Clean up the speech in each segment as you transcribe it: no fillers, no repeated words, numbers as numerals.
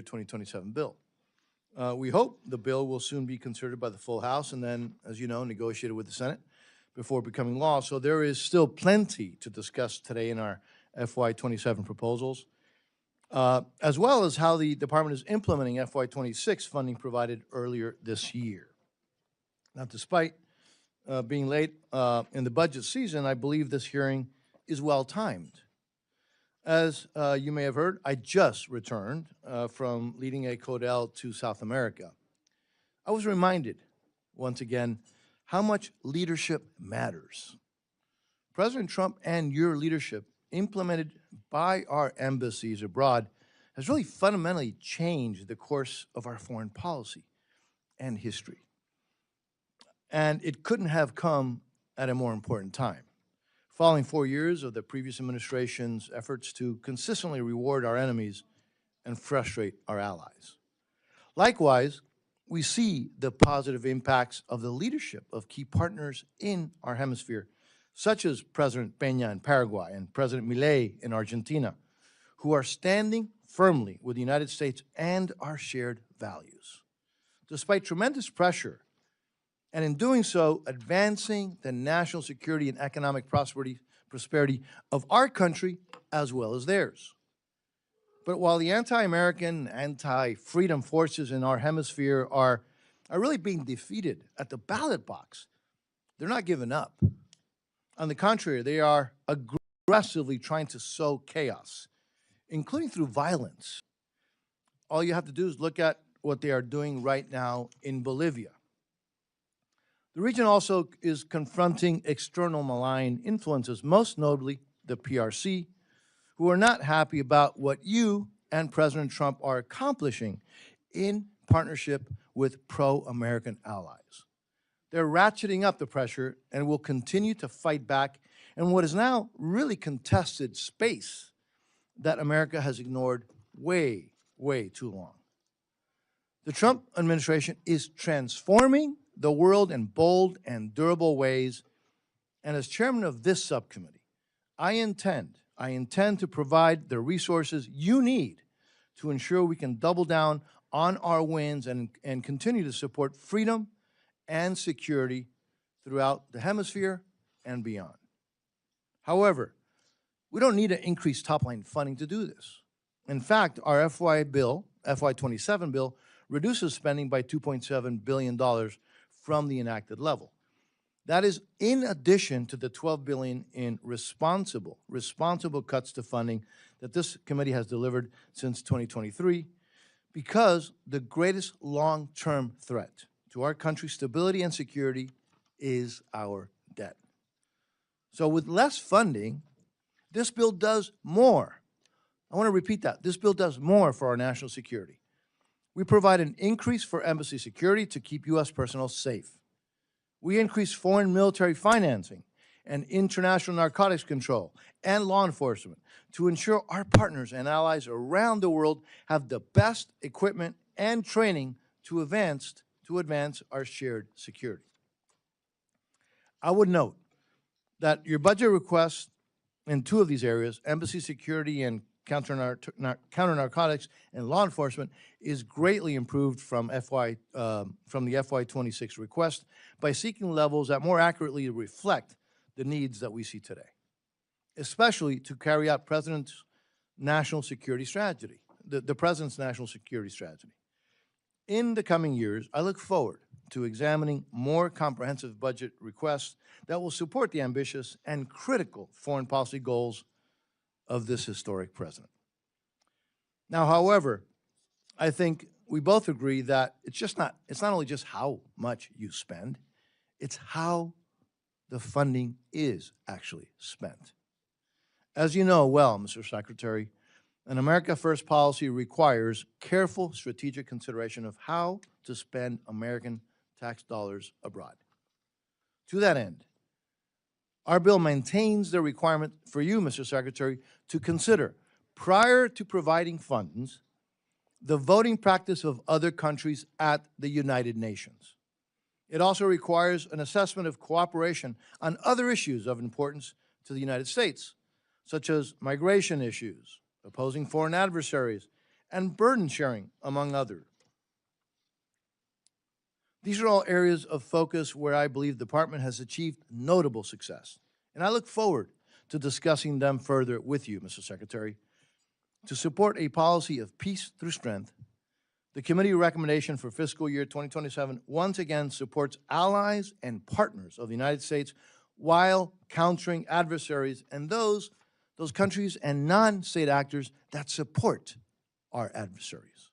2027 bill. We hope the bill will soon be considered by the full House and then, as you know, negotiated with the Senate before becoming law. So there is still plenty to discuss today in our FY27 proposals, as well as how the department is implementing FY26 funding provided earlier this year. Now, despite being late in the budget season, I believe this hearing is well-timed. As you may have heard, I just returned from leading a CODEL to South America. I was reminded, once again, how much leadership matters. President Trump and your leadership, implemented by our embassies abroad, has really fundamentally changed the course of our foreign policy and history. And it couldn't have come at a more important time. Following 4 years of the previous administration's efforts to consistently reward our enemies and frustrate our allies. Likewise, we see the positive impacts of the leadership of key partners in our hemisphere, such as President Peña in Paraguay and President Milei in Argentina, who are standing firmly with the United States and our shared values. Despite tremendous pressure, and in doing so, advancing the national security and economic prosperity of our country as well as theirs. But while the anti-American, anti-freedom forces in our hemisphere are really being defeated at the ballot box, they're not giving up. On the contrary, they are aggressively trying to sow chaos, including through violence. All you have to do is look at what they are doing right now in Bolivia. The region also is confronting external malign influences, most notably the PRC, who are not happy about what you and President Trump are accomplishing in partnership with pro-American allies. They're ratcheting up the pressure and will continue to fight back in what is now really contested space that America has ignored way, way too long. The Trump administration is transforming the world in bold and durable ways, and as chairman of this subcommittee, I intend to provide the resources you need to ensure we can double down on our wins and continue to support freedom and security throughout the hemisphere and beyond. However, we don't need to increase top-line funding to do this. In fact, our FY27 bill, reduces spending by $2.7 billion from the enacted level. That is in addition to the $12 billion in responsible cuts to funding that this committee has delivered since 2023, because the greatest long-term threat to our country's stability and security is our debt. So with less funding, this bill does more. I want to repeat that. This bill does more for our national security. We provide an increase for embassy security to keep U.S. personnel safe. We increase foreign military financing and international narcotics control and law enforcement to ensure our partners and allies around the world have the best equipment and training to advance our shared security. I would note that your budget request in two of these areas, embassy security and counter narcotics and law enforcement, is greatly improved from the FY26 request by seeking levels that more accurately reflect the needs that we see today, especially to carry out President's national security strategy, the President's national security strategy. In the coming years, I look forward to examining more comprehensive budget requests that will support the ambitious and critical foreign policy goals of this historic president. Now, however, I think we both agree that it's not only just how much you spend, it's how the funding is actually spent. As you know well, Mr. Secretary, an America First policy requires careful strategic consideration of how to spend American tax dollars abroad. To that end, our bill maintains the requirement for you, Mr. Secretary, to consider, prior to providing funds, the voting practice of other countries at the United Nations. It also requires an assessment of cooperation on other issues of importance to the United States, such as migration issues, opposing foreign adversaries, and burden sharing, among others. These are all areas of focus where I believe the department has achieved notable success, and I look forward to discussing them further with you, Mr. Secretary. To support a policy of peace through strength, the committee recommendation for fiscal year 2027 once again supports allies and partners of the United States while countering adversaries and those countries and non-state actors that support our adversaries.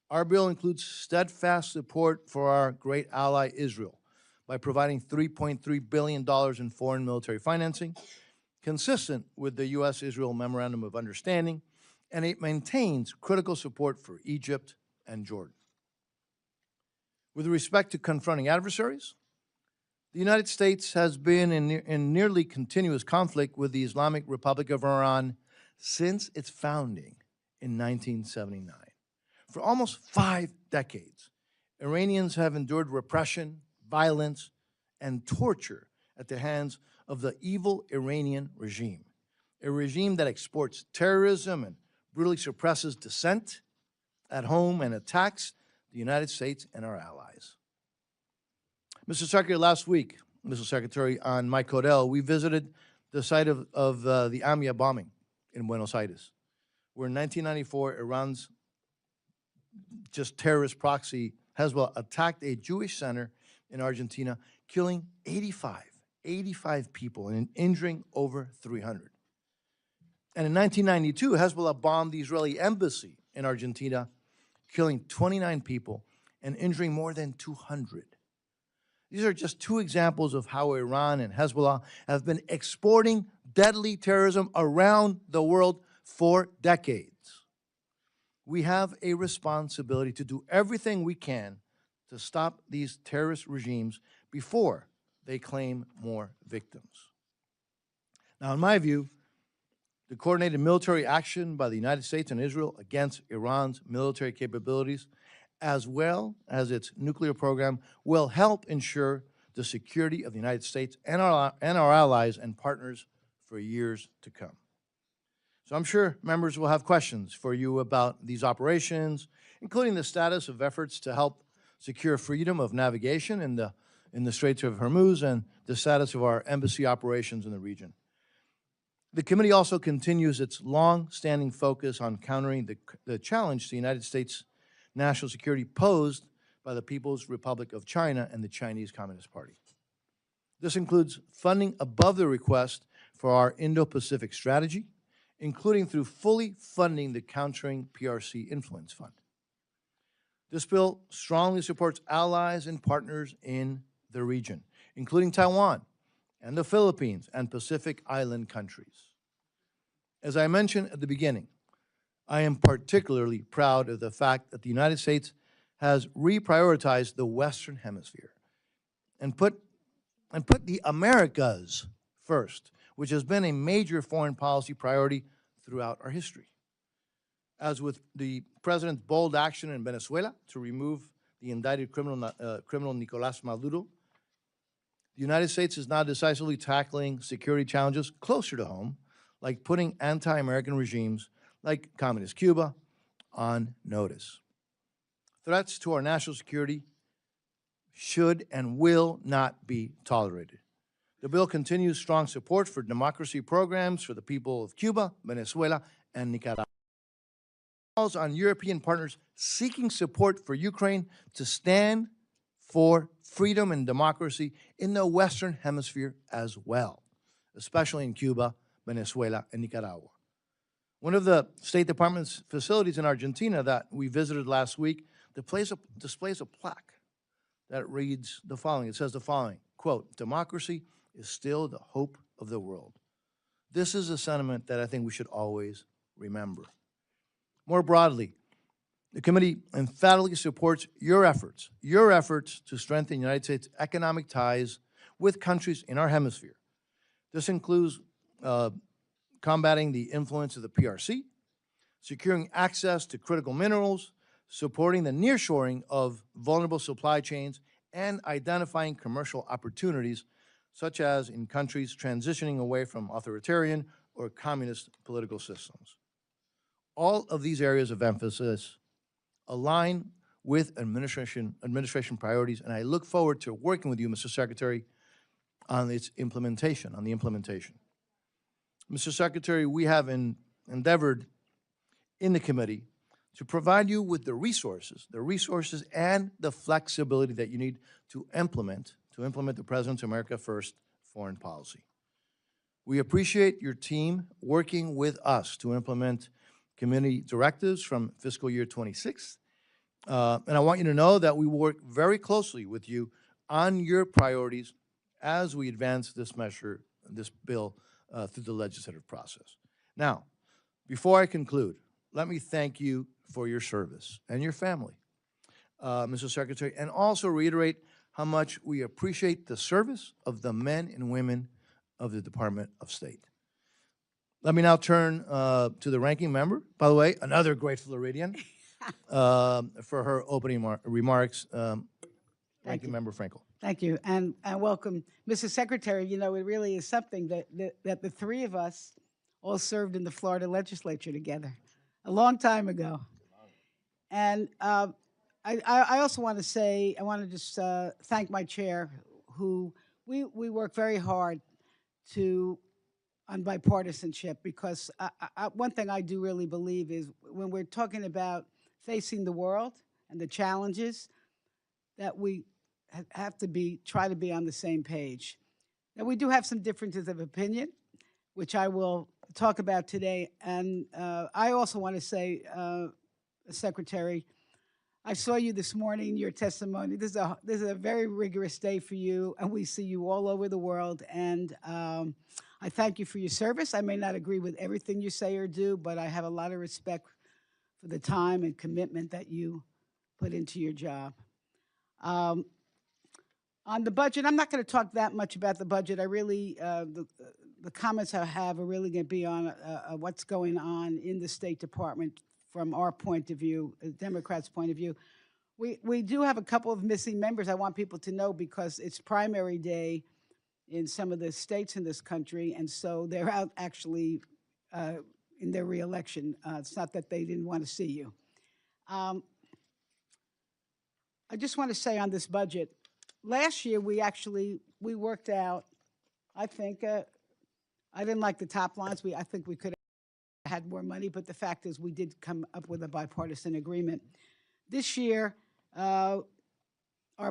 Our bill includes steadfast support for our great ally Israel by providing $3.3 billion in foreign military financing, consistent with the U.S.-Israel Memorandum of Understanding, and it maintains critical support for Egypt and Jordan. With respect to confronting adversaries, the United States has been in nearly continuous conflict with the Islamic Republic of Iran since its founding in 1979. For almost 5 decades, Iranians have endured repression, violence, and torture at the hands of the evil Iranian regime, a regime that exports terrorism and brutally suppresses dissent at home and attacks the United States and our allies. Mr. Secretary, last week, Mr. Secretary, on my Codel, we visited the site of the AMIA bombing in Buenos Aires, where in 1994, Iran's just terrorist proxy Hezbollah attacked a Jewish center in Argentina, killing 85 people and injuring over 300. And in 1992, Hezbollah bombed the Israeli embassy in Argentina, killing 29 people and injuring more than 200. These are just 2 examples of how Iran and Hezbollah have been exporting deadly terrorism around the world for decades. We have a responsibility to do everything we can to stop these terrorist regimes before they claim more victims. Now, in my view, the coordinated military action by the United States and Israel against Iran's military capabilities, as well as its nuclear program, will help ensure the security of the United States and our allies and partners for years to come. So I'm sure members will have questions for you about these operations, including the status of efforts to help secure freedom of navigation in the Straits of Hormuz and the status of our embassy operations in the region. The committee also continues its long-standing focus on countering the challenge to the United States national security posed by the People's Republic of China and the Chinese Communist Party. This includes funding above the request for our Indo-Pacific strategy, including through fully funding the Countering PRC Influence Fund. This bill strongly supports allies and partners in the region, including Taiwan and the Philippines and Pacific Island countries. As I mentioned at the beginning, I am particularly proud of the fact that the United States has reprioritized the Western Hemisphere and put the Americas first, which has been a major foreign policy priority throughout our history. As with the President's bold action in Venezuela to remove the indicted criminal Nicolás Maduro, the United States is now decisively tackling security challenges closer to home, like putting anti-American regimes like Communist Cuba on notice. Threats to our national security should and will not be tolerated. The bill continues strong support for democracy programs for the people of Cuba, Venezuela, and Nicaragua. It calls on European partners seeking support for Ukraine to stand for freedom and democracy in the Western Hemisphere as well, especially in Cuba, Venezuela, and Nicaragua. One of the State Department's facilities in Argentina that we visited last week displays a plaque that reads the following. It says the following, quote, "Democracy is still the hope of the world." This is a sentiment that I think we should always remember. More broadly, the committee emphatically supports your efforts to strengthen United States economic ties with countries in our hemisphere. This includes combating the influence of the PRC, securing access to critical minerals, supporting the nearshoring of vulnerable supply chains, and identifying commercial opportunities, such as in countries transitioning away from authoritarian or communist political systems. All of these areas of emphasis align with administration priorities, and I look forward to working with you, Mr. Secretary, on its implementation, Mr. Secretary, we have endeavored in the committee to provide you with the resources and the flexibility that you need to implement the President's America First foreign policy. We appreciate your team working with us to implement committee directives from fiscal year 26. And I want you to know that we will work very closely with you on your priorities as we advance this bill through the legislative process. Now, before I conclude, let me thank you for your service and your family, Mr. Secretary, and also reiterate how much we appreciate the service of the men and women of the Department of State. Let me now turn to the ranking member. By the way, another great Floridian, for her opening remarks. Ranking Member Frankel. Thank you, and welcome. Mr. Secretary, you know, it really is something that the three of us all served in the Florida legislature together a long time ago. And I also want to say, I want to just thank my chair, who we work very hard on bipartisanship, because one thing I do really believe is when we're talking about facing the world and the challenges, that we have to try to be on the same page. Now, we do have some differences of opinion, which I will talk about today. And I also want to say, Secretary, I saw you this morning, your testimony. This is a very rigorous day for you, and we see you all over the world. And I thank you for your service. I may not agree with everything you say or do, but I have a lot of respect for the time and commitment that you put into your job. On the budget, I'm not going to talk that much about the budget. I really, the comments I have are really going to be on what's going on in the State Department from our point of view, Democrats' point of view. We do have a couple of missing members. I want people to know, because it's primary day in some of the states in this country, and so they're out actually in their reelection. It's not that they didn't want to see you. I just want to say on this budget, last year we worked out, I think, I didn't like the top lines. I think we could have had more money, but the fact is we did come up with a bipartisan agreement. This year, our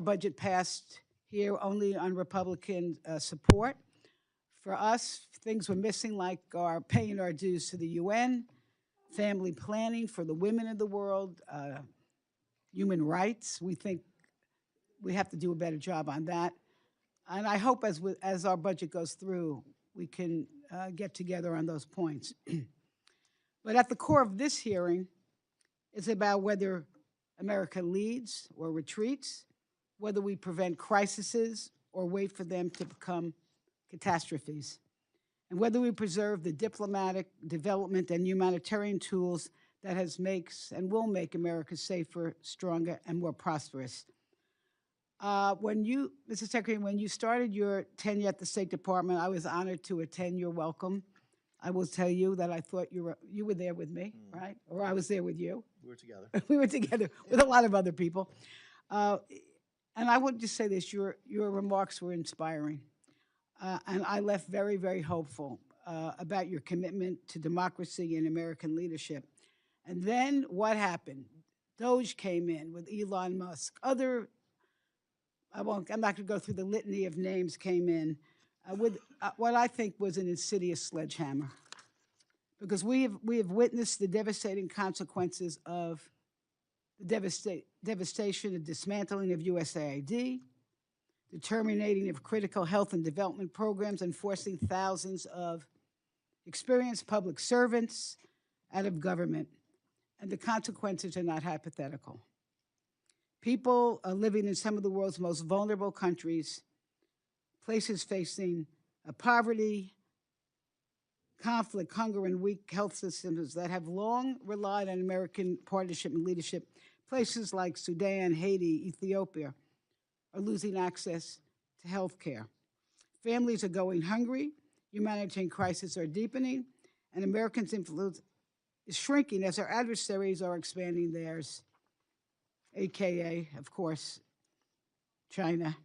budget passed here only on Republican support. For us, things were missing, like our paying our dues to the UN, family planning for the women of the world, human rights. We think we have to do a better job on that. And I hope as our budget goes through, we can get together on those points. But at the core of this hearing is about whether America leads or retreats, whether we prevent crises or wait for them to become catastrophes, and whether we preserve the diplomatic, development, and humanitarian tools that makes and will make America safer, stronger, and more prosperous. Mr. Secretary, when you started your tenure at the State Department, I was honored to attend your welcome. I will tell you that I thought you were there with me, right? Or I was there with you. We were together. We were together with a lot of other people. And I would just say this, your remarks were inspiring. And I left very, very hopeful about your commitment to democracy and American leadership. And then what happened? Doge came in with Elon Musk. I'm not going to go through the litany of names, came in with what I think was an insidious sledgehammer. Because we have witnessed the devastating consequences of the devastation and dismantling of USAID, the terminating of critical health and development programs, and forcing thousands of experienced public servants out of government. And the consequences are not hypothetical. People living in some of the world's most vulnerable countries, places facing poverty, conflict, hunger, and weak health systems that have long relied on American partnership and leadership, places like Sudan, Haiti, Ethiopia, are losing access to health care. Families are going hungry, humanitarian crises are deepening, and Americans' influence is shrinking as our adversaries are expanding theirs, AKA, of course, China.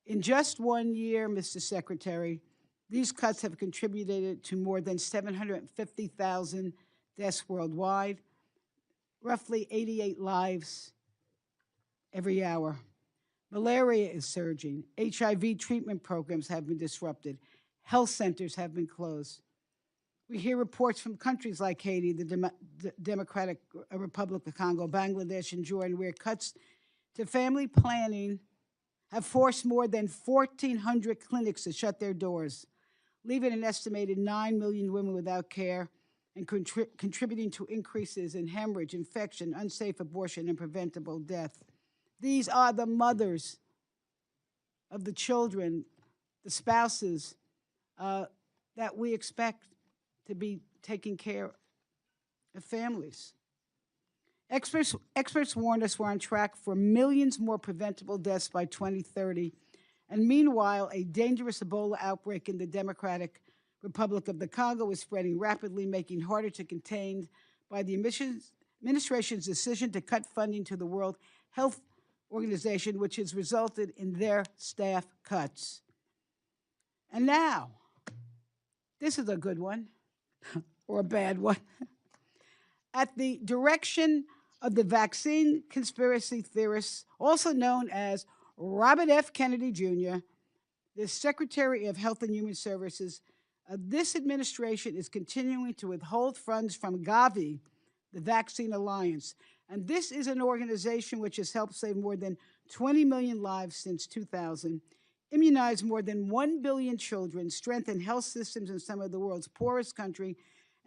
In just 1 year, Mr. Secretary, these cuts have contributed to more than 750,000 deaths worldwide, roughly 88 lives every hour. Malaria is surging. HIV treatment programs have been disrupted. Health centers have been closed. We hear reports from countries like Haiti, the Democratic Republic of Congo, Bangladesh, and Jordan, where cuts to family planning have forced more than 1,400 clinics to shut their doors, leaving an estimated 9 million women without care and contributing to increases in hemorrhage, infection, unsafe abortion, and preventable death. These are the mothers of the children, the spouses that we expect to be taking care of families. Experts warned us we're on track for millions more preventable deaths by 2030. And meanwhile, a dangerous Ebola outbreak in the Democratic Republic of the Congo is spreading rapidly, making it harder to contain by the administration's decision to cut funding to the World Health Organization, which has resulted in their staff cuts. And now, this is a good one, or a bad one. At the direction of the vaccine conspiracy theorists, also known as Robert F. Kennedy Jr., the Secretary of Health and Human Services, this administration is continuing to withhold funds from Gavi, the Vaccine Alliance. And this is an organization which has helped save more than 20 million lives since 2000, immunized more than 1 billion children, strengthened health systems in some of the world's poorest countries,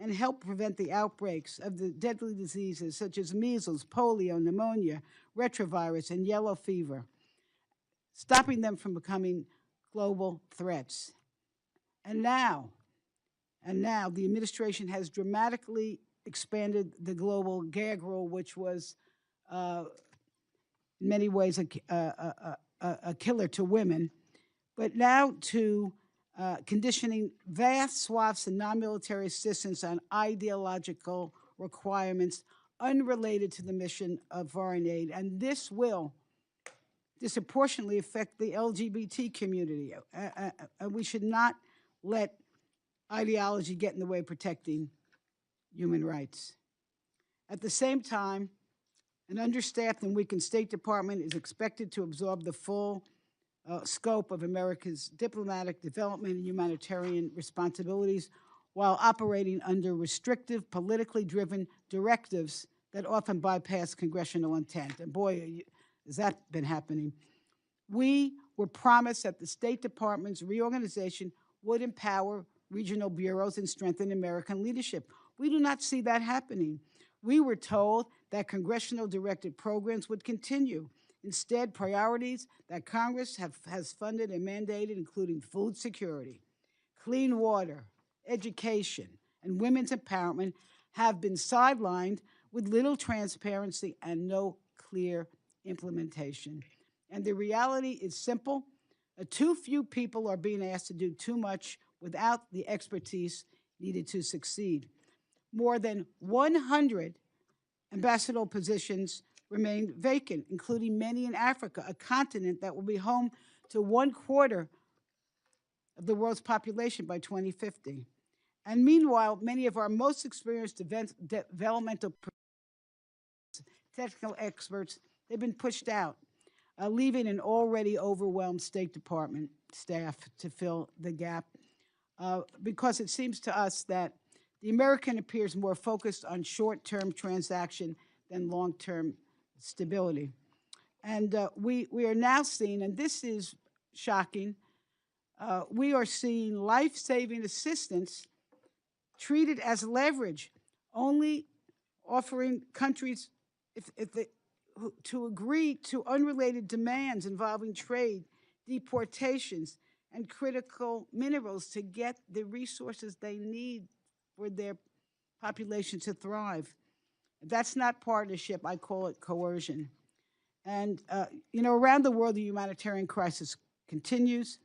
and help prevent the outbreaks of the deadly diseases such as measles, polio, pneumonia, retrovirus, and yellow fever, stopping them from becoming global threats. And now the administration has dramatically expanded the global gag rule, which was in many ways a killer to women, but now to conditioning vast swaths of non-military assistance on ideological requirements unrelated to the mission of foreign aid. And this will disproportionately affect the LGBT community. We should not let ideology get in the way of protecting human rights. At the same time, an understaffed and weakened State Department is expected to absorb the full scope of America's diplomatic, development, and humanitarian responsibilities while operating under restrictive, politically driven directives that often bypass congressional intent. And boy, has that been happening. We were promised that the State Department's reorganization would empower regional bureaus and strengthen American leadership. We do not see that happening. We were told that congressional directed programs would continue. Instead, priorities that Congress has funded and mandated, including food security, clean water, education, and women's empowerment, have been sidelined with little transparency and no clear implementation. And the reality is simple. Too few people are being asked to do too much without the expertise needed to succeed. More than 100 ambassadorial positions remain vacant, including many in Africa, a continent that will be home to 1/4 of the world's population by 2050. And meanwhile, many of our most experienced developmental technical experts, they've been pushed out, leaving an already overwhelmed State Department staff to fill the gap, because it seems to us that the American appears more focused on short-term transaction than long-term stability. And we are now seeing, and this is shocking, we are seeing life-saving assistance treated as leverage, only offering countries to agree to unrelated demands involving trade, deportations, and critical minerals to get the resources they need for their population to thrive. That's not partnership. I call it coercion. And, around the world, the humanitarian crisis continues.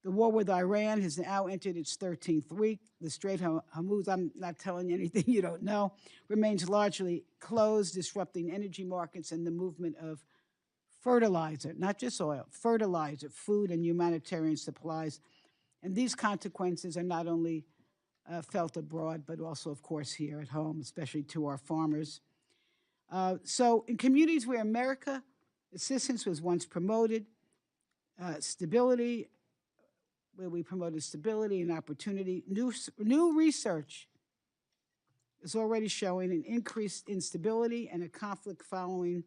The war with Iran has now entered its 13th week. The Strait of Hormuz, I'm not telling you anything you don't know, remains largely closed, disrupting energy markets and the movement of fertilizer, not just oil, fertilizer, food, and humanitarian supplies. And these consequences are not only felt abroad, but also, of course, here at home, especially to our farmers. So in communities where America assistance was once promoted, stability, where we promoted stability and opportunity, new research is already showing an increased instability and a conflict following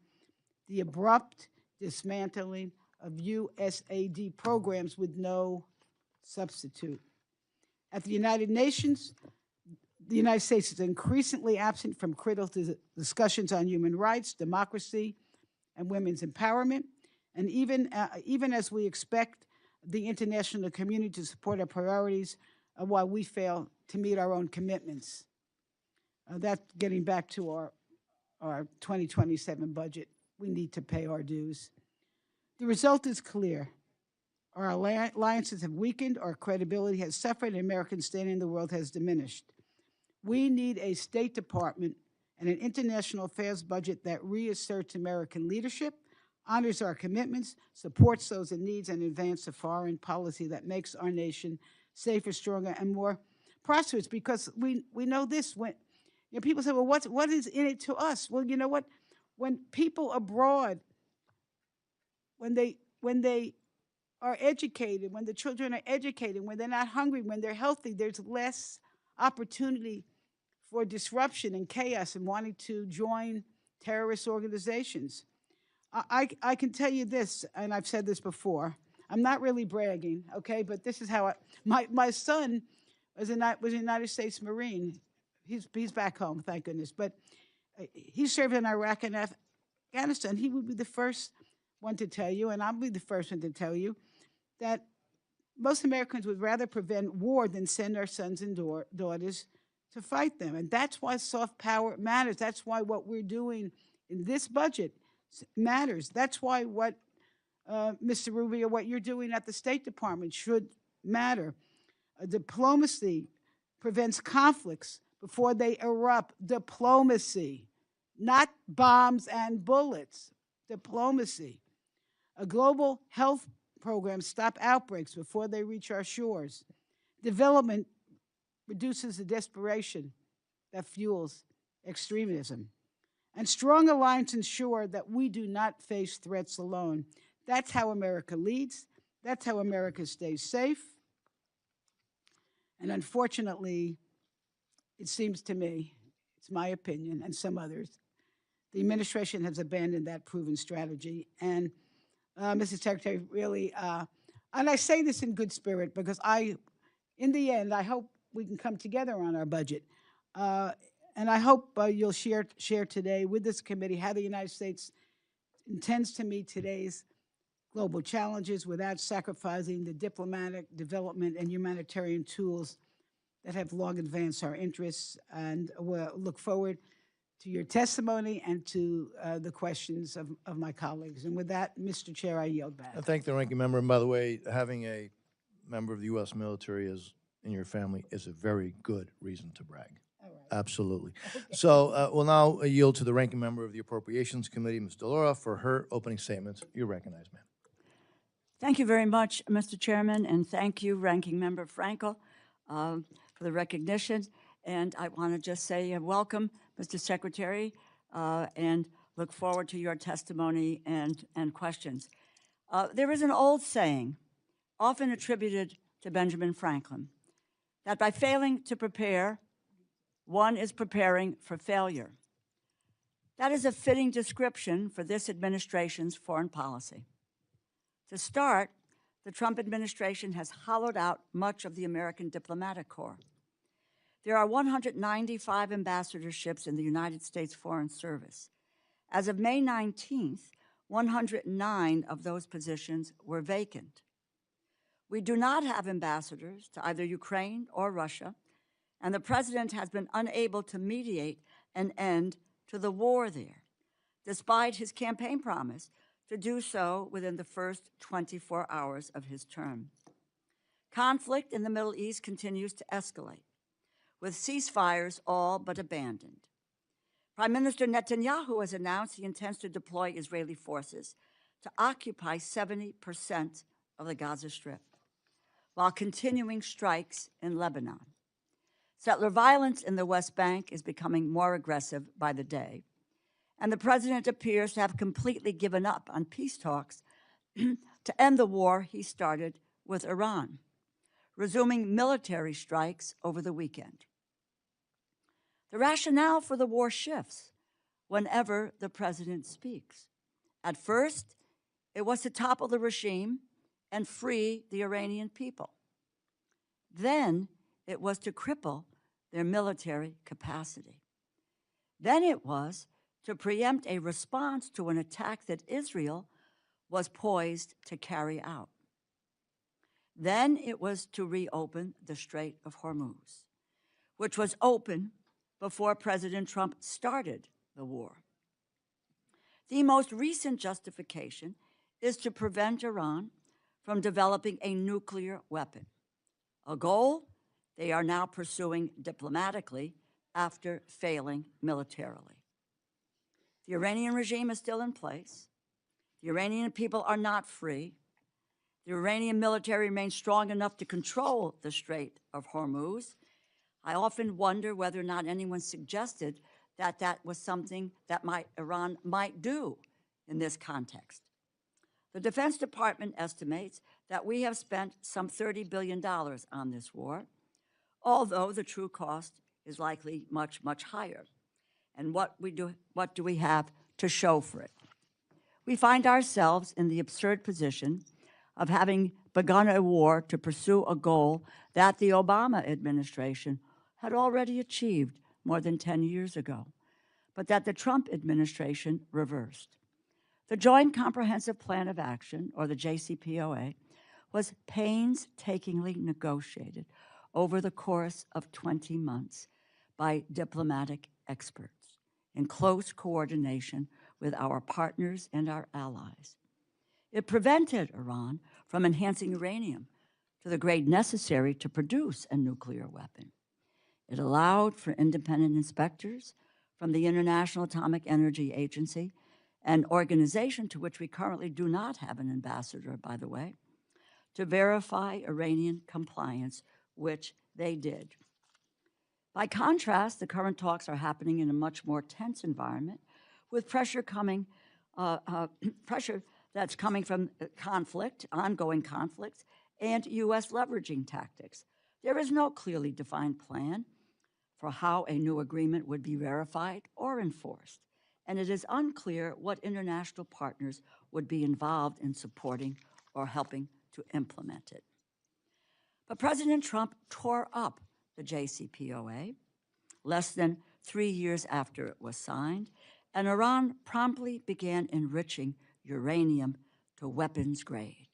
the abrupt dismantling of USAID programs with no substitute. At the United Nations, the United States is increasingly absent from critical discussions on human rights, democracy, and women's empowerment. And even as we expect the international community to support our priorities, while we fail to meet our own commitments. That's getting back to our 2027 budget. We need to pay our dues. The result is clear. Our alliances have weakened, our credibility has suffered, and American standing in the world has diminished. We need a State Department and an international affairs budget that reasserts American leadership, honors our commitments, supports those in need, and advances a foreign policy that makes our nation safer, stronger, and more prosperous. Because we know this, when people say, well, what is in it to us? Well, you know what? When people abroad, when they are educated, when the children are educated, when they're not hungry, when they're healthy, there's less opportunity for disruption and chaos and wanting to join terrorist organizations. I can tell you this, and I've said this before. I'm not really bragging, okay, but this is how my son was a United States Marine. He's back home, thank goodness. But he served in Iraq and Afghanistan. He would be the first one to tell you, and I'll be the first one to tell you, that most Americans would rather prevent war than send our sons and daughters to fight them. And that's why soft power matters. That's why what we're doing in this budget matters. That's why what, Mr. Rubio, what you're doing at the State Department should matter. Diplomacy prevents conflicts before they erupt. Diplomacy, not bombs and bullets. Diplomacy. A global health program stop outbreaks before they reach our shores. Development reduces the desperation that fuels extremism. And strong alliances ensure that we do not face threats alone. That's how America leads. That's how America stays safe. And unfortunately, it seems to me, it's my opinion and some others, the administration has abandoned that proven strategy. And Mr. Secretary, really, and I say this in good spirit because in the end, I hope we can come together on our budget. And I hope you'll share today with this committee how the United States intends to meet today's global challenges without sacrificing the diplomatic, development, and humanitarian tools that have long advanced our interests. And we'll look forward to your testimony and to the questions of my colleagues. And with that, Mr. Chair, I yield back. I thank the ranking member. And by the way, having a member of the U.S. military in your family is a very good reason to brag. Absolutely. Okay. So we'll now yield to the ranking member of the Appropriations Committee, Ms. DeLaura, for her opening statements. You're recognized, ma'am. Thank you very much, Mr. Chairman, and thank you, Ranking Member Frankel, for the recognition. And I want to just say welcome, Mr. Secretary, and look forward to your testimony and questions. There is an old saying, often attributed to Benjamin Franklin, that by failing to prepare, one is preparing for failure. That is a fitting description for this administration's foreign policy. To start, the Trump administration has hollowed out much of the American diplomatic corps. There are 195 ambassadorships in the United States Foreign Service. As of May 19th, 109 of those positions were vacant. We do not have ambassadors to either Ukraine or Russia, and the president has been unable to mediate an end to the war there, despite his campaign promise to do so within the first 24 hours of his term. Conflict in the Middle East continues to escalate, with ceasefires all but abandoned. Prime Minister Netanyahu has announced he intends to deploy Israeli forces to occupy 70% of the Gaza Strip, while continuing strikes in Lebanon. Settler violence in the West Bank is becoming more aggressive by the day, and the president appears to have completely given up on peace talks to end the war he started with Iran, resuming military strikes over the weekend. The rationale for the war shifts whenever the president speaks. At first, it was to topple the regime and free the Iranian people. Then it was to cripple their military capacity. Then it was to preempt a response to an attack that Israel was poised to carry out. Then it was to reopen the Strait of Hormuz, which was open before President Trump started the war. The most recent justification is to prevent Iran from developing a nuclear weapon, a goal they are now pursuing diplomatically after failing militarily. The Iranian regime is still in place. The Iranian people are not free. The Iranian military remains strong enough to control the Strait of Hormuz. I often wonder whether or not anyone suggested that that was something that Iran might do in this context. The Defense Department estimates that we have spent some $30 billion on this war, although the true cost is likely much, much higher. And what do we have to show for it? We find ourselves in the absurd position of having begun a war to pursue a goal that the Obama administration had already achieved more than 10 years ago, but that the Trump administration reversed. The Joint Comprehensive Plan of Action, or the JCPOA, was painstakingly negotiated over the course of 20 months by diplomatic experts in close coordination with our partners and our allies. It prevented Iran from enhancing uranium to the grade necessary to produce a nuclear weapon. It allowed for independent inspectors from the International Atomic Energy Agency, an organization to which we currently do not have an ambassador, by the way, to verify Iranian compliance, which they did. By contrast, the current talks are happening in a much more tense environment, with pressure that's coming from conflict, ongoing conflicts, and U.S. leveraging tactics. There is no clearly defined plan for how a new agreement would be verified or enforced, and it is unclear what international partners would be involved in supporting or helping to implement it. But President Trump tore up the JCPOA less than 3 years after it was signed, and Iran promptly began enriching uranium to weapons grade.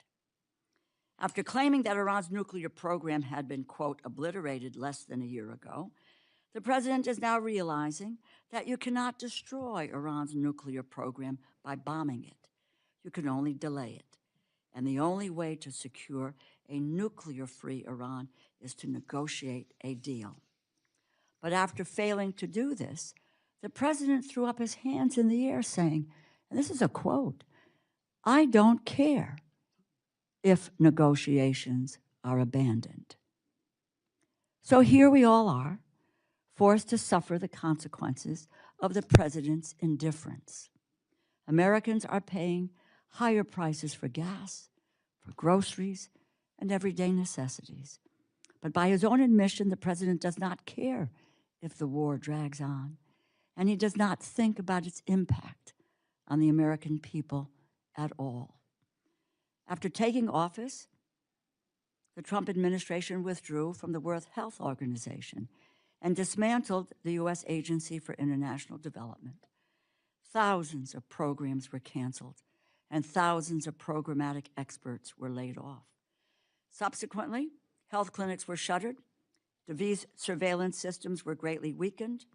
After claiming that Iran's nuclear program had been, quote, obliterated less than a year ago, the president is now realizing that you cannot destroy Iran's nuclear program by bombing it. You can only delay it. And the only way to secure a nuclear-free Iran is to negotiate a deal. But after failing to do this, the president threw up his hands in the air saying, and this is a quote, "I don't care if negotiations are abandoned." So here we all are, forced to suffer the consequences of the president's indifference. Americans are paying higher prices for gas, for groceries, and everyday necessities. But by his own admission, the president does not care if the war drags on, and he does not think about its impact on the American people at all. After taking office, the Trump administration withdrew from the World Health Organization and dismantled the U.S. Agency for International Development. Thousands of programs were canceled, and thousands of programmatic experts were laid off. Subsequently, health clinics were shuttered, disease surveillance systems were greatly weakened,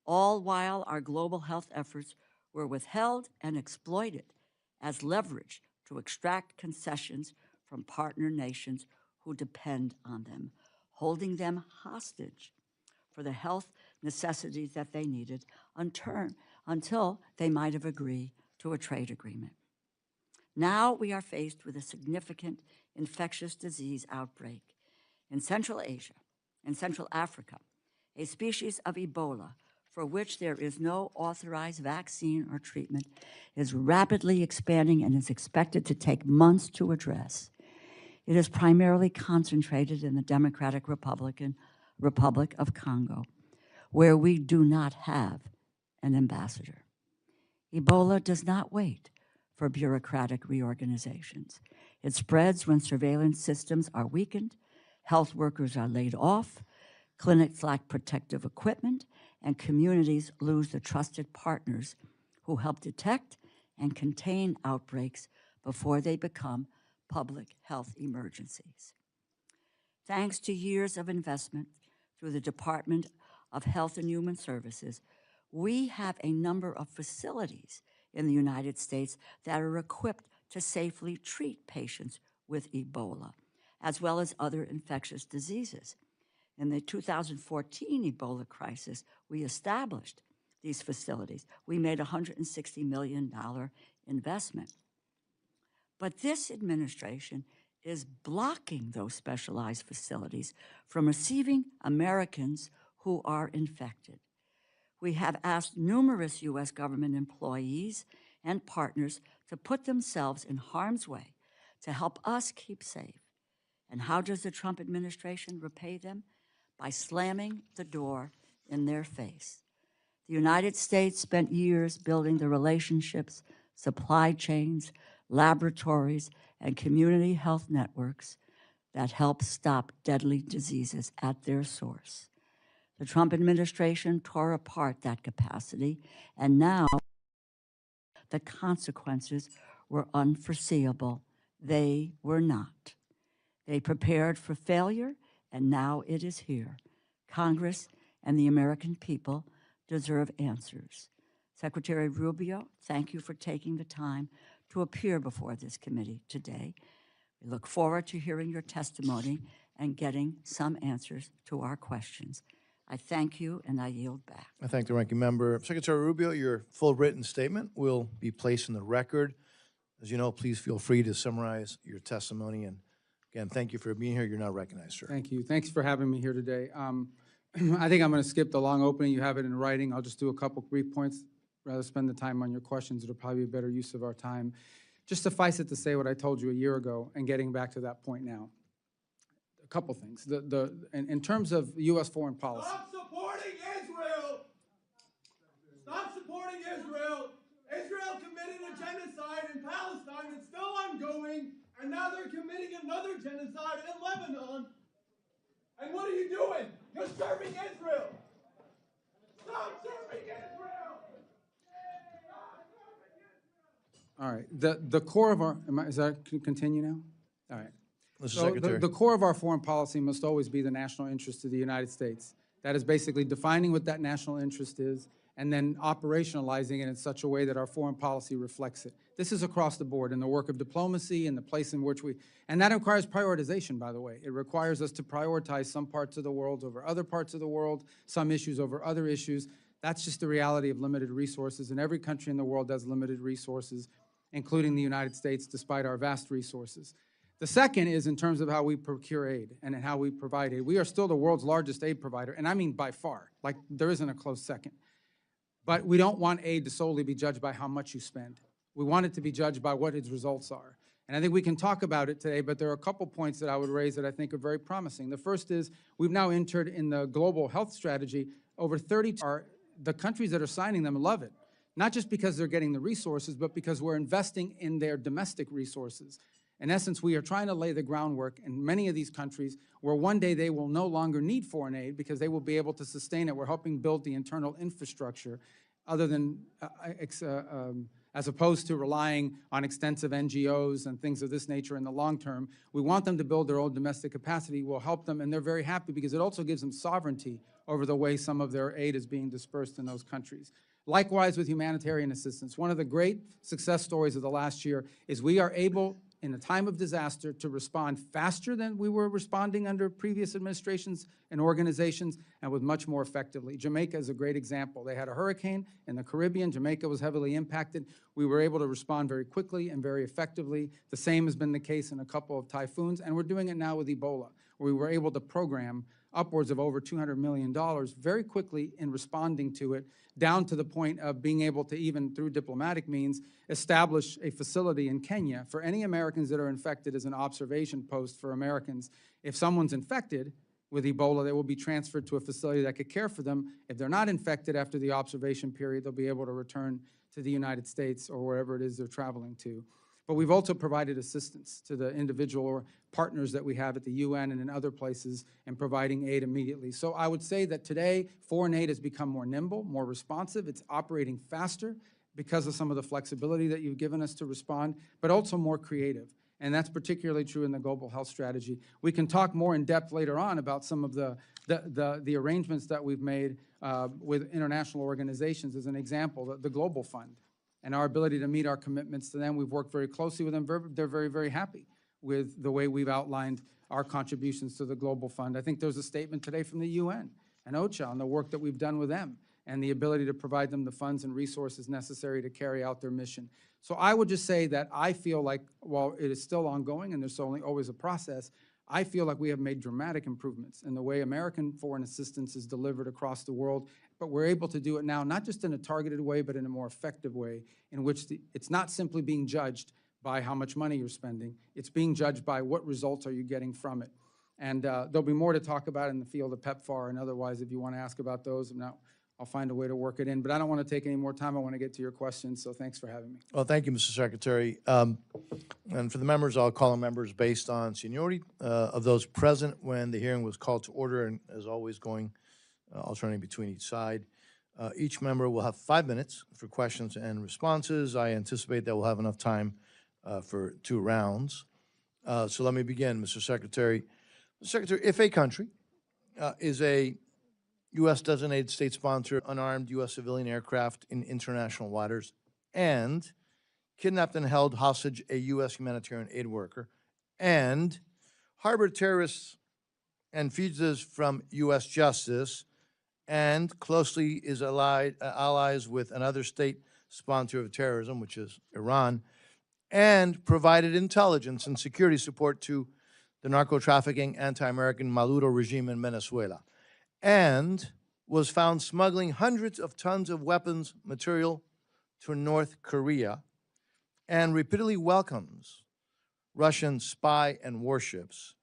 all while our global health efforts were withheld and exploited as leverage to extract concessions from partner nations who depend on them, holding them hostage for the health necessities that they needed until they might have agreed to a trade agreement. Now we are faced with a significant infectious disease outbreak in Central Asia and Central Africa, a species of Ebola for which there is no authorized vaccine or treatment, is rapidly expanding and is expected to take months to address. It is primarily concentrated in the Democratic Republic of Congo, where we do not have an ambassador. Ebola does not wait for bureaucratic reorganizations. It spreads when surveillance systems are weakened, health workers are laid off, clinics lack protective equipment, and communities lose the trusted partners who help detect and contain outbreaks before they become public health emergencies. Thanks to years of investment through the Department of Health and Human Services, we have a number of facilities in the United States that are equipped to safely treat patients with Ebola, as well as other infectious diseases. In the 2014 Ebola crisis, we established these facilities. We made a $160 million investment. But this administration is blocking those specialized facilities from receiving Americans who are infected. We have asked numerous U.S. government employees and partners to put themselves in harm's way to help us keep safe. And how does the Trump administration repay them? By slamming the door in their face. The United States spent years building the relationships, supply chains, laboratories, and community health networks that help stop deadly diseases at their source. The Trump administration tore apart that capacity, and now the consequences were unforeseeable. They were not. They prepared for failure, and now it is here. Congress and the American people deserve answers. Secretary Rubio, thank you for taking the time to appear before this committee today. We look forward to hearing your testimony and getting some answers to our questions. I thank you, and I yield back. I thank the ranking member. Secretary Rubio, your full written statement will be placed in the record. As you know, please feel free to summarize your testimony. And again, thank you for being here. You're now recognized, sir. Thank you. Thanks for having me here today. I think I'm going to skip the long opening. You have it in writing. I'll just do a couple brief points. Rather spend the time on your questions. It'll probably be a better use of our time. Just suffice it to say what I told you a year ago and getting back to that point now. A couple things. In terms of U.S. foreign policy. Stop supporting Israel! Stop supporting Israel! Israel committed a genocide in Palestine that's still ongoing, and now they're committing another genocide in Lebanon. And what are you doing? You're serving Israel! Stop serving Israel! All right. The core of our, is that, can continue now? All right. Mr. So Secretary. the core of our foreign policy must always be the national interest of the United States. That is basically defining what that national interest is and then operationalizing it in such a way that our foreign policy reflects it. This is across the board in the work of diplomacy and the place in which and that requires prioritization, by the way. It requires us to prioritize some parts of the world over other parts of the world, some issues over other issues. That's just the reality of limited resources, and every country in the world has limited resources, including the United States, despite our vast resources. The second is in terms of how we procure aid and how we provide aid. We are still the world's largest aid provider, and I mean by far. Like, there isn't a close second. But we don't want aid to solely be judged by how much you spend. We want it to be judged by what its results are. And I think we can talk about it today, but there are a couple points that I would raise that I think are very promising. The first is we've now entered in the global health strategy. Over 30 are the countries that are signing them love it. Not just because they're getting the resources, but because we're investing in their domestic resources. In essence, we are trying to lay the groundwork in many of these countries where one day they will no longer need foreign aid because they will be able to sustain it. We're helping build the internal infrastructure other than, as opposed to relying on extensive NGOs and things of this nature in the long term. We want them to build their own domestic capacity. We'll help them, and they're very happy because it also gives them sovereignty over the way some of their aid is being dispersed in those countries. Likewise with humanitarian assistance. One of the great success stories of the last year is we are able in a time of disaster to respond faster than we were responding under previous administrations and organizations, and with much more effectively. Jamaica is a great example. They had a hurricane in the Caribbean. Jamaica was heavily impacted. We were able to respond very quickly and very effectively. The same has been the case in a couple of typhoons, and we're doing it now with Ebola, where we were able to program upwards of over $200 million very quickly in responding to it, down to the point of being able to, even through diplomatic means, establish a facility in Kenya for any Americans that are infected as an observation post for Americans. If someone's infected with Ebola, they will be transferred to a facility that could care for them. If they're not infected after the observation period, they'll be able to return to the United States or wherever it is they're traveling to. But we've also provided assistance to the individual partners that we have at the UN and in other places in providing aid immediately. So I would say that today, foreign aid has become more nimble, more responsive. It's operating faster because of some of the flexibility that you've given us to respond, but also more creative. And that's particularly true in the global health strategy. We can talk more in depth later on about some of the arrangements that we've made with international organizations. As an example, the Global Fund, and our ability to meet our commitments to them. We've worked very closely with them. They're very, very happy with the way we've outlined our contributions to the Global Fund. I think there's a statement today from the UN and OCHA on the work that we've done with them and the ability to provide them the funds and resources necessary to carry out their mission. So I would just say that I feel like, while it is still ongoing and there's always a process, I feel like we have made dramatic improvements in the way American foreign assistance is delivered across the world, but we're able to do it now, not just in a targeted way, but in a more effective way, in which it's not simply being judged by how much money you're spending. It's being judged by what results are you getting from it. And there'll be more to talk about in the field of PEPFAR and otherwise if you want to ask about those. Now, I'll find a way to work it in. But I don't want to take any more time. I want to get to your questions, so thanks for having me. Well, thank you, Mr. Secretary. And for the members, I'll call on members based on seniority of those present when the hearing was called to order, and as always, going alternating between each side. Each member will have 5 minutes for questions and responses. I anticipate that we'll have enough time for 2 rounds. So let me begin, Mr. Secretary. Mr. Secretary, if a country is a U.S. designated state-sponsored unarmed U.S. civilian aircraft in international waters and kidnapped and held hostage a U.S. humanitarian aid worker and harbored terrorists and fugitives from U.S. justice and closely is allies with another state sponsor of terrorism, which is Iran, and provided intelligence and security support to the narco-trafficking, anti-American Maduro regime in Venezuela, and was found smuggling hundreds of tons of weapons material to North Korea, and repeatedly welcomes Russian spy and warships,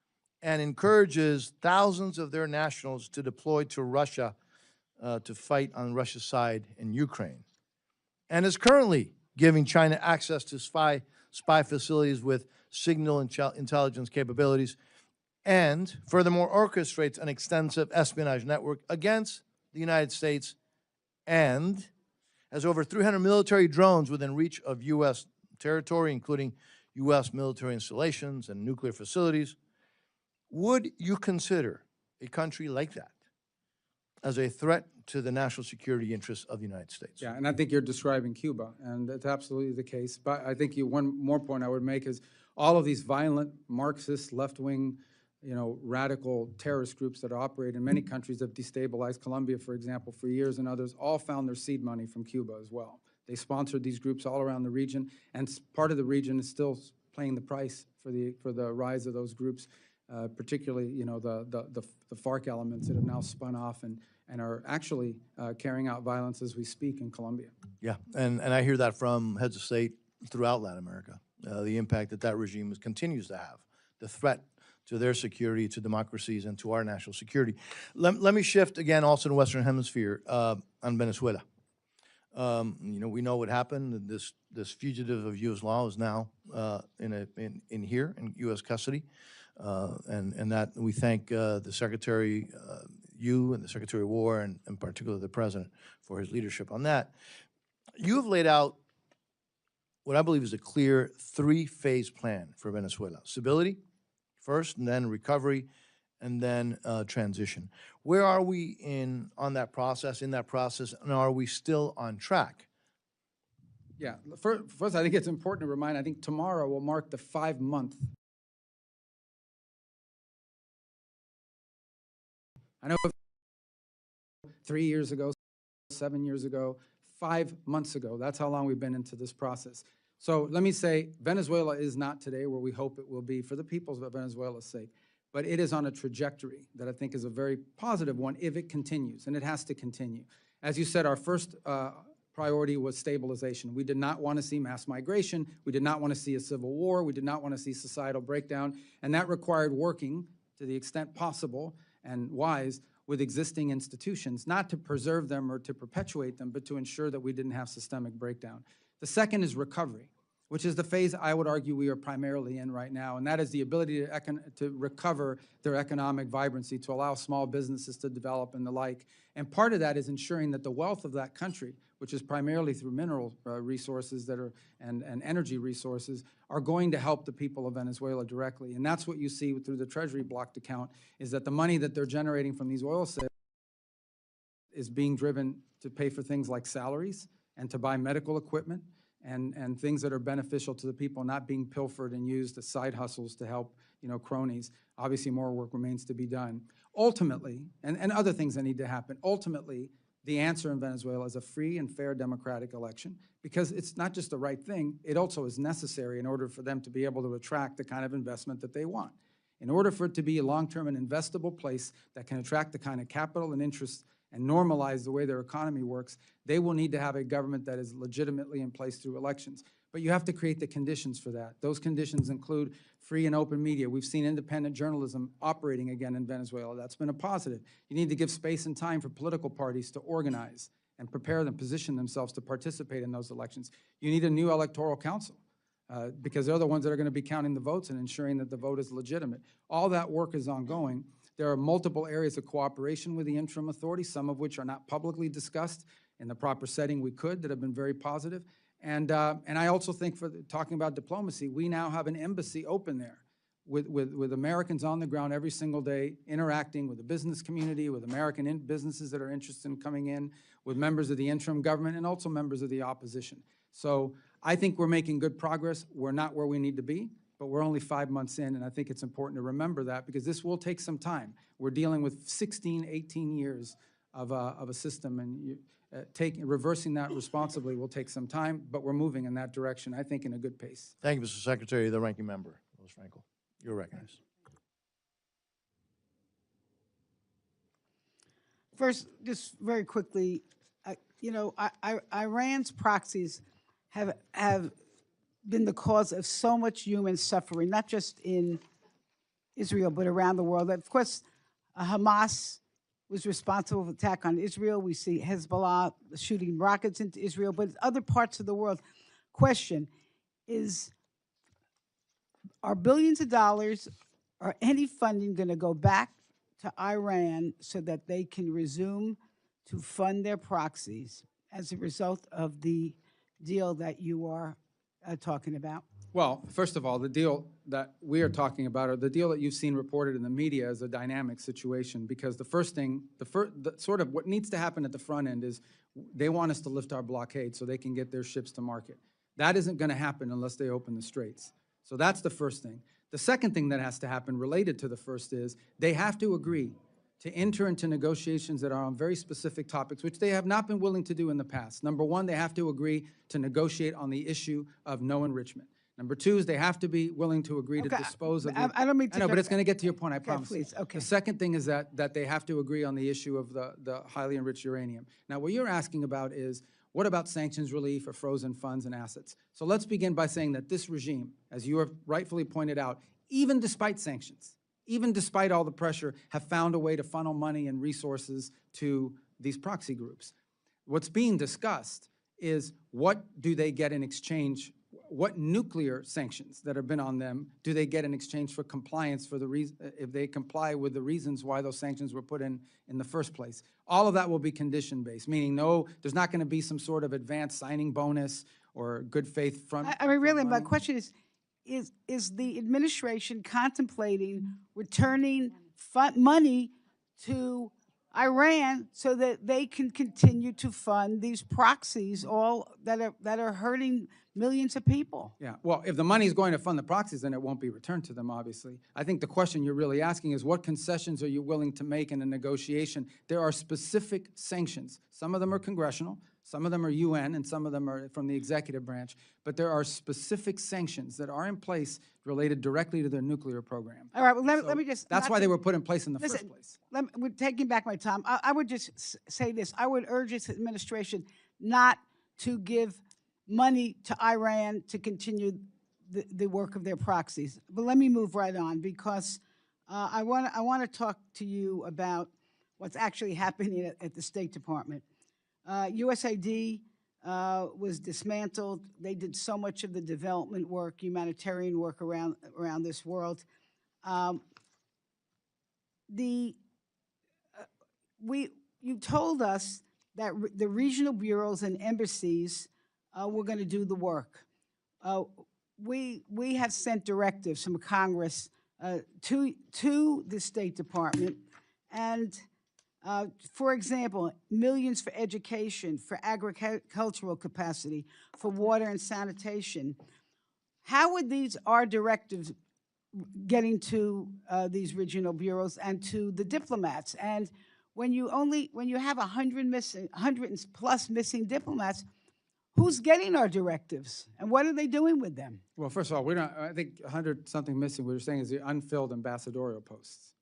and encourages thousands of their nationals to deploy to Russia to fight on Russia's side in Ukraine, and is currently giving China access to spy facilities with signal intelligence capabilities, and furthermore orchestrates an extensive espionage network against the United States, and has over 300 military drones within reach of U.S. territory, including U.S. military installations and nuclear facilities. Would you consider a country like that as a threat to the national security interests of the United States? Yeah, and I think you're describing Cuba, and that's absolutely the case. But I think one more point I would make is all of these violent Marxist, left-wing, radical terrorist groups that operate in many countries have destabilized Colombia, for example, for years, and others all found their seed money from Cuba as well. They sponsored these groups all around the region, and part of the region is still paying the price for the rise of those groups, particularly the FARC elements that have now spun off and are actually carrying out violence as we speak in Colombia. Yeah, and I hear that from heads of state throughout Latin America, the impact that regime continues to have, the threat to their security, to democracies, and to our national security. Let me shift again also to the Western Hemisphere on Venezuela. We know what happened. This fugitive of U.S. law is now in here in U.S. custody, and that we thank the Secretary, you and the Secretary of War, and in particular the President for his leadership on that. You have laid out what I believe is a clear 3-phase plan for Venezuela: stability first, and then recovery, and then transition. Where are we in that process, and are we still on track? Yeah, first, I think it's important to remind, I think tomorrow will mark the 5-month. I know 3 years ago, 7 years ago, 5 months ago, that's how long we've been into this process. So let me say, Venezuela is not today where we hope it will be for the peoples of Venezuela's sake, but it is on a trajectory that I think is a very positive one if it continues, and it has to continue. As you said, our first priority was stabilization. We did not want to see mass migration. We did not want to see a civil war. We did not want to see societal breakdown. And that required working to the extent possible and wise with existing institutions, not to preserve them or to perpetuate them, but to ensure that we didn't have systemic breakdown. The second is recovery, which is the phase I would argue we are primarily in right now, and that is the ability to recover their economic vibrancy, to allow small businesses to develop and the like. And part of that is ensuring that the wealth of that country, which is primarily through mineral resources that are, and energy resources, are going to help the people of Venezuela directly. And that's what you see through the Treasury blocked account, is that the money that they're generating from these oil sales is being driven to pay for things like salaries and to buy medical equipment and things that are beneficial to the people, not being pilfered and used as side hustles to help, cronies. Obviously, more work remains to be done. Ultimately, and other things that need to happen, ultimately, the answer in Venezuela is a free and fair democratic election, because it's not just the right thing, it also is necessary in order for them to be able to attract the kind of investment that they want. In order for it to be a long-term and investable place that can attract the kind of capital and interest and normalize the way their economy works, they will need to have a government that is legitimately in place through elections. But you have to create the conditions for that. Those conditions include free and open media. We've seen independent journalism operating again in Venezuela. That's been a positive. You need to give space and time for political parties to organize and prepare them, position themselves to participate in those elections. You need a new electoral council because they're the ones that are going to be counting the votes and ensuring that the vote is legitimate. All that work is ongoing. There are multiple areas of cooperation with the interim authority, some of which are not publicly discussed in the proper setting we could, that have been very positive. And I also think, for talking about diplomacy, we now have an embassy open there with Americans on the ground every single day, interacting with the business community, with American businesses that are interested in coming in, with members of the interim government, and also members of the opposition. So I think we're making good progress. We're not where we need to be, but we're only 5 months in, and I think it's important to remember that, because this will take some time. We're dealing with 16, 18 years of a system, and reversing that responsibly will take some time, but we're moving in that direction, I think, in a good pace. Thank you, Mr. Secretary. The ranking member, Ms. Frankel. You're recognized. First, just very quickly, Iran's proxies have been the cause of so much human suffering, not just in Israel, but around the world. Of course, Hamas was responsible for the attack on Israel. We see Hezbollah shooting rockets into Israel, but other parts of the world. Question is, are billions of dollars or any funding going to go back to Iran so that they can resume to fund their proxies as a result of the deal that you are talking about? Well, first of all, the deal that we are talking about, or the deal that you've seen reported in the media, is a dynamic situation, because the first thing, sort of what needs to happen at the front end is they want us to lift our blockade so they can get their ships to market. That isn't going to happen unless they open the straits. So that's the first thing. The second thing that has to happen related to the first is they have to agree to enter into negotiations that are on very specific topics, which they have not been willing to do in the past. Number one, they have to agree to negotiate on the issue of no enrichment. Number two is they have to be willing to agree to dispose of the... I don't mean to... I know, but it's going to get to your point, I promise. Please, okay. The second thing is that they have to agree on the issue of the highly enriched uranium. Now, what you're asking about is, what about sanctions relief or frozen funds and assets? So let's begin by saying that this regime, as you have rightfully pointed out, even despite sanctions, even despite all the pressure, have found a way to funnel money and resources to these proxy groups. What's being discussed is, what do they get in exchange? What nuclear sanctions that have been on them do they get in exchange for compliance, for the reason, if they comply with the reasons why those sanctions were put in the first place? All of that will be condition-based, meaning no, there's not going to be some sort of advanced signing bonus or good faith front. I mean, really, my question is the administration contemplating returning money to Iran so that they can continue to fund these proxies, all that are hurting millions of people. Yeah, well, if the money is going to fund the proxies, then it won't be returned to them, obviously. I think the question you're really asking is what concessions are you willing to make in a negotiation? There are specific sanctions. Some of them are congressional, some of them are UN, and some of them are from the executive branch. But there are specific sanctions that are in place related directly to their nuclear program. All right, well, let me just. That's not why to- they were put in place in the Listen, first place. we're taking back my time. I would just say this. I would urge this administration not to give money to Iran to continue the work of their proxies. But let me move right on, because I want to talk to you about what's actually happening at the State Department. USAID was dismantled. They did so much of the development work, humanitarian work around this world. You told us that the regional bureaus and embassies were going to do the work. We have sent directives from Congress to the State Department, and for example, millions for education, for agricultural capacity, for water and sanitation. How would our directives getting to these regional bureaus and to the diplomats? And when you have 100 plus missing diplomats, who's getting our directives, and what are they doing with them? Well, first of all, I think 100-something missing, what you're saying is the unfilled ambassadorial posts.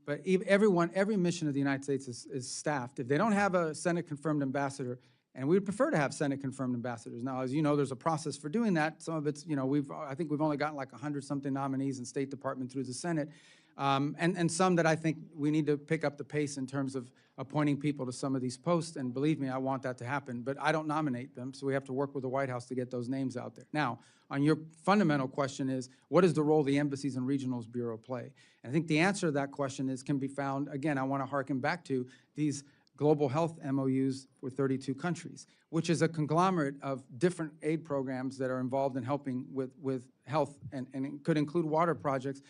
But every mission of the United States is staffed. If they don't have a Senate-confirmed ambassador, and we would prefer to have Senate-confirmed ambassadors. Now, as you know, there's a process for doing that. Some of it's, I think we've only gotten like 100-something nominees in State Department through the Senate. And some that I think we need to pick up the pace in terms of appointing people to some of these posts. And believe me, I want that to happen. But I don't nominate them, so we have to work with the White House to get those names out there. Now, on your fundamental question is, what is the role the Embassies and Regionals Bureau play? And I think the answer to that question can be found, again, I want to harken back to these global health MOUs with 32 countries, which is a conglomerate of different aid programs that are involved in helping with health, and it could include water projects.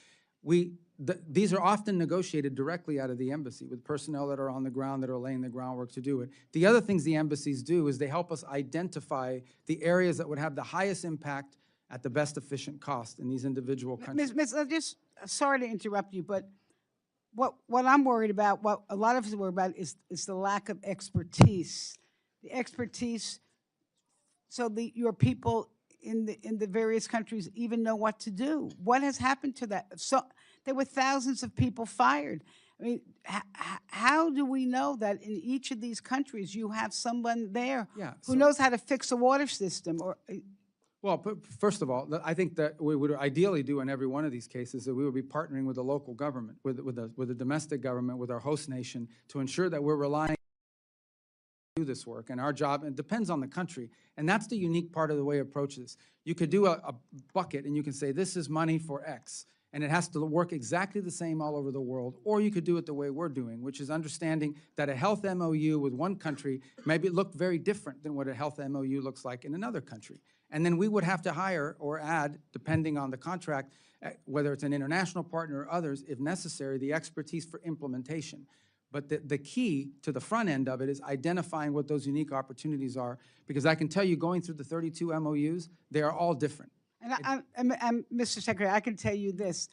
These are often negotiated directly out of the embassy with personnel that are on the ground that are laying the groundwork to do it. The other things the embassies do is they help us identify the areas that would have the highest impact at the best efficient cost in these individual countries. Ms. Sorry to interrupt you, but what I'm worried about, what a lot of us are worried about, is the lack of expertise. The expertise, so your people in the various countries even know what to do. What has happened to that? So there were thousands of people fired. I mean, how do we know that in each of these countries you have someone there who knows how to fix a water system? Well, first of all, I think that we would ideally do in every one of these cases that we would be partnering with the local government, with the domestic government, with our host nation, to ensure that we're relying on do this work. And our job, it depends on the country, and that's the unique part of the way we approach this. You could do a bucket, and you can say, this is money for X, and it has to work exactly the same all over the world, or you could do it the way we're doing, which is understanding that a health MOU with one country maybe look very different than what a health MOU looks like in another country. And then we would have to hire or add, depending on the contract, whether it's an international partner or others, if necessary, the expertise for implementation. But the key to the front end of it is identifying what those unique opportunities are, because I can tell you, going through the 32 MOUs, they are all different. And Mr. Secretary, I can tell you this,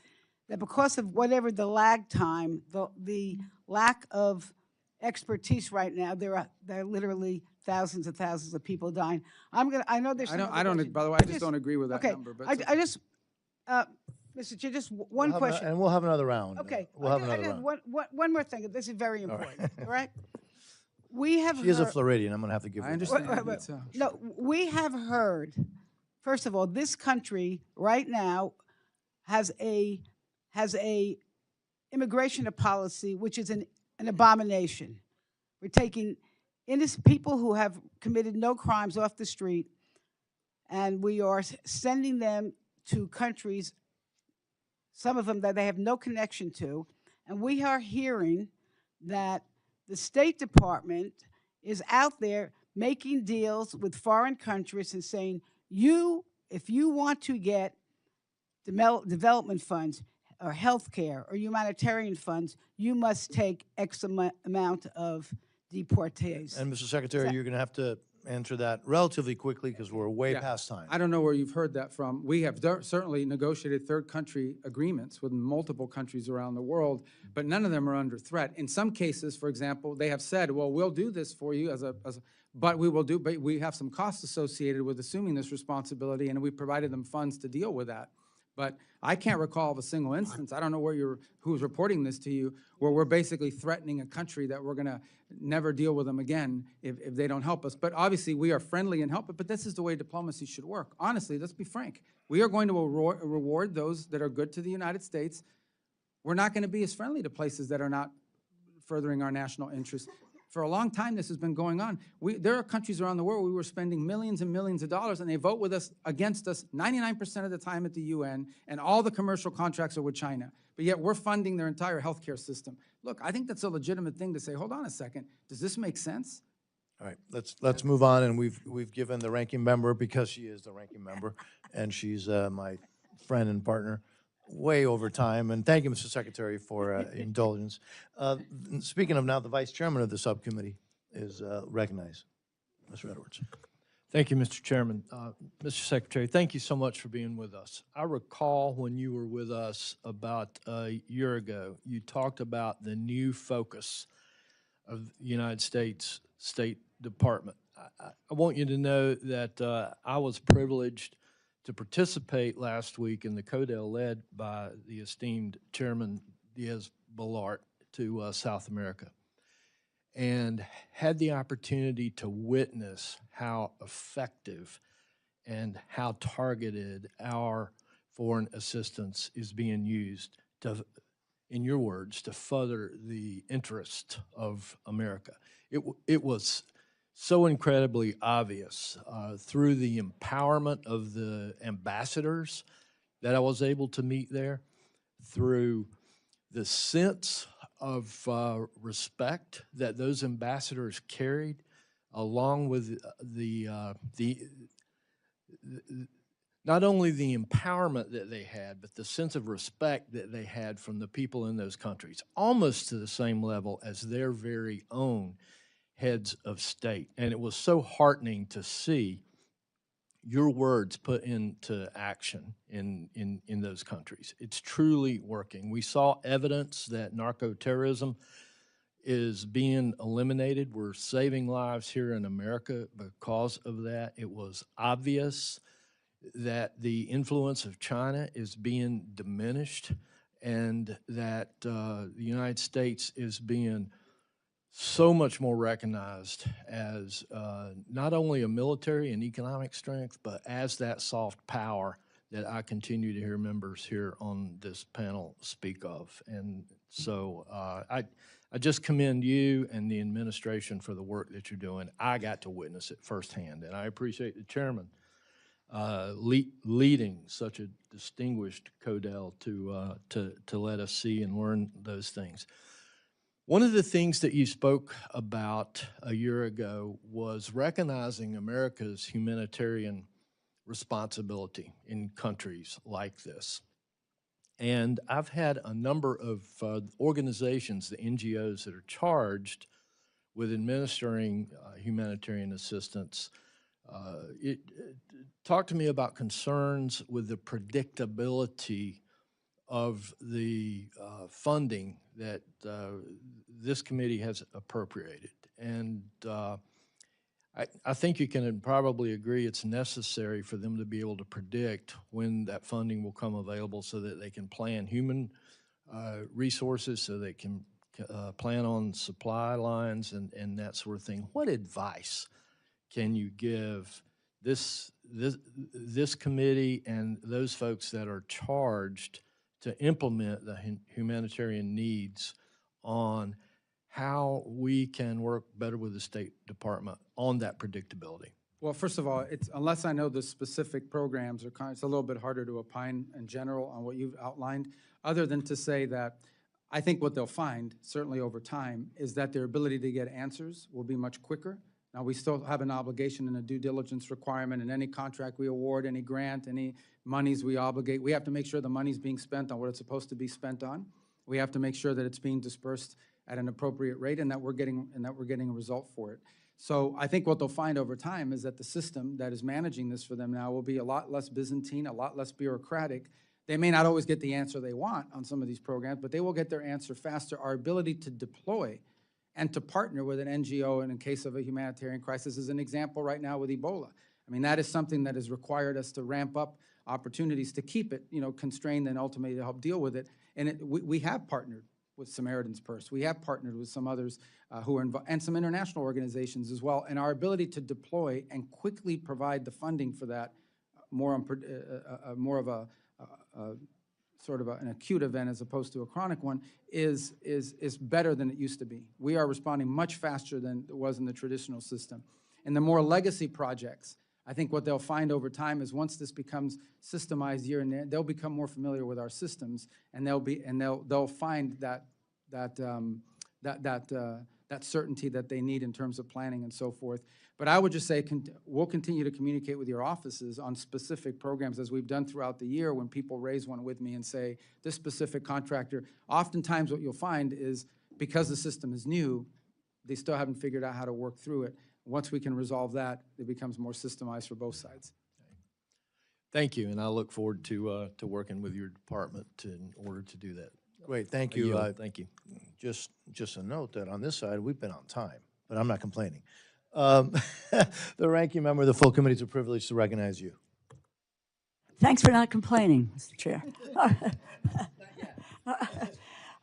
that because of whatever the lag time, the lack of expertise right now, there are literally thousands and thousands of people dying. I know there's. By the way, I just don't agree with that number. But I just, Mr. Chair, just one question. And we'll have another round. Okay. We'll have another round. One more thing. This is very important. All right. We have. She is a Floridian. I'm going to have to give her. I understand. No, we have heard. First of all, this country right now has a immigration policy which is an abomination. We're taking innocent people who have committed no crimes off the street, and we are sending them to countries, some of them that they have no connection to, and we are hearing that the State Department is out there making deals with foreign countries and saying, if you want to get development funds, or healthcare or humanitarian funds, you must take X amount of deportees. And Mr. Secretary, you're going to have to answer that relatively quickly because we're way Yeah. past time. I don't know where you've heard that from. We have certainly negotiated third country agreements with multiple countries around the world, but none of them are under threat. In some cases, for example, they have said, well, we'll do this for you but we have some costs associated with assuming this responsibility, and we provided them funds to deal with that. But I can't recall of a single instance, I don't know who's reporting this to you, where we're basically threatening a country that we're gonna never deal with them again if they don't help us. But obviously, we are friendly and help, but this is the way diplomacy should work. Honestly, let's be frank. We are going to reward those that are good to the United States. We're not gonna be as friendly to places that are not furthering our national interests. For a long time, this has been going on. There are countries around the world where we were spending millions and millions of dollars, and they vote with us, against us, 99% of the time at the UN, and all the commercial contracts are with China. But yet we're funding their entire healthcare system. Look, I think that's a legitimate thing to say, hold on a second, does this make sense? All right, let's move on, and we've given the ranking member, because she is the ranking member, and she's my friend and partner, way over time. And thank you, Mr. Secretary, for indulgence. Speaking of now, the Vice Chairman of the subcommittee is recognized. Mr. Edwards. Thank you, Mr. Chairman. Mr. Secretary, thank you so much for being with us. I recall when you were with us about a year ago, you talked about the new focus of the United States State Department. I want you to know that I was privileged to participate last week in the CODEL led by the esteemed Chairman Diaz-Balart to South America, and had the opportunity to witness how effective and how targeted our foreign assistance is being used to, in your words, to further the interest of America. It was so incredibly obvious through the empowerment of the ambassadors that I was able to meet there, through the sense of respect that those ambassadors carried, along with not only the empowerment that they had, but the sense of respect that they had from the people in those countries, almost to the same level as their very own heads of state. And it was so heartening to see your words put into action in those countries. It's truly working. We saw evidence that narco-terrorism is being eliminated. We're saving lives here in America because of that. It was obvious that the influence of China is being diminished, and that the United States is being so much more recognized as not only a military and economic strength, but as that soft power that I continue to hear members here on this panel speak of. And so I just commend you and the administration for the work that you're doing. I got to witness it firsthand, and I appreciate the chairman leading such a distinguished CODEL to let us see and learn those things. One of the things that you spoke about a year ago was recognizing America's humanitarian responsibility in countries like this. And I've had a number of organizations, the NGOs, that are charged with administering humanitarian assistance. Talk to me about concerns with the predictability of the funding that this committee has appropriated. And I think you can probably agree it's necessary for them to be able to predict when that funding will come available so that they can plan human resources, so they can plan on supply lines and that sort of thing. What advice can you give this committee and those folks that are charged to implement the humanitarian needs on how we can work better with the State Department on that predictability? Well, first of all, unless I know the specific programs, it's a little bit harder to opine in general on what you've outlined, other than to say that I think what they'll find, certainly over time, is that their ability to get answers will be much quicker Now, we still have an obligation and a due diligence requirement in any contract we award, any grant, any monies we obligate. We have to make sure the money's being spent on what it's supposed to be spent on. We have to make sure that it's being dispersed at an appropriate rate and that we're getting a result for it. So I think what they'll find over time is that the system that is managing this for them now will be a lot less Byzantine, a lot less bureaucratic. They may not always get the answer they want on some of these programs, but they will get their answer faster. Our ability to deploy and to partner with an NGO in case of a humanitarian crisis is an example right now with Ebola. I mean, that is something that has required us to ramp up opportunities to keep it, constrained and ultimately to help deal with it. And we have partnered with Samaritan's Purse. We have partnered with some others who are involved, and some international organizations as well. And our ability to deploy and quickly provide the funding for that, more of a sort of an acute event as opposed to a chronic one, is better than it used to be. We are responding much faster than it was in the traditional system. And the more legacy projects, I think what they'll find over time is once this becomes systemized year in year, they'll become more familiar with our systems, and they'll find that certainty that they need in terms of planning and so forth. But I would just say we'll continue to communicate with your offices on specific programs as we've done throughout the year when people raise one with me and say, this specific contractor, oftentimes what you'll find is because the system is new, they still haven't figured out how to work through it. Once we can resolve that, it becomes more systemized for both sides. Thank you, and I look forward to working with your department in order to do that. Great, thank I you. yield. Thank you. Just a note that on this side, we've been on time, but I'm not complaining. The ranking member of the full committee, it's a privilege to recognize you. Thanks for not complaining, Mr. Chair.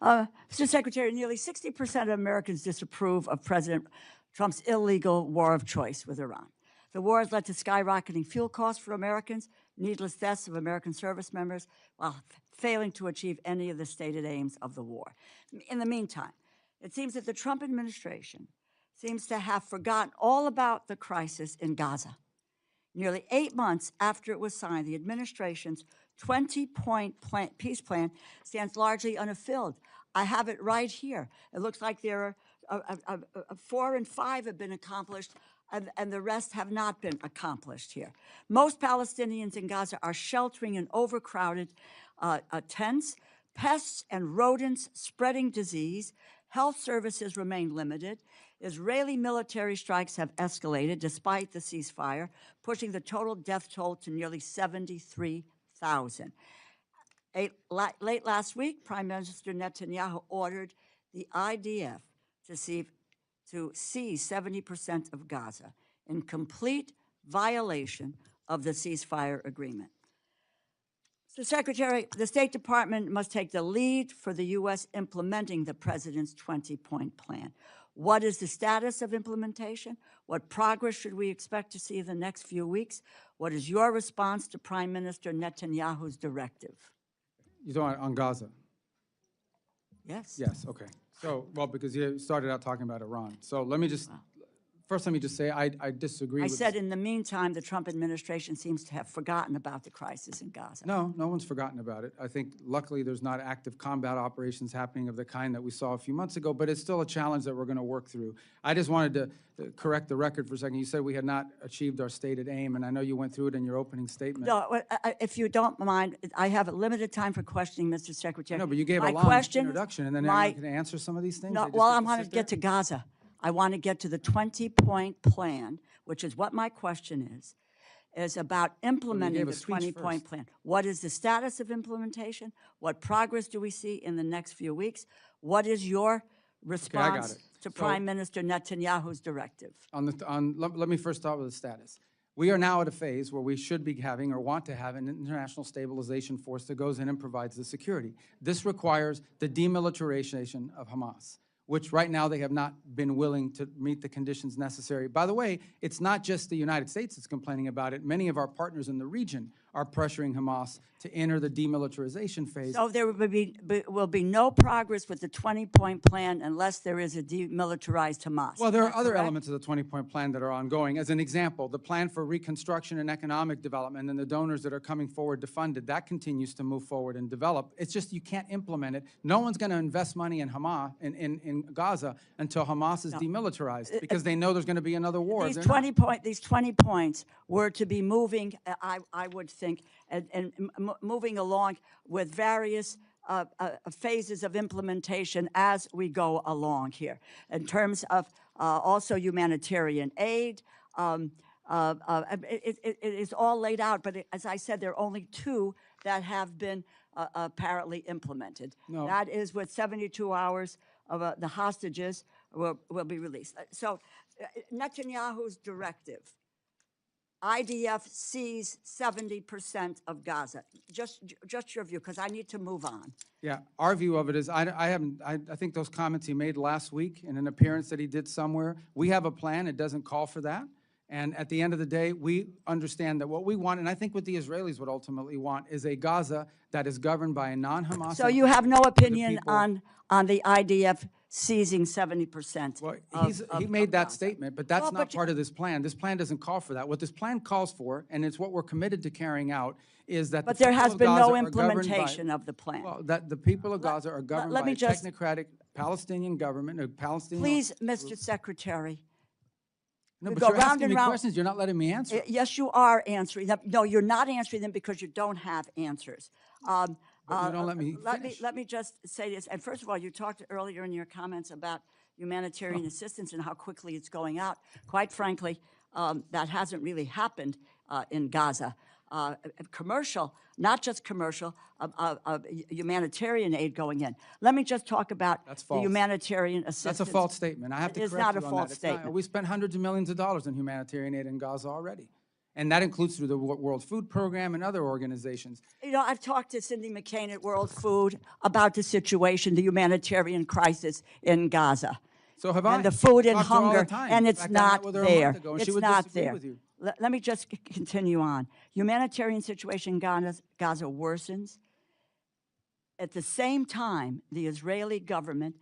Mr. Secretary, nearly 60% of Americans disapprove of President Trump's illegal war of choice with Iran. The war has led to skyrocketing fuel costs for Americans, needless deaths of American service members, while failing to achieve any of the stated aims of the war. In the meantime, it seems that the Trump administration seems to have forgotten all about the crisis in Gaza. Nearly 8 months after it was signed, the administration's 20-point peace plan stands largely unfulfilled. I have it right here. It looks like there are 4 and 5 have been accomplished, and the rest have not been accomplished here. Most Palestinians in Gaza are sheltering in overcrowded tents, pests and rodents spreading disease. Health services remain limited. Israeli military strikes have escalated despite the ceasefire, pushing the total death toll to nearly 73,000. Late last week, Prime Minister Netanyahu ordered the IDF to seize 70% of Gaza in complete violation of the ceasefire agreement. So, Secretary, the State Department must take the lead for the U.S. implementing the President's 20-point plan. What is the status of implementation? What progress should we expect to see in the next few weeks? What is your response to Prime Minister Netanyahu's directive? You're talking on Gaza? Yes. Yes, okay. So, well, because you started out talking about Iran. So let me just, first let me just say I disagree I with said in the meantime, the Trump administration seems to have forgotten about the crisis in Gaza. No, no one's forgotten about it. I think luckily there's not active combat operations happening of the kind that we saw a few months ago, but it's still a challenge that we're going to work through. I just wanted to correct the record for a second. You said we had not achieved our stated aim, and I know you went through it in your opening statement. No, if you don't mind, I have a limited time for questioning, Mr. Secretary. No, but you gave My a long question, introduction, and then my- you're going to answer some of these things? No, They just well, get I to want to sit get there? to Gaza. I want to get to the 20-point plan, which is what my question is about implementing gave a the speech 20-point first. plan. What is the status of implementation? What progress do we see in the next few weeks? What is your response it. to So- Prime Minister Netanyahu's directive? Let me first start with the status. We are now at a phase where we should be having or want to have an international stabilization force that goes in and provides the security. This requires the demilitarization of Hamas, which right now they have not been willing to meet the conditions necessary. By the way, it's not just the United States that's complaining about it. Many of our partners in the region are pressuring Hamas to enter the demilitarization phase. So there will be no progress with the 20-point plan unless there is a demilitarized Hamas. Well, there Is are that other correct? elements of the 20-point plan that are ongoing. As an example, the plan for reconstruction and economic development and the donors that are coming forward to fund it, that continues to move forward and develop. It's just you can't implement it. No one's going to invest money in Hamas, in Gaza, until Hamas is demilitarized, because they know there's going to be another war. These They're not. 20 points were to be moving, I would think, and moving along with various phases of implementation as we go along here. In terms of also humanitarian aid, it is all laid out, but as I said, there are only two that have been apparently implemented. No. That is with 72 hours of the hostages will be released. So Netanyahu's directive, IDF sees 70% of Gaza. Just your view, because I need to move on. Yeah, our view of it is, I think those comments he made last week in an appearance that he did somewhere, we have a plan, it doesn't call for that. And at the end of the day, we understand that what we want, and I think what the Israelis would ultimately want, is a Gaza that is governed by a non-Hamas. So you have no opinion people- on the IDF seizing 70%? Well, he of made that Gaza? statement, but that's Well, not but part of this plan. This plan doesn't call for that. What this plan calls for, and it's what we're committed to carrying out, is that But the there people has of been Gaza no are governed by- implementation of the plan. Well, that the people of Gaza are governed let by me a just- technocratic Palestinian government, a Palestinian. Please, Mr. Secretary. No, we but go you're round asking and me round. questions. You're not letting me answer. Yes, you are answering them. No, you're not answering them because you don't have answers. But you don't let me finish. Let me just say this. And first of all, you talked earlier in your comments about humanitarian assistance and how quickly it's going out. Quite frankly, that hasn't really happened in Gaza. Commercial, not just commercial, humanitarian aid going in. Let me just talk about That's the false. humanitarian assistance. That's a false statement. I have to It is correct not you a on false that. It's not. statement. We spent hundreds of millions of dollars in humanitarian aid in Gaza already. And that includes through the World Food Program and other organizations. You know, I've talked to Cindy McCain at World Food about the situation, the humanitarian crisis in Gaza. So have I. And the food and Talk to her all the hunger, time. and In it's fact, I met not with her a there. month ago, and she It's would not disagree there. with you. Let me just continue on. Humanitarian situation in Gaza worsens. At the same time, the Israeli government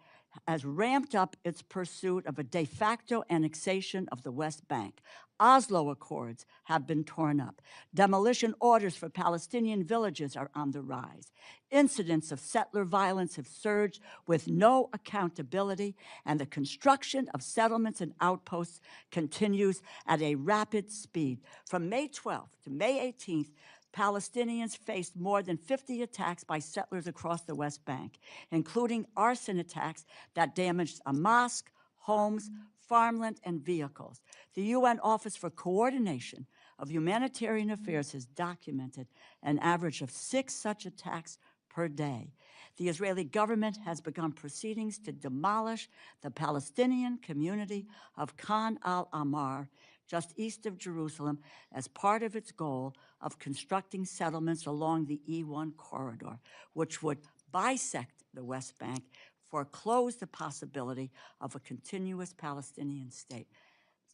has ramped up its pursuit of a de facto annexation of the West Bank. Oslo Accords have been torn up. Demolition orders for Palestinian villages are on the rise. Incidents of settler violence have surged with no accountability, and the construction of settlements and outposts continues at a rapid speed. From May 12th to May 18th, Palestinians faced more than 50 attacks by settlers across the West Bank, including arson attacks that damaged a mosque, homes, farmland, and vehicles. The UN Office for Coordination of Humanitarian Affairs has documented an average of 6 such attacks per day. The Israeli government has begun proceedings to demolish the Palestinian community of Khan al-Ahmar, just east of Jerusalem, as part of its goal of constructing settlements along the E1 corridor, which would bisect the West Bank, foreclose the possibility of a continuous Palestinian state.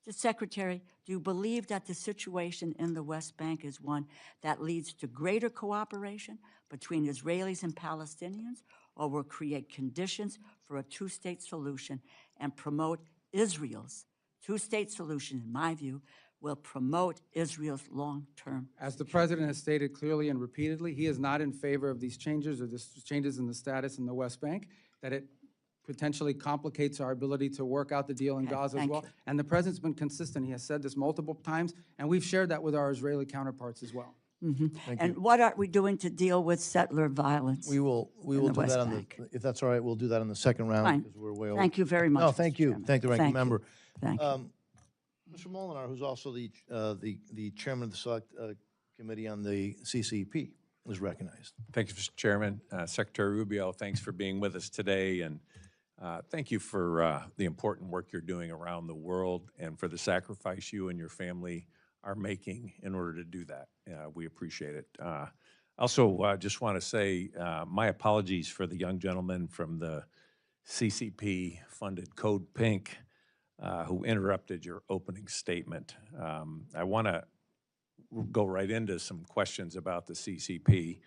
Mr. Secretary, do you believe that the situation in the West Bank is one that leads to greater cooperation between Israelis and Palestinians, or will create conditions for a two-state solution and promote Israel's two-state solution, in my view, will promote Israel's long-term? As the president has stated clearly and repeatedly, he is not in favor of these changes or these changes in the status in the West Bank, that it potentially complicates our ability to work out the deal in Okay, Gaza as thank well. you. And the president's been consistent. He has said this multiple times, and we've shared that with our Israeli counterparts as well. And what are we doing to deal with settler violence? We will the do West that on Bank. if that's all right, we'll do that in the second round Fine. because we're way over. Thank you very much. No, Mr. thank you. Chairman. Thank the ranking you. member. Thank you. Mr. Molinar, who's also the chairman of the Select Committee on the CCP, is recognized. Thank you, Mr. Chairman. Secretary Rubio, thanks for being with us today, and thank you for the important work you're doing around the world and for the sacrifice you and your family are making in order to do that. We appreciate it. Also, just want to say my apologies for the young gentleman from the CCP-funded Code Pink who interrupted your opening statement. I want to go right into some questions about the CCP.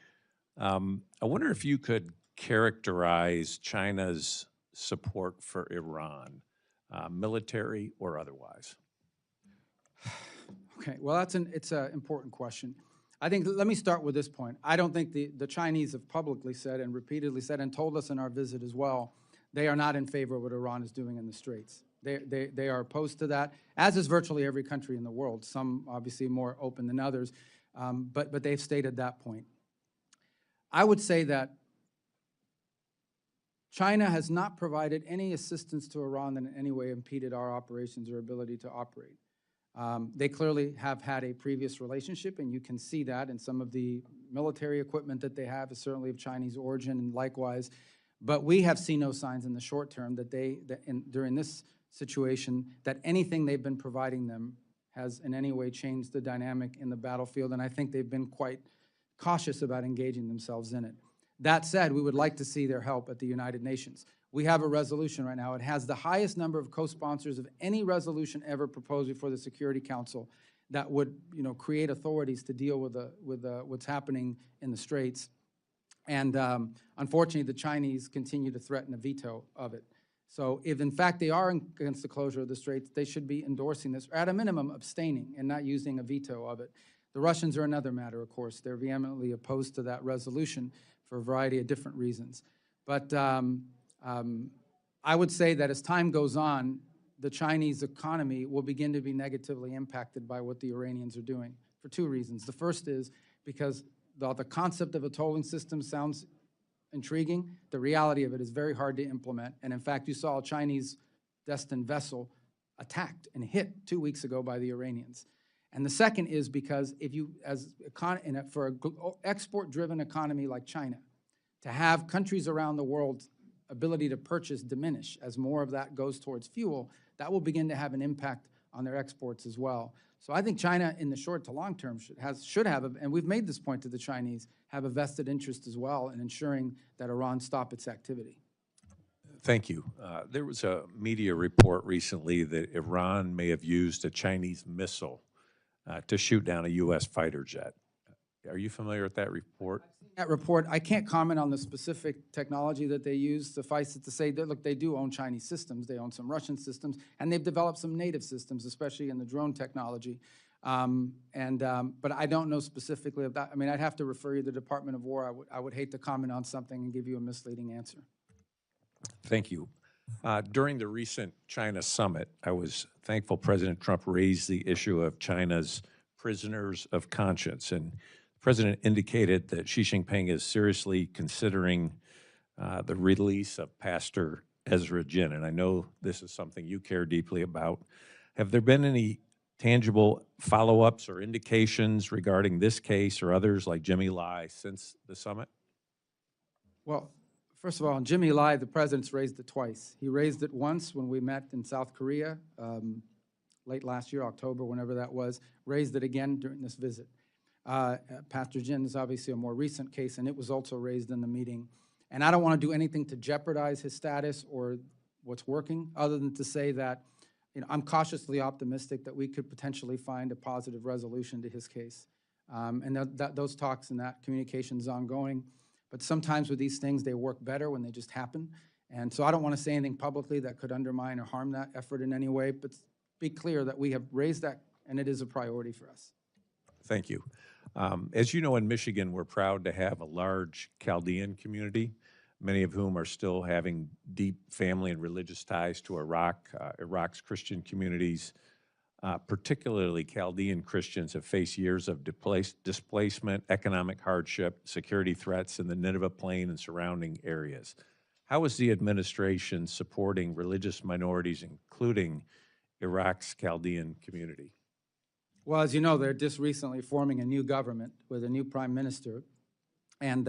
I wonder if you could characterize China's support for Iran, military or otherwise. Okay, well, it's an important question. I think, let me start with this point. I don't think the Chinese have publicly said and repeatedly said and told us in our visit as well, they are not in favor of what Iran is doing in the Straits. They are opposed to that, as is virtually every country in the world, some obviously more open than others, but they've stated that point. I would say that China has not provided any assistance to Iran that in any way impeded our operations or ability to operate. They clearly have had a previous relationship, and you can see that in some of the military equipment that they have is certainly of Chinese origin, and likewise. But we have seen no signs in the short term that during this situation, that anything they've been providing them has in any way changed the dynamic in the battlefield, and I think they've been quite cautious about engaging themselves in it. That said, we would like to see their help at the United Nations. We have a resolution right now. It has the highest number of co-sponsors of any resolution ever proposed before the Security Council that would, create authorities to deal with what's happening in the Straits. And unfortunately, the Chinese continue to threaten a veto of it. So if in fact they are against the closure of the Straits, they should be endorsing this, or at a minimum abstaining and not using a veto of it. The Russians are another matter, of course. They're vehemently opposed to that resolution for a variety of different reasons. But I would say that as time goes on, the Chinese economy will begin to be negatively impacted by what the Iranians are doing for two reasons. The first is because the concept of a tolling system sounds intriguing. The reality of it is very hard to implement. And in fact, you saw a Chinese destined vessel attacked and hit 2 weeks ago by the Iranians. And the second is because if you, for an export-driven economy like China, to have countries around the world ability to purchase diminish as more of that goes towards fuel, that will begin to have an impact on their exports as well. So I think China in the short to long term should have, and we've made this point to the Chinese, have a vested interest as well in ensuring that Iran stop its activity. Thank you. There was a media report recently that Iran may have used a Chinese missile to shoot down a U.S. fighter jet. Are you familiar with that report? That report, I can't comment on the specific technology that they use. Suffice it to say that, look, they do own Chinese systems. They own some Russian systems, and they've developed some native systems, especially in the drone technology. But I don't know specifically of that. I mean, I'd have to refer you to the Department of War. I would hate to comment on something and give you a misleading answer. Thank you. During the recent China summit, I was thankful President Trump raised the issue of China's prisoners of conscience, and the President indicated that Xi Jinping is seriously considering the release of Pastor Ezra Jin, and I know this is something you care deeply about. Have there been any tangible follow-ups or indications regarding this case or others like Jimmy Lai since the summit? Well, first of all, on Jimmy Lai, the President's raised it twice. He raised it once when we met in South Korea, late last year, October, whenever that was, raised it again during this visit. Pastor Jin is obviously a more recent case, and it was also raised in the meeting. And I don't want to do anything to jeopardize his status or what's working, other than to say that I'm cautiously optimistic that we could potentially find a positive resolution to his case. And those talks and that communication is ongoing. But sometimes with these things, they work better when they just happen. And so I don't want to say anything publicly that could undermine or harm that effort in any way, but be clear that we have raised that, and it is a priority for us. Thank you. As you know, in Michigan, we're proud to have a large Chaldean community, many of whom are still having deep family and religious ties to Iraq. Iraq's Christian communities, particularly Chaldean Christians, have faced years of displacement, economic hardship, security threats in the Nineveh Plain and surrounding areas. How is the administration supporting religious minorities, including Iraq's Chaldean community? Well, as you know, they're just recently forming a new government with a new prime minister. And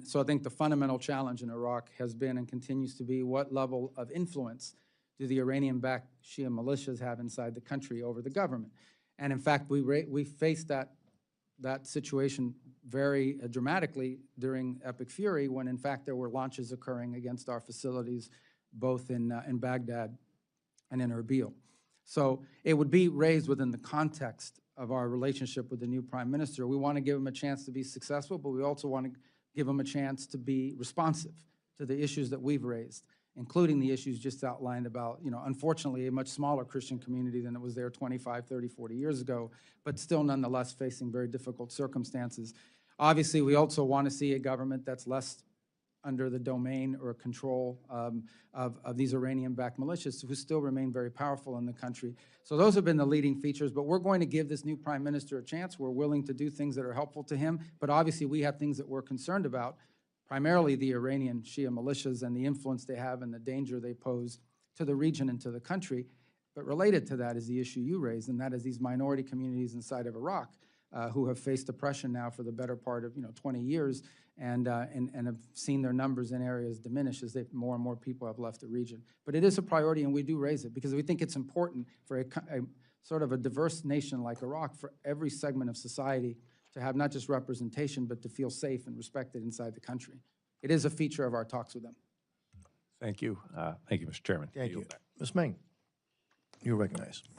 so I think the fundamental challenge in Iraq has been and continues to be what level of influence do the Iranian-backed Shia militias have inside the country over the government. And in fact, we faced that situation very dramatically during Epic Fury when, in fact, there were launches occurring against our facilities both in Baghdad and in Erbil. So it would be raised within the context of our relationship with the new prime minister. We want to give him a chance to be successful, but we also want to give him a chance to be responsive to the issues that we've raised, including the issues just outlined about, unfortunately, a much smaller Christian community than it was there 25, 30, 40 years ago, but still nonetheless facing very difficult circumstances. Obviously, we also want to see a government that's less under the domain or control of these Iranian-backed militias who still remain very powerful in the country. So those have been the leading features, but we're going to give this new prime minister a chance. We're willing to do things that are helpful to him, but obviously we have things that we're concerned about, primarily the Iranian Shia militias and the influence they have and the danger they pose to the region and to the country. But related to that is the issue you raised, and that is these minority communities inside of Iraq who have faced oppression now for the better part of 20 years and have seen their numbers in areas diminish as more and more people have left the region. But it is a priority, and we do raise it because we think it's important for a sort of a diverse nation like Iraq, for every segment of society to have not just representation, but to feel safe and respected inside the country. It is a feature of our talks with them. Thank you. Thank you, Mr. Chairman. Thank you. Ms. Meng, you're recognized.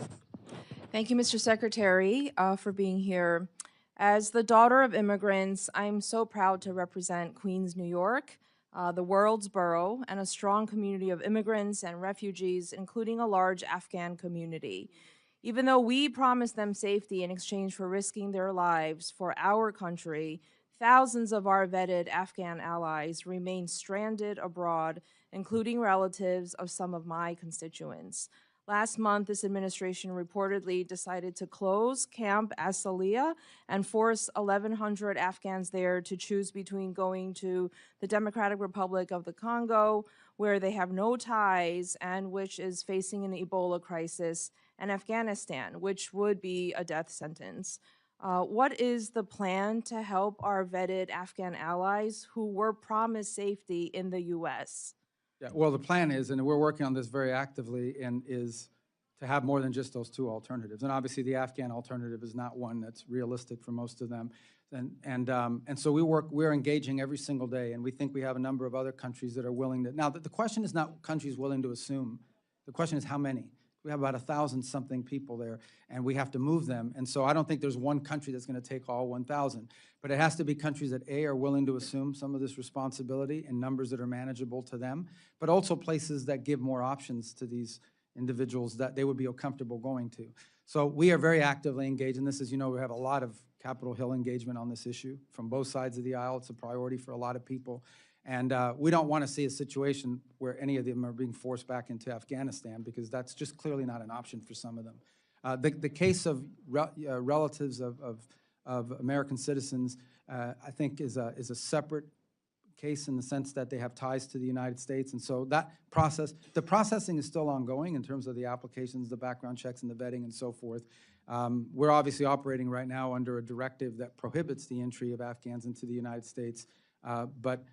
Thank you, Mr. Secretary, for being here. As the daughter of immigrants, I'm so proud to represent Queens, New York, the world's borough, and a strong community of immigrants and refugees, including a large Afghan community. Even though we promised them safety in exchange for risking their lives for our country, thousands of our vetted Afghan allies remain stranded abroad, including relatives of some of my constituents. Last month, this administration reportedly decided to close Camp Asaliya and force 1,100 Afghans there to choose between going to the Democratic Republic of the Congo, where they have no ties and which is facing an Ebola crisis, and Afghanistan, which would be a death sentence. What is the plan to help our vetted Afghan allies who were promised safety in the U.S.? Yeah, well, the plan is, and we're working on this very actively, and is to have more than just those two alternatives. And obviously, the Afghan alternative is not one that's realistic for most of them. And so we're engaging every single day, and we think we have a number of other countries that are willing to. Now, the question is not countries willing to assume. The question is how many. We have about 1,000-something people there, and we have to move them. And so I don't think there's one country that's going to take all 1,000. But it has to be countries that, A, are willing to assume some of this responsibility in numbers that are manageable to them, but also places that give more options to these individuals that they would be comfortable going to. So we are very actively engaged in this. As you know, we have a lot of Capitol Hill engagement on this issue from both sides of the aisle. It's a priority for a lot of people. And we don't want to see a situation where any of them are being forced back into Afghanistan, because that's just clearly not an option for some of them. The case of relatives of American citizens, I think, is a separate case in the sense that they have ties to the United States. And so that process, the processing is still ongoing in terms of the applications, the background checks, and the vetting and so forth. We're obviously operating right now under a directive that prohibits the entry of Afghans into the United States, but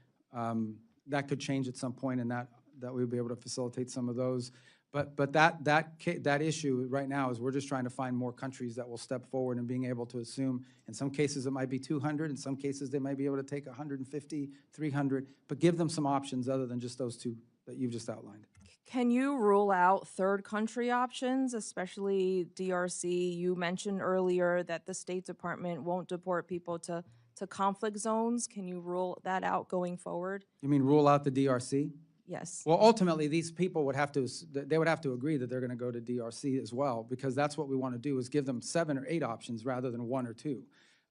that could change at some point, and that we'll be able to facilitate some of those. But that issue right now is we're just trying to find more countries that will step forward and being able to assume. In some cases, it might be 200. In some cases, they might be able to take 150, 300, but give them some options other than just those two that you've just outlined. Can you rule out third country options, especially DRC? You mentioned earlier that the State Department won't deport people to conflict zones. Can you rule that out going forward? You mean rule out the DRC? Yes. Well, ultimately, these people would have to agree that they're going to go to DRC as well, because that's what we want to do, is give them 7 or 8 options rather than 1 or 2.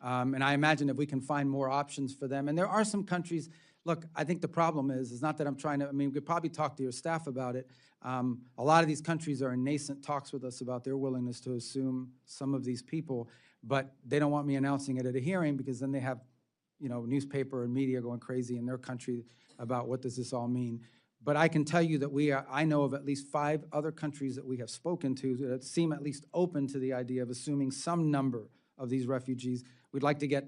And I imagine if we can find more options for them, and there are some countries. Look, I think the problem is not that I'm trying to, we could probably talk to your staff about it. A lot of these countries are in nascent talks with us about their willingness to assume some of these people, but they don't want me announcing it at a hearing, because then they have, newspaper and media going crazy in their country about what does this all mean. But I can tell you that I know of at least 5 other countries that we have spoken to that seem at least open to the idea of assuming some number of these refugees. We'd like to get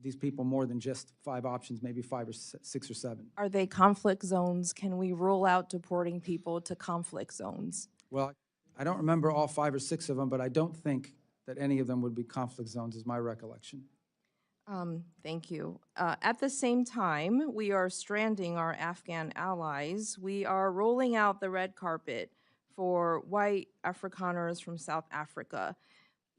these people more than just 5 options, maybe 5 or 6 or 7. Are they conflict zones? Can we rule out deporting people to conflict zones? Well, I don't remember all 5 or 6 of them, but I don't think that any of them would be conflict zones, is my recollection. Thank you. At the same time, we are stranding our Afghan allies. We are rolling out the red carpet for white Afrikaners from South Africa.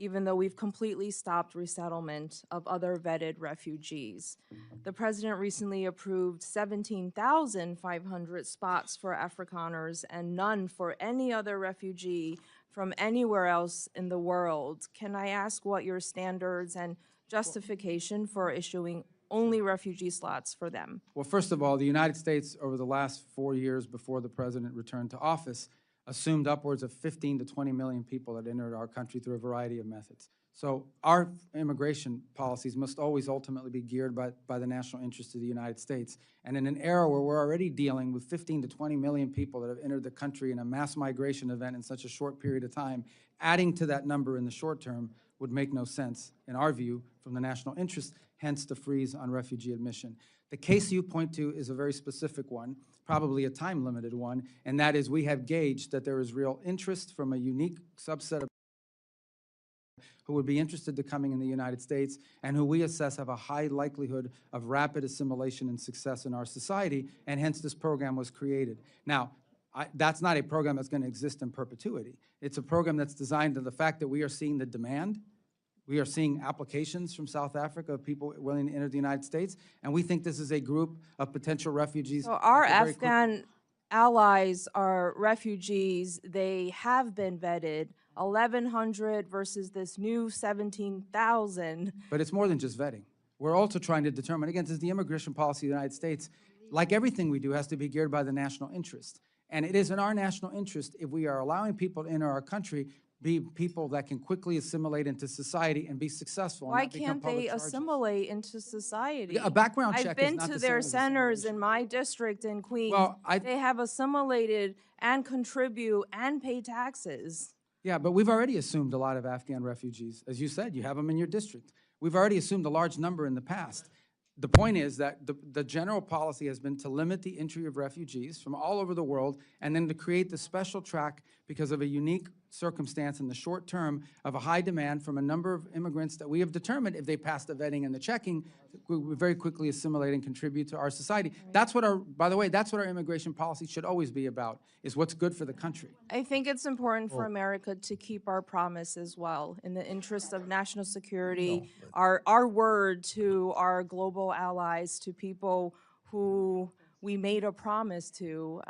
even though we've completely stopped resettlement of other vetted refugees. The president recently approved 17,500 spots for Afrikaners and none for any other refugee from anywhere else in the world. Can I ask what your standards and justification for issuing only refugee slots for them? Well, first of all, the United States, over the last 4 years before the president returned to office, assumed upwards of 15 to 20 million people that entered our country through a variety of methods. So our immigration policies must always ultimately be geared by the national interest of the United States. And in an era where we're already dealing with 15 to 20 million people that have entered the country in a mass migration event in such a short period of time, adding to that number in the short term would make no sense, in our view, from the national interest, hence the freeze on refugee admission. The case you point to is a very specific one, probably a time-limited one, and that is we have gauged that there is real interest from a unique subset of who would be interested to coming in the United States and who we assess have a high likelihood of rapid assimilation and success in our society, and hence this program was created. Now, that's not a program that's going to exist in perpetuity. It's a program that's designed to the fact that we are seeing the demand. We are seeing applications from South Africa of people willing to enter the United States, and we think this is a group of potential refugees. So our that could very Afghan allies are refugees. They have been vetted, 1,100 versus this new 17,000. But it's more than just vetting. We're also trying to determine, again, this is the immigration policy of the United States. Like everything we do has to be geared by the national interest. And it is in our national interest, if we are allowing people to enter our country, be people that can quickly assimilate into society and be successful. Why and not become can't public they charges. assimilate into society? A background check I've is been not to the their same as centers assimilation. in my district in Queens. Well, They have assimilated and contribute and pay taxes. Yeah, but we've already assumed a lot of Afghan refugees. As you said, you have them in your district. We've already assumed a large number in the past. The point is that the general policy has been to limit the entry of refugees from all over the world and then to create the special track because of a unique circumstance in the short term of a high demand from a number of immigrants that we have determined if they pass the vetting and the checking, we very quickly assimilate and contribute to our society. That's what by the way, that's what our immigration policy should always be about, is what's good for the country. I think it's important for America to keep our promise as well in the interest of national security, our word to our global allies, to people who we made a promise to.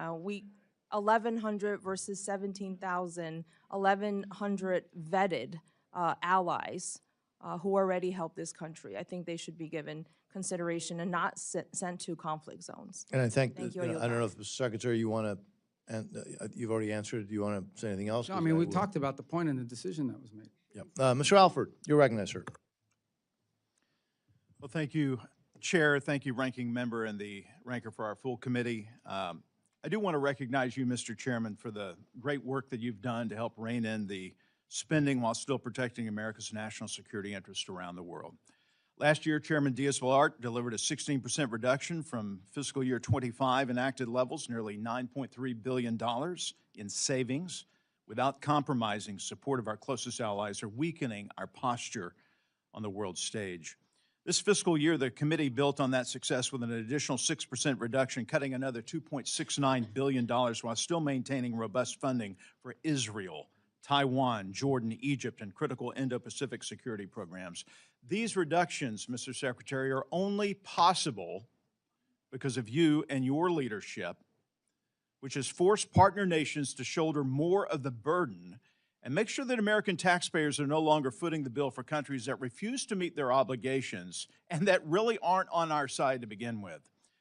1,100 versus 17,000, 1,100 vetted allies who already helped this country. I think they should be given consideration and not sent to conflict zones. And I think, Thank you. I don't know if, Mr. Secretary, you want to, and you've already answered, do you want to say anything else? No, I mean, we talked about the point and the decision that was made. Yep. Mr. Alford, you're recognized, sir. Well, thank you, Chair. Thank you, Ranking Member and the Ranker for our full committee. I do want to recognize you, Mr. Chairman, for the great work that you've done to help rein in the spending while still protecting America's national security interests around the world. Last year, Chairman Diaz-Balart delivered a 16% reduction from fiscal year 25 enacted levels, nearly $9.3 billion in savings, without compromising support of our closest allies or weakening our posture on the world stage. This fiscal year, the committee built on that success with an additional 6% reduction, cutting another $2.69 billion while still maintaining robust funding for Israel, Taiwan, Jordan, Egypt, and critical Indo-Pacific security programs. These reductions, Mr. Secretary, are only possible because of you and your leadership, which has forced partner nations to shoulder more of the burden and make sure that American taxpayers are no longer footing the bill for countries that refuse to meet their obligations and that really aren't on our side to begin with.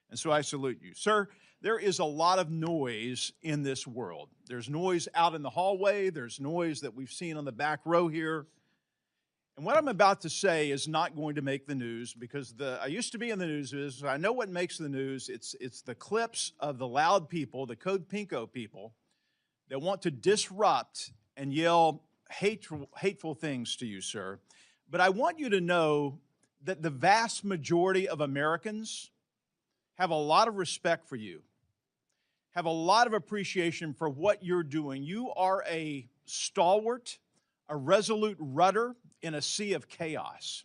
And so I salute you. Sir, there is a lot of noise in this world. There's noise out in the hallway. There's noise that we've seen on the back row here. And what I'm about to say is not going to make the news because I used to be in the news. I know what makes the news. It's the clips of the loud people, the Code Pinko people, that want to disrupt and yell hateful things to you, sir. But I want you to know that the vast majority of Americans have a lot of respect for you, have a lot of appreciation for what you're doing. You are a stalwart, a resolute rudder in a sea of chaos.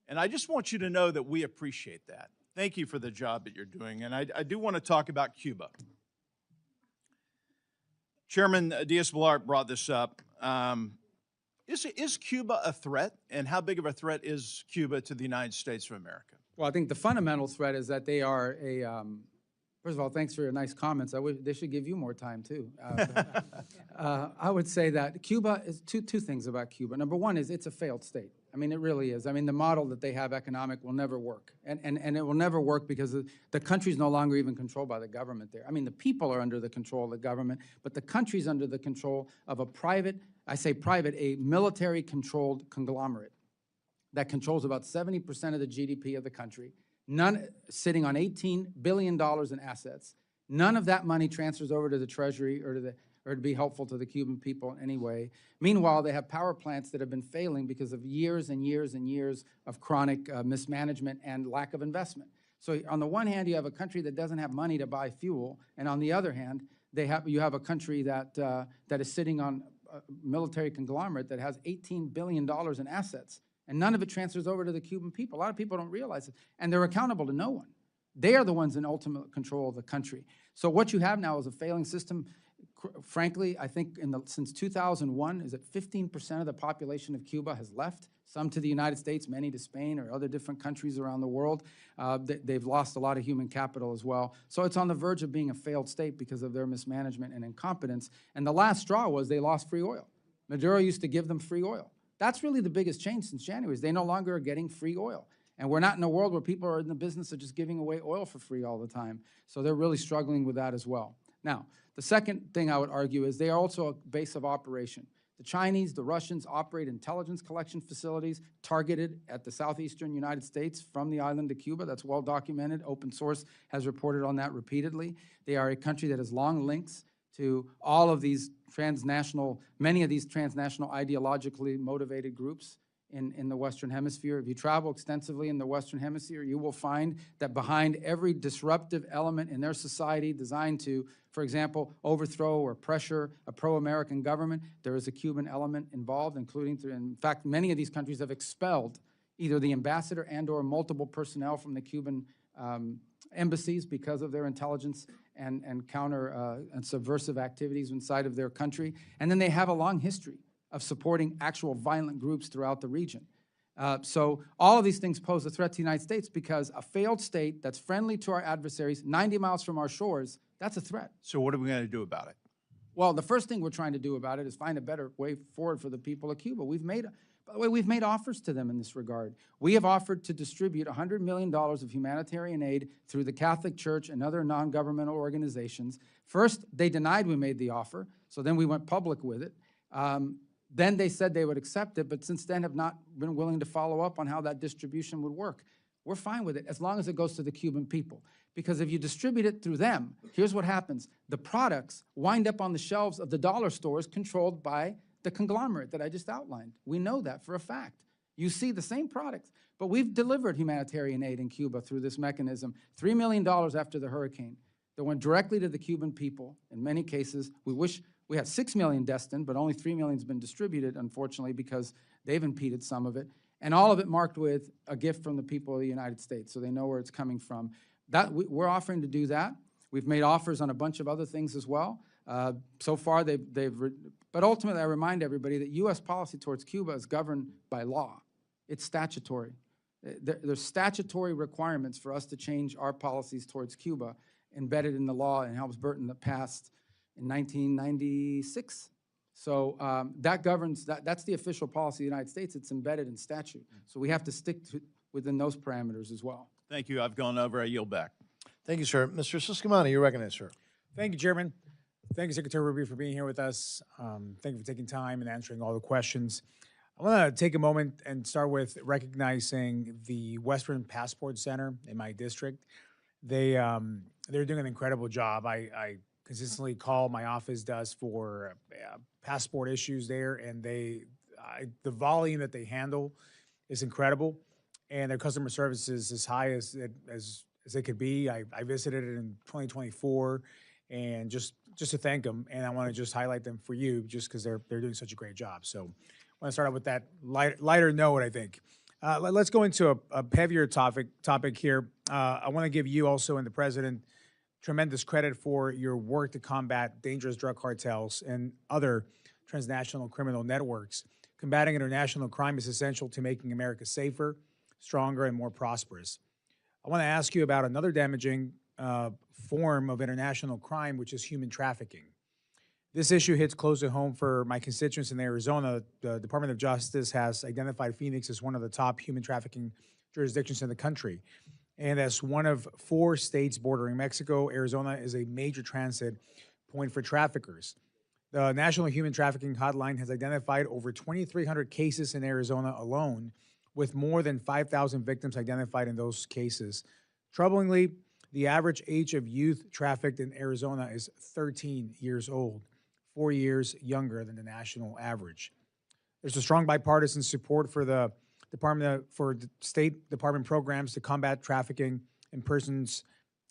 And I just want you to know that we appreciate that. Thank you for the job that you're doing. And I do want to talk about Cuba. Chairman Diaz-Balart brought this up. Is Cuba a threat, and how big of a threat is Cuba to the United States of America? Well, I think the fundamental threat is that they are a, first of all, thanks for your nice comments. I wish they should give you more time, too. I would say that Cuba is two things about Cuba. Number one is it's a failed state. I mean, it really is. I mean, the model that they have economic will never work. And it will never work because the country's no longer even controlled by the government there. I mean, the people are under the control of the government, but the country's under the control of a private, I say private, a military-controlled conglomerate that controls about 70% of the GDP of the country, sitting on $18 billion in assets. None of that money transfers over to the Treasury or to be helpful to the Cuban people in any way. Meanwhile, they have power plants that have been failing because of years and years and years of chronic mismanagement and lack of investment. So on the one hand, you have a country that doesn't have money to buy fuel, and on the other hand, you have a country that is sitting on a military conglomerate that has $18 billion in assets, and none of it transfers over to the Cuban people. A lot of people don't realize it, and they're accountable to no one. They are the ones in ultimate control of the country. So what you have now is a failing system. Frankly, I think since 2001, is it 15% of the population of Cuba has left, some to the United States, many to Spain or other different countries around the world. They've lost a lot of human capital as well. So it's on the verge of being a failed state because of their mismanagement and incompetence. And the last straw was they lost free oil. Maduro used to give them free oil. That's really the biggest change since January, is they no longer are getting free oil. And we're not in a world where people are in the business of just giving away oil for free all the time. So they're really struggling with that as well. Now, the second thing I would argue is they are also a base of operation. The Chinese, the Russians operate intelligence collection facilities targeted at the southeastern United States from the island of Cuba. That's well documented. Open source has reported on that repeatedly. They are a country that has long links to all of these many of these transnational ideologically motivated groups in the Western Hemisphere. If you travel extensively in the Western Hemisphere, you will find that behind every disruptive element in their society designed to, for example, overthrow or pressure a pro-American government, there is a Cuban element involved, including, in fact, many of these countries have expelled either the ambassador and or multiple personnel from the Cuban embassies because of their intelligence and counter and subversive activities inside of their country. And then they have a long history of supporting actual violent groups throughout the region. So all of these things pose a threat to the United States because a failed state that's friendly to our adversaries, 90 miles from our shores, that's a threat. So what are we going to do about it? Well, the first thing we're trying to do about it is find a better way forward for the people of Cuba. By the way, we've made offers to them in this regard. We have offered to distribute $100 million of humanitarian aid through the Catholic Church and other non-governmental organizations. First, they denied we made the offer, so then we went public with it. Then they said they would accept it, but since then have not been willing to follow up on how that distribution would work. We're fine with it as long as it goes to the Cuban people. Because if you distribute it through them, here's what happens. The products wind up on the shelves of the dollar stores controlled by the conglomerate that I just outlined. We know that for a fact. You see the same products, but we've delivered humanitarian aid in Cuba through this mechanism, $3 million after the hurricane that went directly to the Cuban people. In many cases, we wish we had 6 million destined, but only 3 million has been distributed, unfortunately, because they've impeded some of it. And all of it marked with a gift from the people of the United States, so they know where it's coming from. We're offering to do that. We've made offers on a bunch of other things as well. So far, but ultimately, I remind everybody that U.S. policy towards Cuba is governed by law. It's statutory. There's statutory requirements for us to change our policies towards Cuba embedded in the law in Helms-Burton that passed in 1996. So that governs, that's the official policy of the United States. It's embedded in statute. So we have to stick within those parameters as well. Thank you. I've gone over. I yield back. Thank you, sir. Mr. Siscomani, you're recognized, sir. Thank you, Chairman. Thank you, Secretary Rubio, for being here with us. Thank you for taking time and answering all the questions. I want to take a moment and start with recognizing the Western Passport Center in my district. They're doing an incredible job. I consistently call, my office does, for passport issues there, and the volume that they handle is incredible, and their customer service is as high as it could be. I visited it in 2024, and just to thank them, and I want to just highlight them for you, just because they're doing such a great job. So I want to start out with that lighter note, I think. Let's go into a heavier topic here. I want to give you also and the President tremendous credit for your work to combat dangerous drug cartels and other transnational criminal networks. Combating international crime is essential to making America safer, stronger, and more prosperous. I want to ask you about another damaging form of international crime, which is human trafficking. This issue hits close to home for my constituents in Arizona. The Department of Justice has identified Phoenix as one of the top human trafficking jurisdictions in the country. And as one of 4 states bordering Mexico, Arizona is a major transit point for traffickers. The National Human Trafficking Hotline has identified over 2,300 cases in Arizona alone, with more than 5,000 victims identified in those cases. Troublingly, the average age of youth trafficked in Arizona is 13 years old, 4 years younger than the national average. There's a strong bipartisan support for the State Department programs to combat trafficking in persons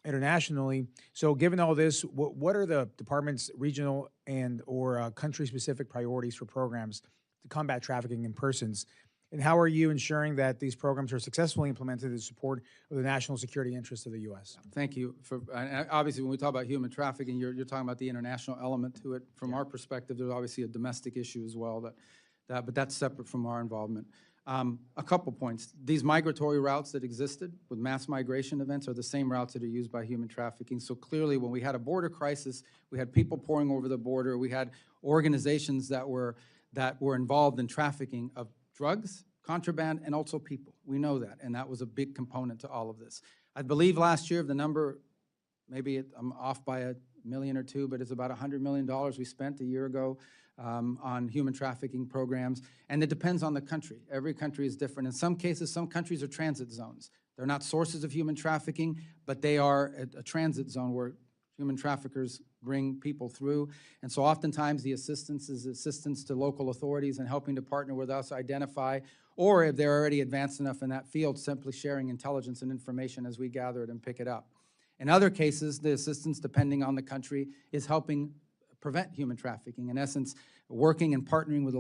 internationally. So given all this, what are the department's regional and or country-specific priorities for programs to combat trafficking in persons? And how are you ensuring that these programs are successfully implemented in support of the national security interests of the U.S.? Thank you. And obviously, when we talk about human trafficking, you're talking about the international element to it. From our perspective, there's obviously a domestic issue as well, but that's separate from our involvement. A couple points. These migratory routes that existed with mass migration events are the same routes that are used by human trafficking. So clearly, when we had a border crisis, we had people pouring over the border, we had organizations that were involved in trafficking of drugs, contraband, and also people. We know that, and that was a big component to all of this. I believe last year, the number, maybe I'm off by $1 million or $2 million, but it's about $100 million we spent a year ago on human trafficking programs, and it depends on the country. Every country is different. In some cases, some countries are transit zones. They're not sources of human trafficking, but they are a transit zone where human traffickers bring people through. And so oftentimes the assistance is assistance to local authorities and helping to partner with us identify, or if they're already advanced enough in that field, simply sharing intelligence and information as we gather it and pick it up. In other cases, the assistance, depending on the country, is helping prevent human trafficking. In essence, working and partnering with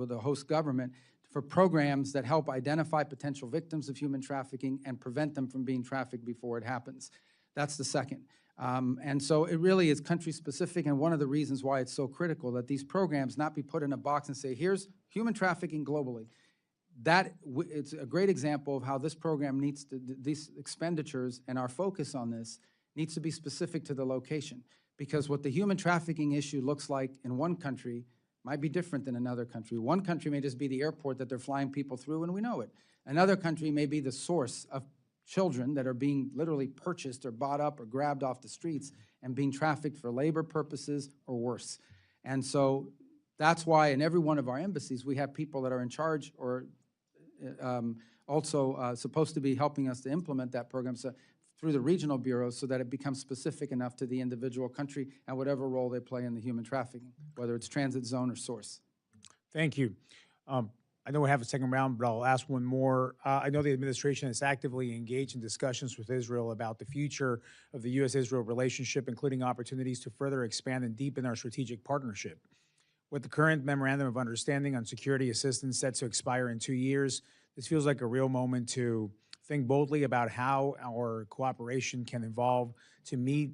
the host government for programs that help identify potential victims of human trafficking and prevent them from being trafficked before it happens. That's the second. And so it really is country specific, and one of the reasons why it's so critical that these programs not be put in a box and say, here's human trafficking globally. It's a great example of how this program needs to, these expenditures and our focus on this needs to be specific to the location. Because what the human trafficking issue looks like in one country might be different than another country. One country may just be the airport that they're flying people through, and we know it. Another country may be the source of children that are being literally purchased or bought up or grabbed off the streets and being trafficked for labor purposes or worse. And so that's why in every one of our embassies, we have people that are in charge or also supposed to be helping us to implement that program through the regional bureaus so that it becomes specific enough to the individual country and whatever role they play in the human trafficking, whether it's transit zone or source. Thank you. I know we have a second round, but I'll ask one more. I know the administration is actively engaged in discussions with Israel about the future of the U.S.-Israel relationship, including opportunities to further expand and deepen our strategic partnership. With the current Memorandum of Understanding on Security Assistance set to expire in 2 years, this feels like a real moment to think boldly about how our cooperation can evolve to meet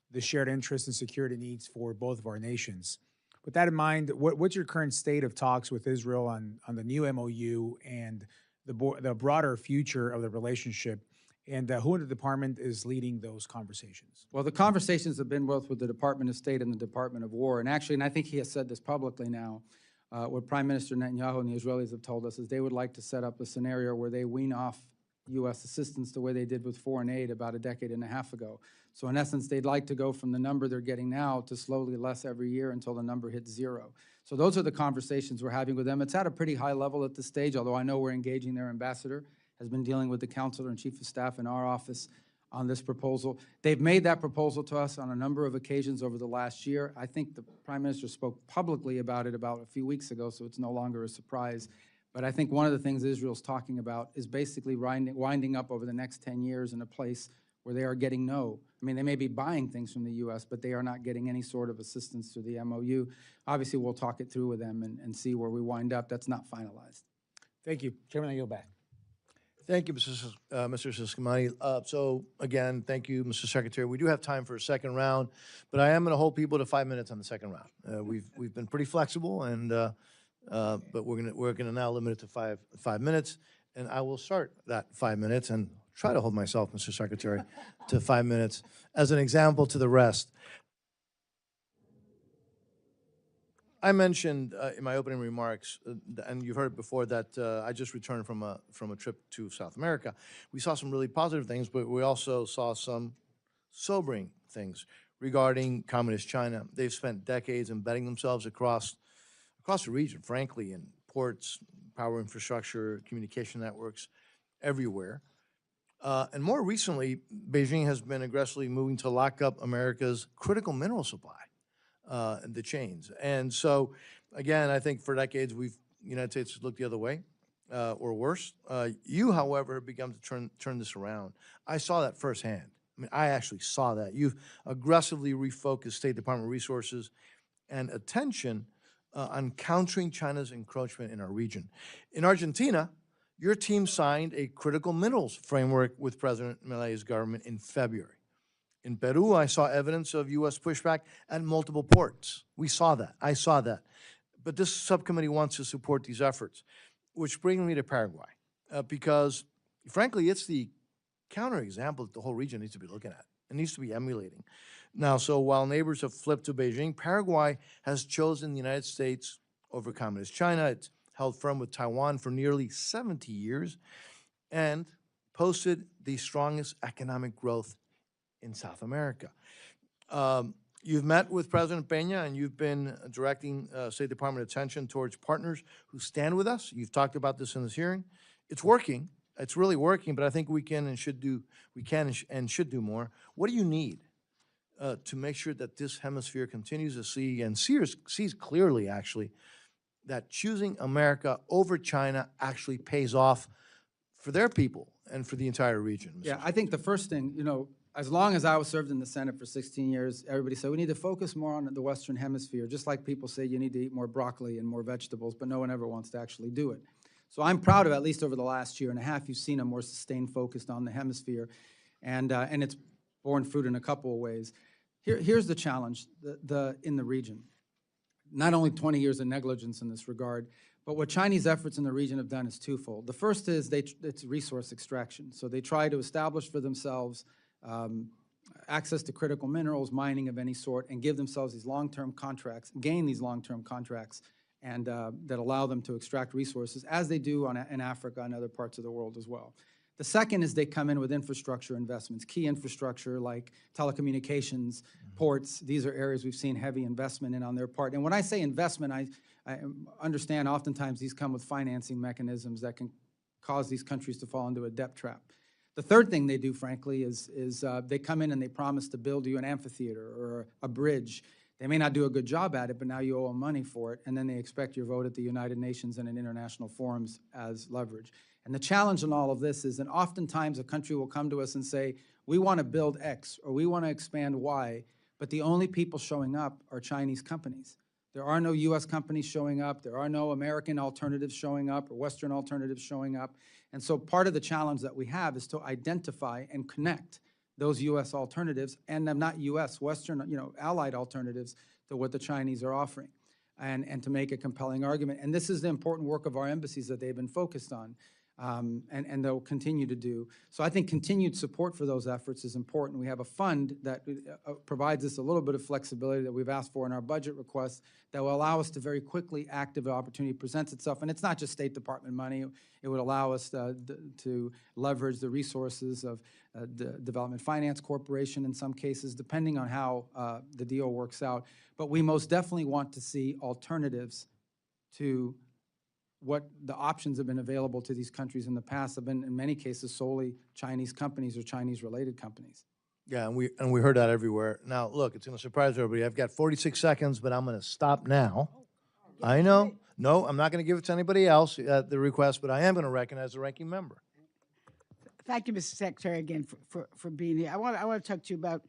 the shared interests and security needs for both of our nations. With that in mind, what's your current state of talks with Israel on the new MOU and the broader future of the relationship, and who in the department is leading those conversations? Well, the conversations have been both with the Department of State and the Department of War, and actually, and I think he has said this publicly now, what Prime Minister Netanyahu and the Israelis have told us is they would like to set up a scenario where they wean off U.S. assistance the way they did with foreign aid about a decade and a half ago. So in essence, they'd like to go from the number they're getting now to slowly less every year until the number hits 0. So those are the conversations we're having with them. It's at a pretty high level at this stage, although I know we're engaging their ambassador, has been dealing with the counselor and chief of staff in our office on this proposal. They've made that proposal to us on a number of occasions over the last year. I think the Prime Minister spoke publicly about it about a few weeks ago, so it's no longer a surprise. But I think one of the things Israel's talking about is basically winding up over the next 10 years in a place where they are getting I mean, they may be buying things from the U.S., but they are not getting any sort of assistance through the MOU. Obviously, we'll talk it through with them and see where we wind up. That's not finalized. Thank you. Chairman, I yield back. Thank you, Mr. Ciscomani. So again, thank you, Mr. Secretary. We do have time for a second round, but I am going to hold people to 5 minutes on the second round. We've been pretty flexible, and but we're gonna now limit it to five minutes, and I will start that 5 minutes and try to hold myself, Mr. Secretary, to 5 minutes as an example to the rest. I mentioned in my opening remarks, and you've heard it before, that I just returned from a trip to South America. We saw some really positive things, but we also saw some sobering things regarding Communist China. They've spent decades embedding themselves across the region, frankly, in ports, power infrastructure, communication networks, everywhere. And more recently, Beijing has been aggressively moving to lock up America's critical mineral supply. The chains. And so, again, I think for decades, the United States has looked the other way, or worse. You, however, have begun to turn this around. I saw that firsthand. I mean, I actually saw that. You've aggressively refocused State Department resources and attention on countering China's encroachment in our region. In Argentina, your team signed a critical minerals framework with President Milei's government in February. In Peru, I saw evidence of U.S. pushback at multiple ports. We saw that. I saw that. But this subcommittee wants to support these efforts, which brings me to Paraguay, because, frankly, it's the counterexample that the whole region needs to be looking at. It needs to be emulating. Now, so while neighbors have flipped to Beijing, Paraguay has chosen the United States over Communist China. It's held firm with Taiwan for nearly 70 years and posted the strongest economic growth in South America. You've met with President Peña, and you've been directing State Department attention towards partners who stand with us. You've talked about this in this hearing. It's working. It's really working, but I think we can and should do more. What do you need to make sure that this hemisphere continues to see and sees clearly, actually, that choosing America over China actually pays off for their people and for the entire region? Yeah, I think the first thing, as long as I was served in the Senate for 16 years, everybody said we need to focus more on the Western Hemisphere, just like people say you need to eat more broccoli and more vegetables, but no one ever wants to actually do it. So I'm proud of, at least over the last year and a half, you've seen a more sustained focus on the hemisphere, and it's borne fruit in a couple of ways. Here's the challenge in the region. Not only 20 years of negligence in this regard, but what Chinese efforts in the region have done is twofold. The first is it's resource extraction. So they try to establish for themselves access to critical minerals, mining of any sort, and give themselves these long-term contracts, gain these long-term contracts, and that allow them to extract resources, as they do in Africa and other parts of the world as well. The second is they come in with infrastructure investments, key infrastructure like telecommunications, ports. These are areas we've seen heavy investment in on their part. And when I say investment, I understand oftentimes these come with financing mechanisms that can cause these countries to fall into a debt trap. The third thing they do, frankly, is they come in and they promise to build you an amphitheater or a bridge. They may not do a good job at it, but now you owe them money for it, and then they expect your vote at the United Nations and in international forums as leverage. And the challenge in all of this is that oftentimes a country will come to us and say, we want to build X or we want to expand Y, but the only people showing up are Chinese companies. There are no U.S. companies showing up. There are no American alternatives showing up or Western alternatives showing up. And so part of the challenge that we have is to identify and connect those U.S. alternatives and not U.S., Western, allied alternatives to what the Chinese are offering, and to make a compelling argument. And this is the important work of our embassies that they've been focused on. And they'll continue to do. So I think continued support for those efforts is important. We have a fund that provides us a little bit of flexibility that we've asked for in our budget requests that will allow us to very quickly act if an opportunity presents itself. And it's not just State Department money. It would allow us to leverage the resources of the Development Finance Corporation in some cases, depending on how the deal works out. But we most definitely want to see alternatives to what the options have been available to these countries in the past have been, in many cases, solely Chinese companies or Chinese-related companies. Yeah, and we heard that everywhere. Now, look, it's going to surprise everybody. I've got 46 seconds, but I'm going to stop now. I know. No, I'm not going to give it to anybody else, the request, but I am going to recognize the ranking member. Thank you, Mr. Secretary, again for being here. I want to talk to you about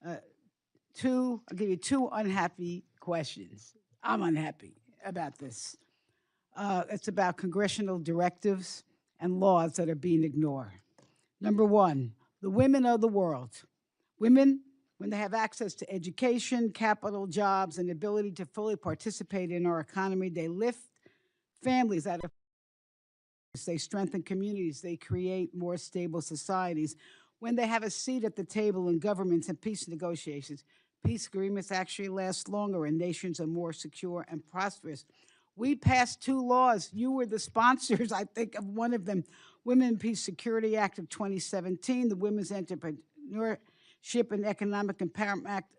I'll give you two unhappy questions. I'm unhappy about this. It's about congressional directives and laws that are being ignored. Number one, the women of the world. Women, when they have access to education, capital, jobs, and ability to fully participate in our economy, they lift families that are, they strengthen communities, they create more stable societies. When they have a seat at the table in governments and peace negotiations, peace agreements actually last longer and nations are more secure and prosperous. We passed 2 laws. You were the sponsors, I think, of one of them, Women in Peace Security Act of 2017, the Women's Entrepreneurship and Economic Empowerment Act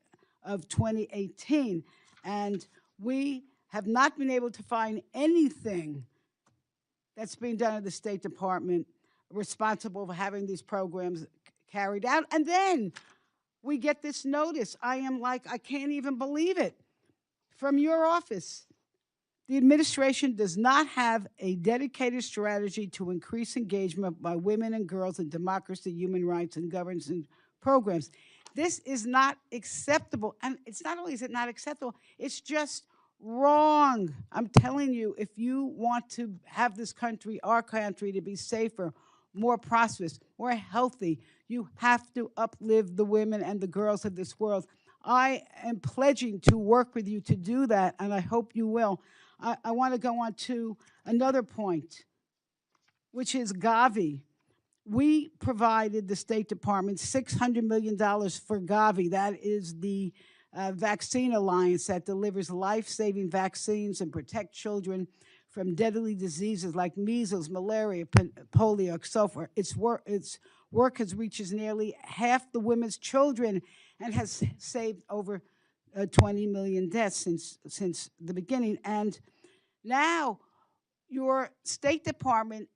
of 2018. And we have not been able to find anything that's being done at the State Department responsible for having these programs carried out. And then we get this notice. I am like, I can't even believe it. From your office, the administration does not have a dedicated strategy to increase engagement by women and girls in democracy, human rights, and governance programs. This is not acceptable. And it's not only is it not acceptable, it's just wrong. I'm telling you, if you want to have this country, our country, to be safer, more prosperous, more healthy, you have to uplift the women and the girls of this world. I am pledging to work with you to do that, and I hope you will. I want to go on to another point, which is Gavi. We provided the State Department $600 million for Gavi. That is the vaccine alliance that delivers life-saving vaccines and protect children from deadly diseases like measles, malaria, polio, and so forth. Its work has reached nearly half the women's children and has saved over 20 million deaths since the beginning. And now your State Department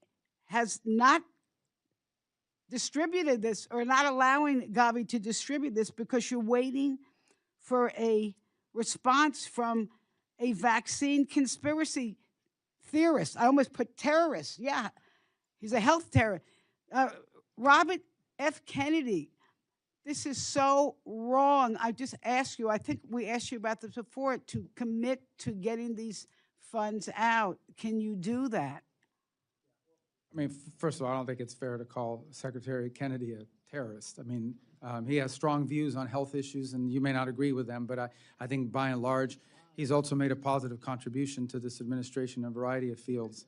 has not distributed this, or not allowing Gavi to distribute this, because you're waiting for a response from a vaccine conspiracy theorist. I almost put terrorist. Yeah, he's a health terrorist. Robert F. Kennedy. This is so wrong. I just ask you, I think we asked you about this before, to commit to getting these funds out. Can you do that? I mean, first of all, I don't think it's fair to call Secretary Kennedy a terrorist. I mean, he has strong views on health issues, and you may not agree with them, but I think by and large, he's also made a positive contribution to this administration in a variety of fields,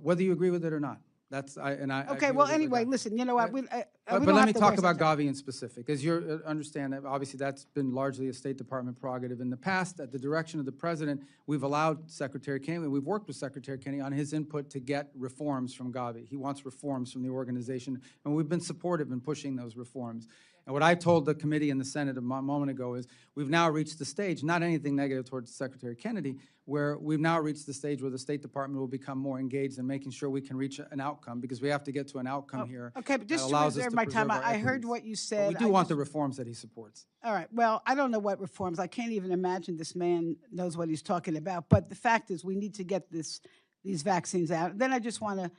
whether you agree with it or not. Okay, well, anyway, listen, you know what? But let me talk about Gavi in specific, as you understand that obviously that's been largely a State Department prerogative. In the past, at the direction of the President, we've allowed Secretary Kennedy, we've worked with Secretary Kennedy on his input to get reforms from Gavi. He wants reforms from the organization, and we've been supportive in pushing those reforms. And what I told the committee in the Senate a moment ago is we've now reached the stage, not anything negative towards Secretary Kennedy, where we've now reached the stage where the State Department will become more engaged in making sure we can reach an outcome, because we have to get to an outcome here. Okay, but just that to allows us reserve to my time, preserve our I heard equities. what you But said. we do want the reforms that he supports. All right, well, I don't know what reforms. I can't even imagine this man knows what he's talking about. But the fact is, we need to get these vaccines out. Then I just want to,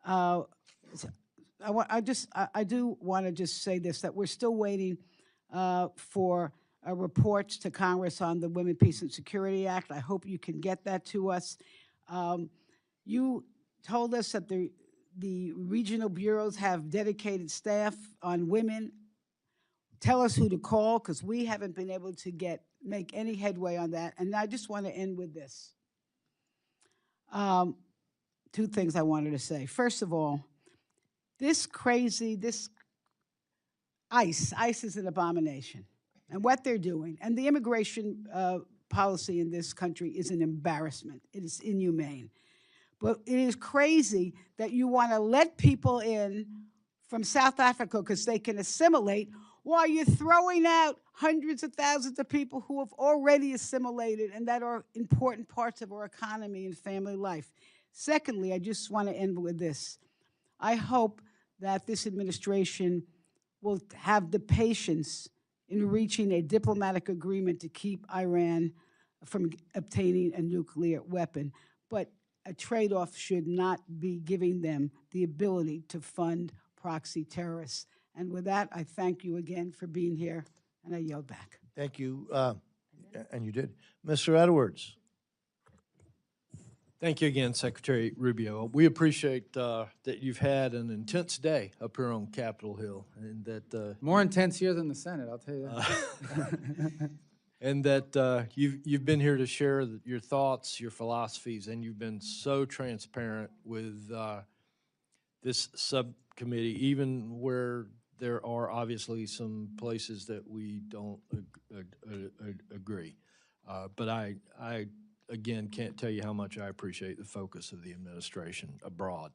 I do want to just say this, that we're still waiting for reports to Congress on the Women, Peace, and Security Act. I hope you can get that to us. You told us that the regional bureaus have dedicated staff on women. Tell us who to call, because we haven't been able to make any headway on that. And I just want to end with this. 2 things I wanted to say. First of all, this ICE is an abomination. And what they're doing, and the immigration policy in this country is an embarrassment. It is inhumane. But it is crazy that you want to let people in from South Africa because they can assimilate, while you're throwing out hundreds of thousands of people who have already assimilated and that are important parts of our economy and family life. Secondly, I just want to end with this. I hope that this administration will have the patience in reaching a diplomatic agreement to keep Iran from obtaining a nuclear weapon. But a trade-off should not be giving them the ability to fund proxy terrorists. And with that, I thank you again for being here, and I yield back. Thank you, and you did. Mr. Edwards. Thank you again, Secretary Rubio. We appreciate that you've had an intense day up here on Capitol Hill, and that More intense here than the Senate, I'll tell you that. and that you've been here to share your thoughts, your philosophies, and you've been so transparent with this subcommittee, even where there are obviously some places that we don't agree. But I again can't tell you how much I appreciate the focus of the administration abroad.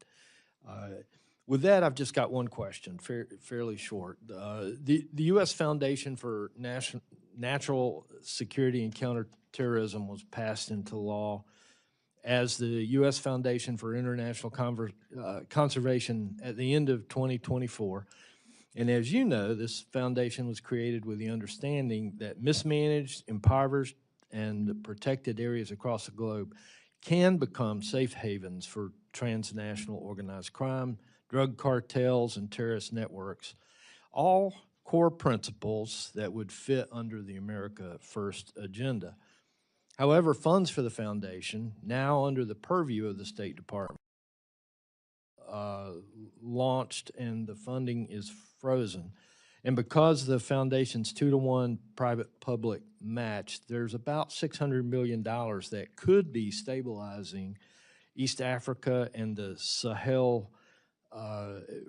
With that, I've just got one question, fairly short. The U.S. Foundation for Natural Security and Counterterrorism was passed into law as the U.S. Foundation for International Conservation at the end of 2024. And as you know, this foundation was created with the understanding that mismanaged, impoverished, and protected areas across the globe can become safe havens for transnational organized crime, drug cartels, and terrorist networks, all core principles that would fit under the America First agenda. However, funds for the foundation, now under the purview of the State Department, launched and the funding is frozen. And because the foundation's 2-to-1 private-public match, there's about $600 million that could be stabilizing East Africa and the Sahel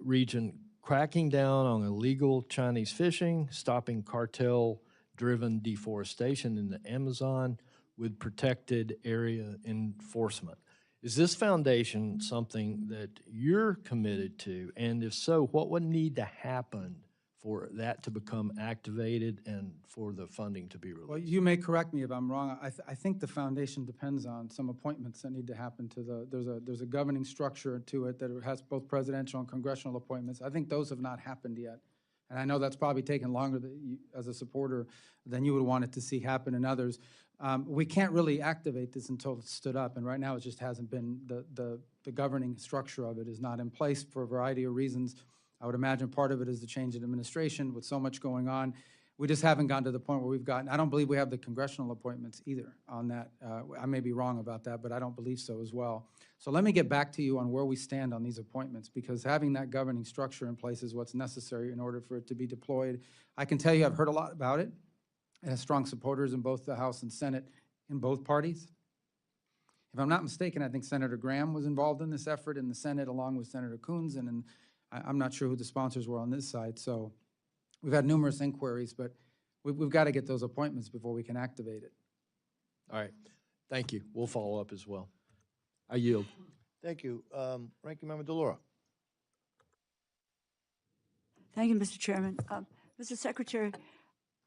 region, cracking down on illegal Chinese fishing, stopping cartel-driven deforestation in the Amazon with protected area enforcement. Is this foundation something that you're committed to? And if so, what would need to happen for that to become activated and for the funding to be released? Well, you may correct me if I'm wrong. I think the foundation depends on some appointments that need to happen to there's a governing structure to it that has both presidential and congressional appointments. I think those have not happened yet. And I know that's probably taken longer as a supporter than you would want it to see happen in others. We can't really activate this until it's stood up, and right now it just hasn't been, the governing structure of it is not in place for a variety of reasons. I would imagine part of it is the change in administration with so much going on. We just haven't gotten to the point where we've gotten, I don't believe we have the congressional appointments either on that. I may be wrong about that, but I don't believe so as well. So let me get back to you on where we stand on these appointments, because having that governing structure in place is what's necessary in order for it to be deployed. I can tell you I've heard a lot about it. It has strong supporters in both the House and Senate in both parties. If I'm not mistaken, I think Senator Graham was involved in this effort in the Senate along with Senator Coons, and I'm not sure who the sponsors were on this side. So we've had numerous inquiries, but we've got to get those appointments before we can activate it. All right, thank you. We'll follow up as well. I yield. Thank you. Ranking Member DeLauro. Thank you, Mr. Chairman. Mr. Secretary,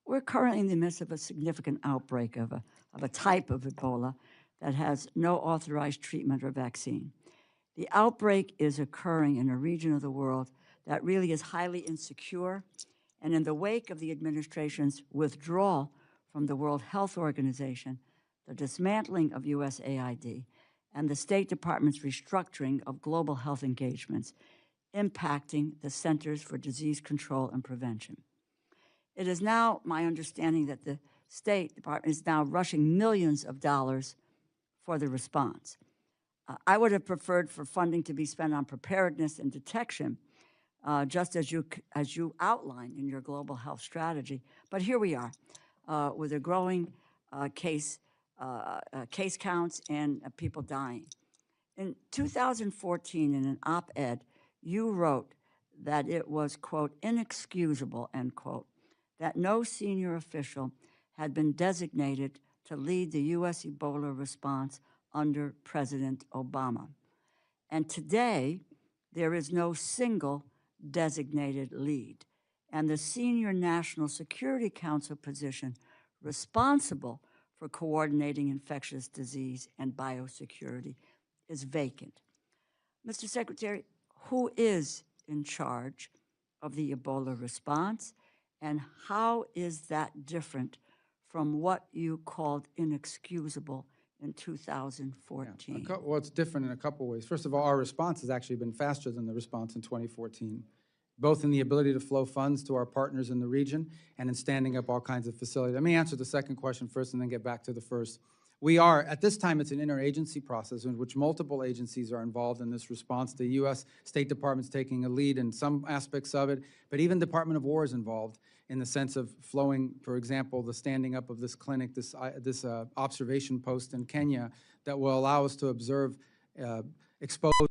we're currently in the midst of a significant outbreak of a type of Ebola that has no authorized treatment or vaccine. The outbreak is occurring in a region of the world that really is highly insecure, and in the wake of the administration's withdrawal from the World Health Organization, the dismantling of USAID, and the State Department's restructuring of global health engagements, impacting the Centers for Disease Control and Prevention. It is now my understanding that the State Department is now rushing millions of dollars for the response. I would have preferred for funding to be spent on preparedness and detection, just as you outlined in your global health strategy. But here we are, with a growing case counts and people dying. In 2014, in an op-ed, you wrote that it was, quote, inexcusable, end quote, that no senior official had been designated to lead the U.S. Ebola response under President Obama. And today, there is no single designated lead. And the senior National Security Council position responsible for coordinating infectious disease and biosecurity is vacant. Mr. Secretary, who is in charge of the Ebola response, and how is that different from what you called inexcusable in 2014? Yeah, well, it's different in a couple ways. First of all, our response has actually been faster than the response in 2014, both in the ability to flow funds to our partners in the region and in standing up all kinds of facilities. Let me answer the second question first and then get back to the first. We are, at this time, it's an interagency process in which multiple agencies are involved in this response. The U.S. State Department's taking a lead in some aspects of it, but even Department of War is involved. in the sense of flowing, for example, the standing up of this clinic, this observation post in Kenya that will allow us to observe exposures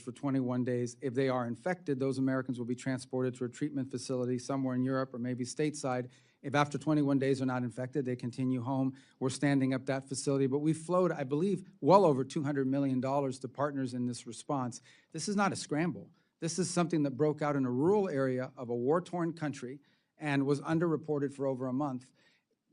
for 21 days. If they are infected, those Americans will be transported to a treatment facility somewhere in Europe or maybe stateside. If after 21 days they're not infected, they continue home. We're standing up that facility. But we flowed, I believe, well over $200 million to partners in this response. This is not a scramble. This is something that broke out in a rural area of a war-torn country and was underreported for over a month.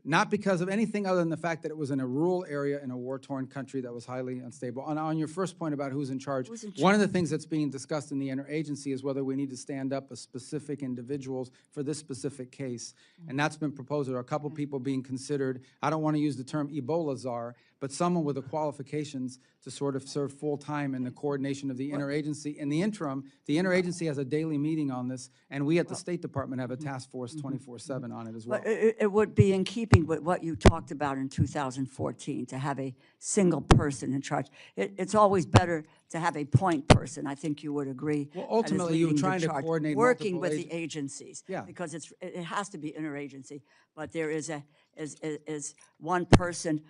Not because of anything other than the fact that it was in a rural area in a war-torn country that was highly unstable. On your first point about who's in charge, one of the things that's being discussed in the interagency is whether we need to stand up a specific individuals for this specific case. And that's been proposed. There are a couple people being considered. I don't want to use the term Ebola czar, but someone with the qualifications to sort of serve full-time in the coordination of the interagency. In the interim, the interagency has a daily meeting on this, and we at the State Department have a task force 24/7 on it as well. But it would be in keeping with what you talked about in 2014, to have a single person in charge. It's always better to have a point person. I think you would agree. Well, that is ultimately, you're leading the trying to charge, coordinate working multiple with the agencies. Yeah. Because it has to be interagency, but there is one person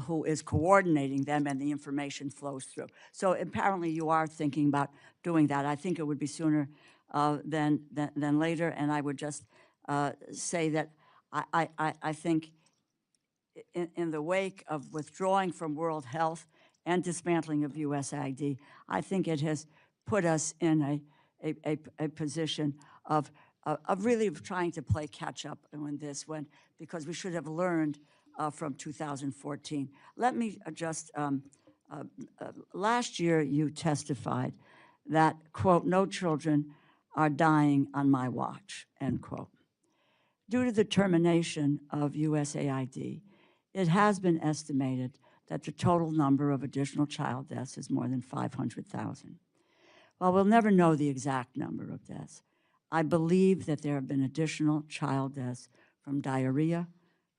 who is coordinating them, and the information flows through. So apparently you are thinking about doing that. I think it would be sooner than later, and I would just say that I think in the wake of withdrawing from World Health and dismantling of USAID, I think it has put us in a position of really trying to play catch up in this because we should have learned from 2014. Let me just, last year you testified that, quote, no children are dying on my watch, end quote. Due to the termination of USAID, it has been estimated that the total number of additional child deaths is more than 500,000. While we'll never know the exact number of deaths, I believe that there have been additional child deaths from diarrhea,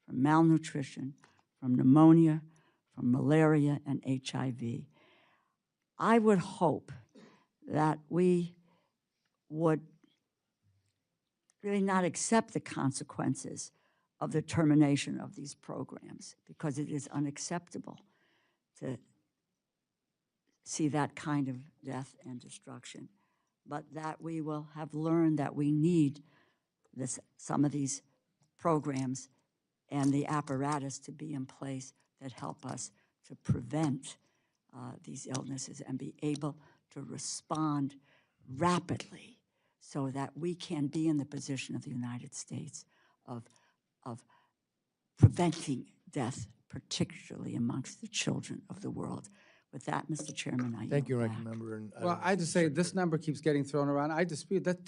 from malnutrition, from pneumonia, from malaria, and HIV. I would hope that we would really not accept the consequences of the termination of these programs, because it is unacceptable to see that kind of death and destruction, but that we will have learned that we need some of these programs and the apparatus to be in place that help us to prevent these illnesses and be able to respond rapidly so that we can be in the position of the United States of preventing death, particularly amongst the children of the world. With that, Mr. Chairman, I Thank you, yield Ranking back. Member. And Well, I just say this number keeps getting thrown around. I dispute that.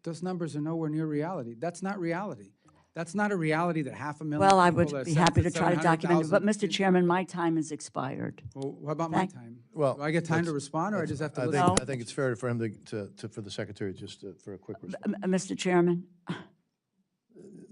Those numbers are nowhere near reality. That's not reality. That's not a reality that 500,000 Well, I people would that be are happy to sentenced try to document it, but 700,000 Mr. Chairman, my time has expired. Well, what about my Thank- time? Well, Do I get time to let's- respond, or I just have to I listen? think, I think it's fair for him for the Secretary just for a quick response. Mr. Chairman?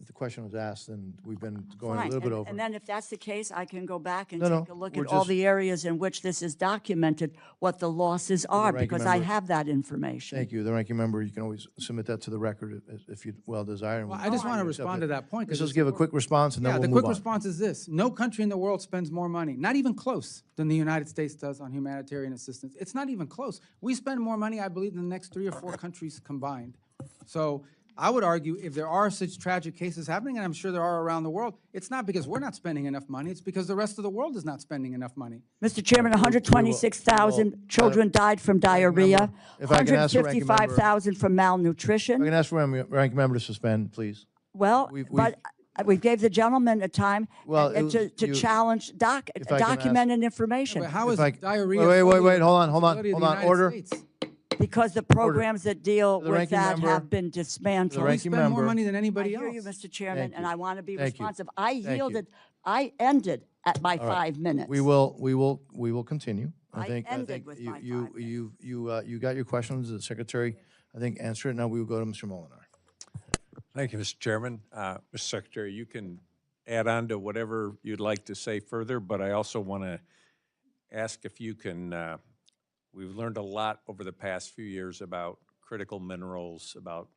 The question was asked, and we've been going a Fine. little bit over. And then if that's the case, I can go back and No, take no, a look we're at all just- the areas in which this is documented, what the losses are, Ranking because I Member. have that information. Thank you. The Ranking Member, you can always submit that to the record if you well desire. and Well, we I just can want to accept respond it. to that point. 'cause Let's just it's give a important. quick response, and then Yeah, we'll the move quick on. response is this. No country in the world spends more money, not even close, than the United States does on humanitarian assistance. It's not even close. We spend more money, I believe, than the next 3 or 4 countries combined. So I would argue if there are such tragic cases happening, and I'm sure there are around the world, it's not because we're not spending enough money, it's because the rest of the world is not spending enough money. Mr. Chairman, we will- 126,000 children died from diarrhea, Member, if I can ask the Ranking Member- 155,000 from I malnutrition. can ask for Ranking Member to suspend, please. Well, we've- but we gave the gentleman a time Well, to you- challenge if I can ask- documented information. But how If is I- diarrhea? wait, solely the hold on, responsibility of the United order. States? Because the programs that deal The with ranking that member- have been the dismantled. We ranking spend more member- money than I anybody hear else. you, Mr. Chairman, Thank and you. I want to be Thank you. responsive. I Thank you. yielded, I ended at my All right. 5 minutes. We will continue. I ended with my 5 you got your questions. The Secretary, I think, answered it. Now we will go to Mr. Molinar. Thank you, Mr. Chairman. Mr. Secretary, you can add on to whatever you'd like to say further, but I also want to ask if you can, we've learned a lot over the past few years about critical minerals, about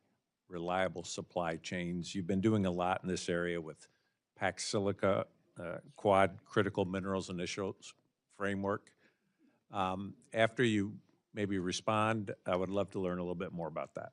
reliable supply chains. You've been doing a lot in this area with Pax Silica, Quad Critical Minerals Initials Framework. After you maybe respond, I would love to learn a little bit more about that.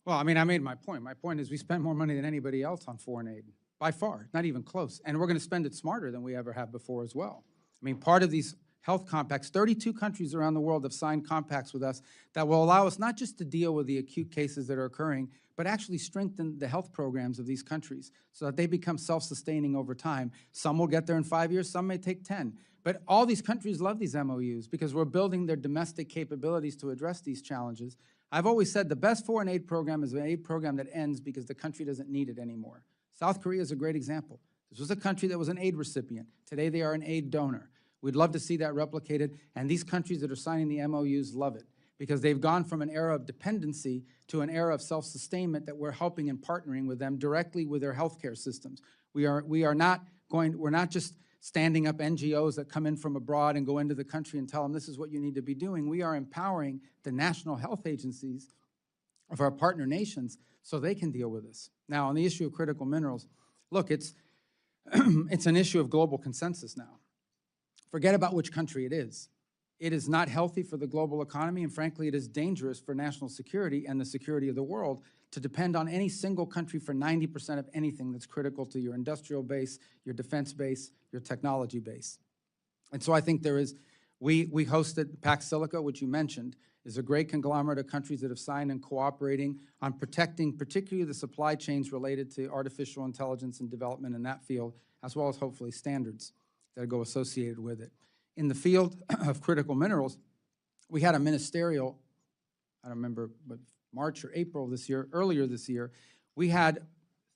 Well, I mean, I made my point. My point is we spend more money than anybody else on foreign aid, by far, not even close. And we're going to spend it smarter than we ever have before as well. I mean, part of these health compacts, 32 countries around the world have signed compacts with us that will allow us not just to deal with the acute cases that are occurring, but actually strengthen the health programs of these countries so that they become self-sustaining over time. Some will get there in 5 years, some may take 10. But all these countries love these MOUs because we're building their domestic capabilities to address these challenges. I've always said the best foreign aid program is an aid program that ends because the country doesn't need it anymore. South Korea is a great example. This was a country that was an aid recipient. Today they are an aid donor. We'd love to see that replicated, and these countries that are signing the MOUs love it because they've gone from an era of dependency to an era of self-sustainment that we're helping and partnering with them directly with their healthcare systems. We're not just standing up NGOs that come in from abroad and go into the country and tell them this is what you need to be doing. We are empowering the national health agencies of our partner nations so they can deal with this. Now, on the issue of critical minerals, look, it's an issue of global consensus now. Forget about which country it is. It is not healthy for the global economy, and frankly, it is dangerous for national security and the security of the world to depend on any single country for 90% of anything that's critical to your industrial base, your defense base, your technology base. And so I think there is, we hosted Pax Silica, which you mentioned, is a great conglomerate of countries that have signed and cooperating on protecting particularly the supply chains related to artificial intelligence and development in that field, as well as hopefully standards that go associated with it. In the field of critical minerals, we had a ministerial, I don't remember, but March or April this year, earlier this year, we had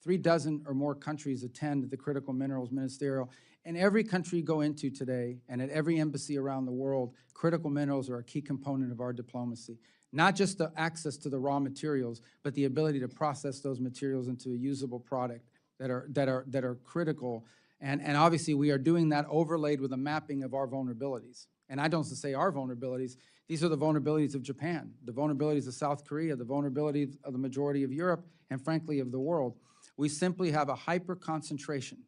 36 or more countries attend the critical minerals ministerial. And every country you go into today, and at every embassy around the world, critical minerals are a key component of our diplomacy. Not just the access to the raw materials, but the ability to process those materials into a usable product that are critical. And obviously, we are doing that overlaid with a mapping of our vulnerabilities. And I don't say our vulnerabilities. These are the vulnerabilities of Japan, the vulnerabilities of South Korea, the vulnerabilities of the majority of Europe, and frankly, of the world. We simply have a hyper-concentration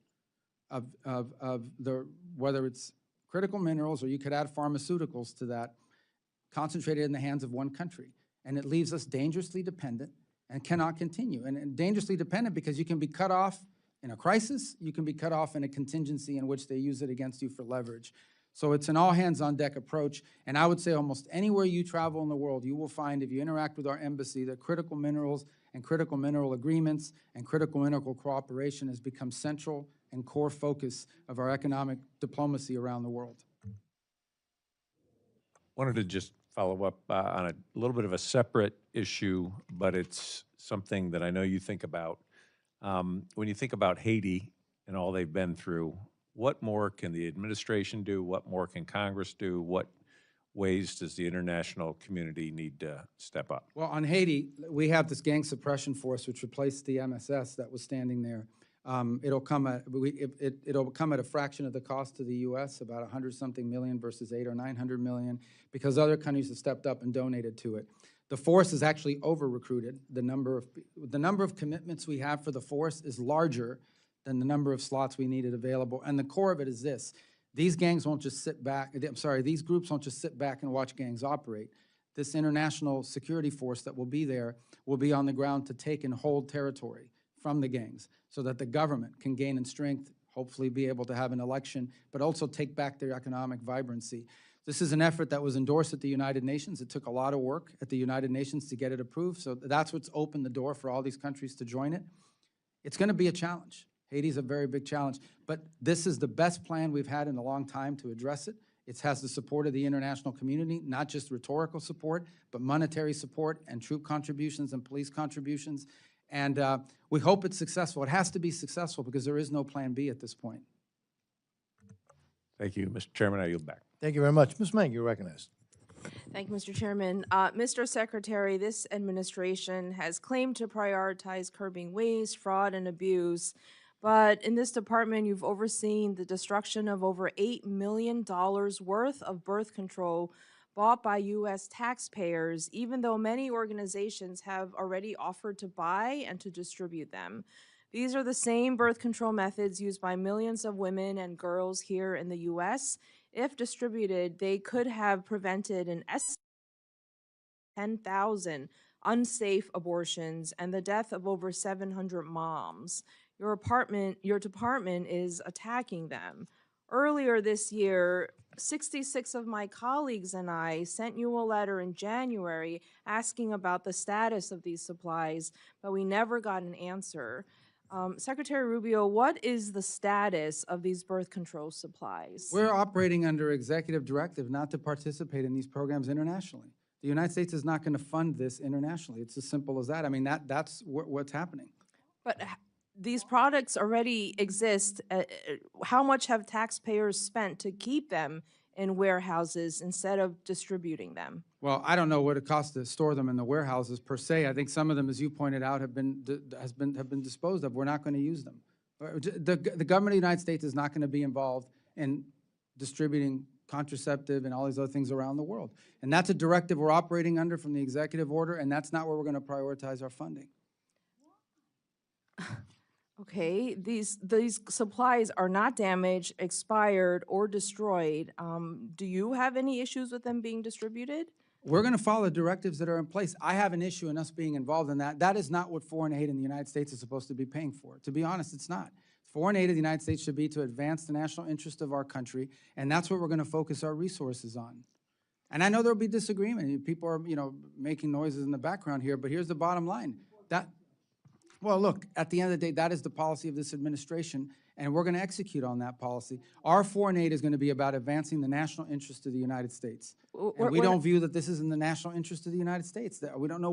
of whether it's critical minerals or you could add pharmaceuticals to that, concentrated in the hands of one country. And it leaves us dangerously dependent and cannot continue. And dangerously dependent because you can be cut off in a crisis, you can be cut off in a contingency in which they use it against you for leverage. So it's an all-hands-on-deck approach, and I would say almost anywhere you travel in the world, you will find, if you interact with our embassy, that critical minerals and critical mineral agreements and critical mineral cooperation has become central and core focus of our economic diplomacy around the world. Wanted to just follow up on a little bit of a separate issue, but it's something that I know you think about. When you think about Haiti and all they've been through, what more can the administration do? What more can Congress do? What ways does the international community need to step up? Well, on Haiti, we have this gang suppression force which replaced the MSS that was standing there. It'll come at a fraction of the cost to the U.S., about 100-something million versus 800 or 900 million, because other countries have stepped up and donated to it. The force is actually over-recruited. The number of commitments we have for the force is larger than the number of slots we needed available. And the core of it is this: these gangs won't just sit back. These groups won't just sit back and watch gangs operate. This international security force that will be there will be on the ground to take and hold territory from the gangs, so that the government can gain in strength, hopefully be able to have an election, but also take back their economic vibrancy. This is an effort that was endorsed at the United Nations. It took a lot of work at the United Nations to get it approved, so that's what's opened the door for all these countries to join it. It's going to be a challenge. Haiti's a very big challenge, but this is the best plan we've had in a long time to address it. It has the support of the international community, not just rhetorical support, but monetary support and troop contributions and police contributions. And we hope it's successful. It has to be successful because there is no plan B at this point. Thank you, Mr. Chairman. I yield back. Thank you very much. Ms. Mang, you're recognized. Thank you, Mr. Chairman. Mr. Secretary, this administration has claimed to prioritize curbing waste, fraud, and abuse, but in this department, you've overseen the destruction of over $8 million worth of birth control bought by U.S. taxpayers, even though many organizations have already offered to buy and to distribute them. These are the same birth control methods used by millions of women and girls here in the U.S. If distributed, they could have prevented an estimated 10,000 unsafe abortions and the death of over 700 moms. Your department is attacking them. Earlier this year, 66 of my colleagues and I sent you a letter in January asking about the status of these supplies, but we never got an answer. Secretary Rubio, what is the status of these birth control supplies? We're operating under executive directive not to participate in these programs internationally. The United States is not going to fund this internationally. It's as simple as that. I mean, that's what's happening. But these products already exist. How much have taxpayers spent to keep them in warehouses instead of distributing them? Well, I don't know what it costs to store them in the warehouses per se. I think some of them, as you pointed out, have been disposed of. We're not going to use them. The government of the United States is not going to be involved in distributing contraceptive and all these other things around the world. And that's a directive we're operating under from the executive order, and that's not where we're going to prioritize our funding. Okay, these supplies are not damaged, expired, or destroyed. Do you have any issues with them being distributed? We're going to follow the directives that are in place. I have an issue in us being involved in that. That is not what foreign aid in the United States is supposed to be paying for. To be honest, it's not. Foreign aid of the United States should be to advance the national interest of our country, and that's what we're going to focus our resources on. And I know there'll be disagreement. People are, making noises in the background here, but here's the bottom line. Well, look, at the end of the day, that is the policy of this administration, and we're going to execute on that policy. Our foreign aid is going to be about advancing the national interest of the United States. And we don't view that this is in the national interest of the United States. We don't know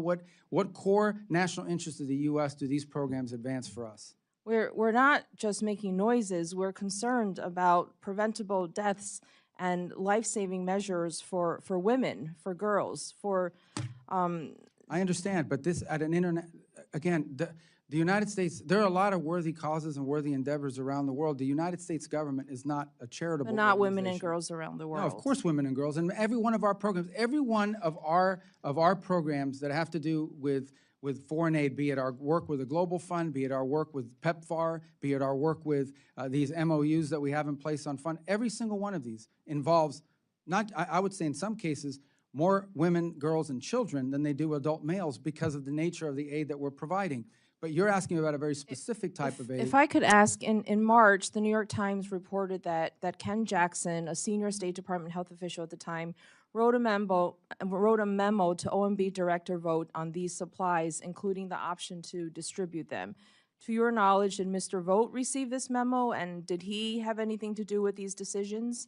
what core national interest of the U.S. do these programs advance for us. We're not just making noises. We're concerned about preventable deaths and life-saving measures for women, for girls, for... I understand, but this at an internet... Again, the United States, there are a lot of worthy causes and worthy endeavors around the world. The United States government is not a charitable But not organization. women and girls around the world. No, of course women and girls. And every one of our programs, every one of our programs that have to do with foreign aid, be it our work with the Global Fund, be it our work with PEPFAR, be it our work with these MOUs that we have in place on fund, every single one of these involves, I would say in some cases, more women, girls, and children than they do adult males because of the nature of the aid that we're providing. But you're asking about a very specific type of aid. If I could ask, in March, the New York Times reported that Ken Jackson, a senior State Department health official at the time, wrote a memo to OMB Director Vogt on these supplies, including the option to distribute them. To your knowledge, did Mr. Vogt receive this memo, and did he have anything to do with these decisions?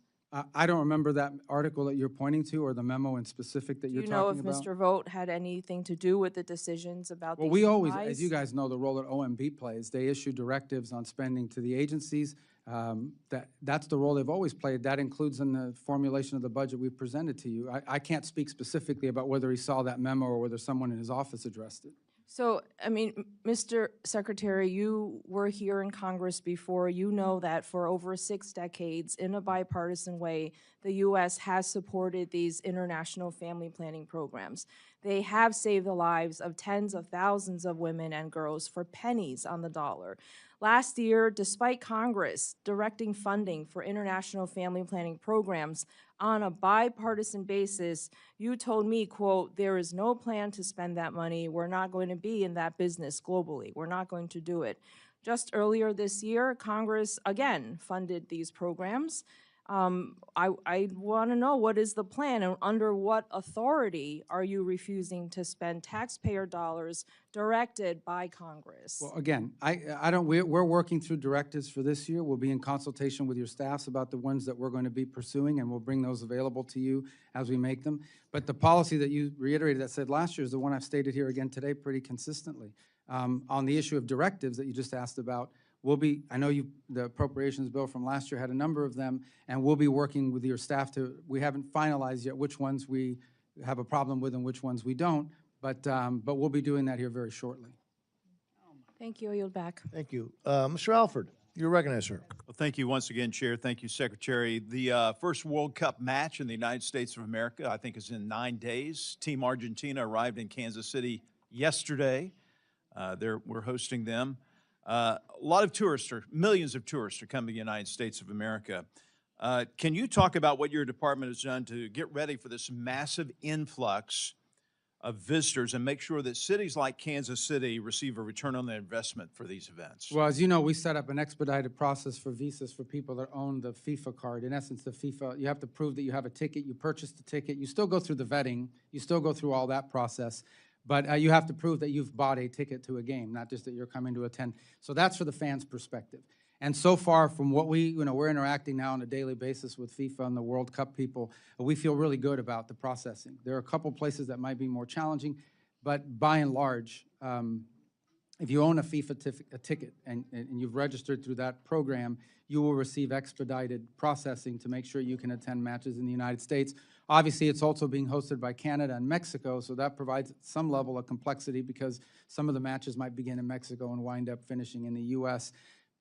I don't remember that article that you're pointing to or the memo in specific that you're talking about. Do you know if Mr. Vogt had anything to do with the decisions about these supplies? Well, we always, as you guys know, the role that OMB plays, they issue directives on spending to the agencies. That's the role they've always played. That includes in the formulation of the budget we've presented to you. I can't speak specifically about whether he saw that memo or whether someone in his office addressed it. So, I mean, Mr. Secretary, you were here in Congress before. You know that for over 6 decades, in a bipartisan way, the U.S. has supported these international family planning programs. They have saved the lives of tens of thousands of women and girls for pennies on the dollar. Last year, despite Congress directing funding for international family planning programs on a bipartisan basis, you told me, quote, "There is no plan to spend that money. We're not going to be in that business globally. We're not going to do it." Just earlier this year, Congress again funded these programs. I want to know, what is the plan, and under what authority are you refusing to spend taxpayer dollars directed by Congress? Well, again, we're working through directives for this year. We'll be in consultation with your staffs about the ones that we're going to be pursuing, and we'll bring those available to you as we make them. But the policy that you reiterated that said last year is the one I've stated here again today pretty consistently. On the issue of directives that you just asked about, I know the appropriations bill from last year had a number of them, and we'll be working with your staff we haven't finalized yet which ones we have a problem with and which ones we don't, but we'll be doing that here very shortly. Thank you. I yield back. Thank you. Mr. Alford, You're recognized, sir. Well, thank you once again, Chair. Thank you, Secretary. The first World Cup match in the United States of America, I think, is in 9 days. Team Argentina arrived in Kansas City yesterday. We're hosting them. A lot of tourists, or millions of tourists, are coming to the United States of America. Can you talk about what your department has done to get ready for this massive influx of visitors and make sure that cities like Kansas City receive a return on their investment for these events? Well, as you know, we set up an expedited process for visas for people that own the FIFA card. In essence, the FIFA, you have to prove that you have a ticket, you purchased the ticket, you still go through the vetting, you still go through all that process, but you have to prove that you've bought a ticket to a game, not just that you're coming to attend. So that's for the fans' perspective. And so far from what we're interacting now on a daily basis with FIFA and the World Cup people, we feel really good about the processing. There are a couple places that might be more challenging, but by and large, if you own a FIFA ticket and you've registered through that program, you will receive expedited processing to make sure you can attend matches in the United States. Obviously, it's also being hosted by Canada and Mexico, so that provides some level of complexity because some of the matches might begin in Mexico and wind up finishing in the U.S.,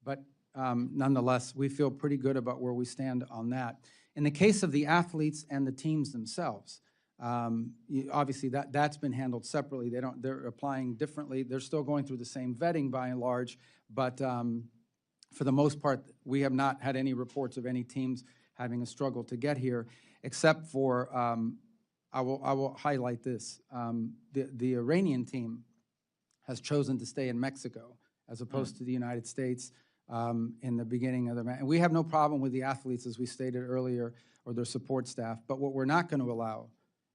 but nonetheless, we feel pretty good about where we stand on that. In the case of the athletes and the teams themselves, obviously that's been handled separately. They're applying differently. They're still going through the same vetting by and large, but for the most part, we have not had any reports of any teams having a struggle to get here, except for, I will highlight this. The Iranian team has chosen to stay in Mexico as opposed to the United States. In the beginning of the match. And we have no problem with the athletes, as we stated earlier, or their support staff. But what we're not going to allow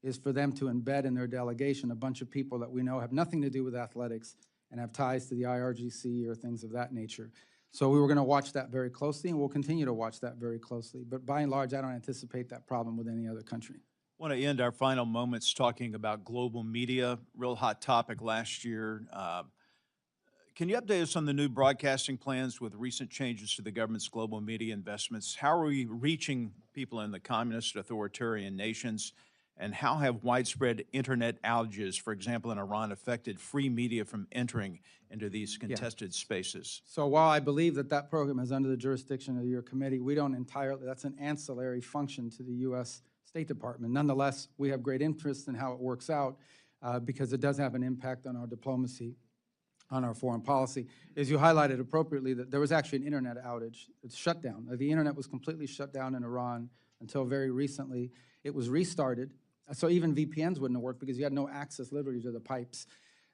is for them to embed in their delegation a bunch of people that we know have nothing to do with athletics and have ties to the IRGC or things of that nature. So we were going to watch that very closely, and we'll continue to watch that very closely. But by and large, I don't anticipate that problem with any other country. I want to end our final moments talking about global media, real hot topic last year. Can you update us on the new broadcasting plans with recent changes to the government's global media investments? How are we reaching people in the communist authoritarian nations? And how have widespread internet outages, for example, in Iran, affected free media from entering into these contested spaces? So while I believe that that program is under the jurisdiction of your committee, we don't entirely, that's an ancillary function to the U.S. State Department. Nonetheless, we have great interest in how it works out because it does have an impact on our diplomacy, on our foreign policy. As you highlighted appropriately, that there was actually an internet outage. It's shut down. The internet was completely shut down in Iran until very recently. It was restarted. So even VPNs wouldn't have worked because you had no access literally to the pipes.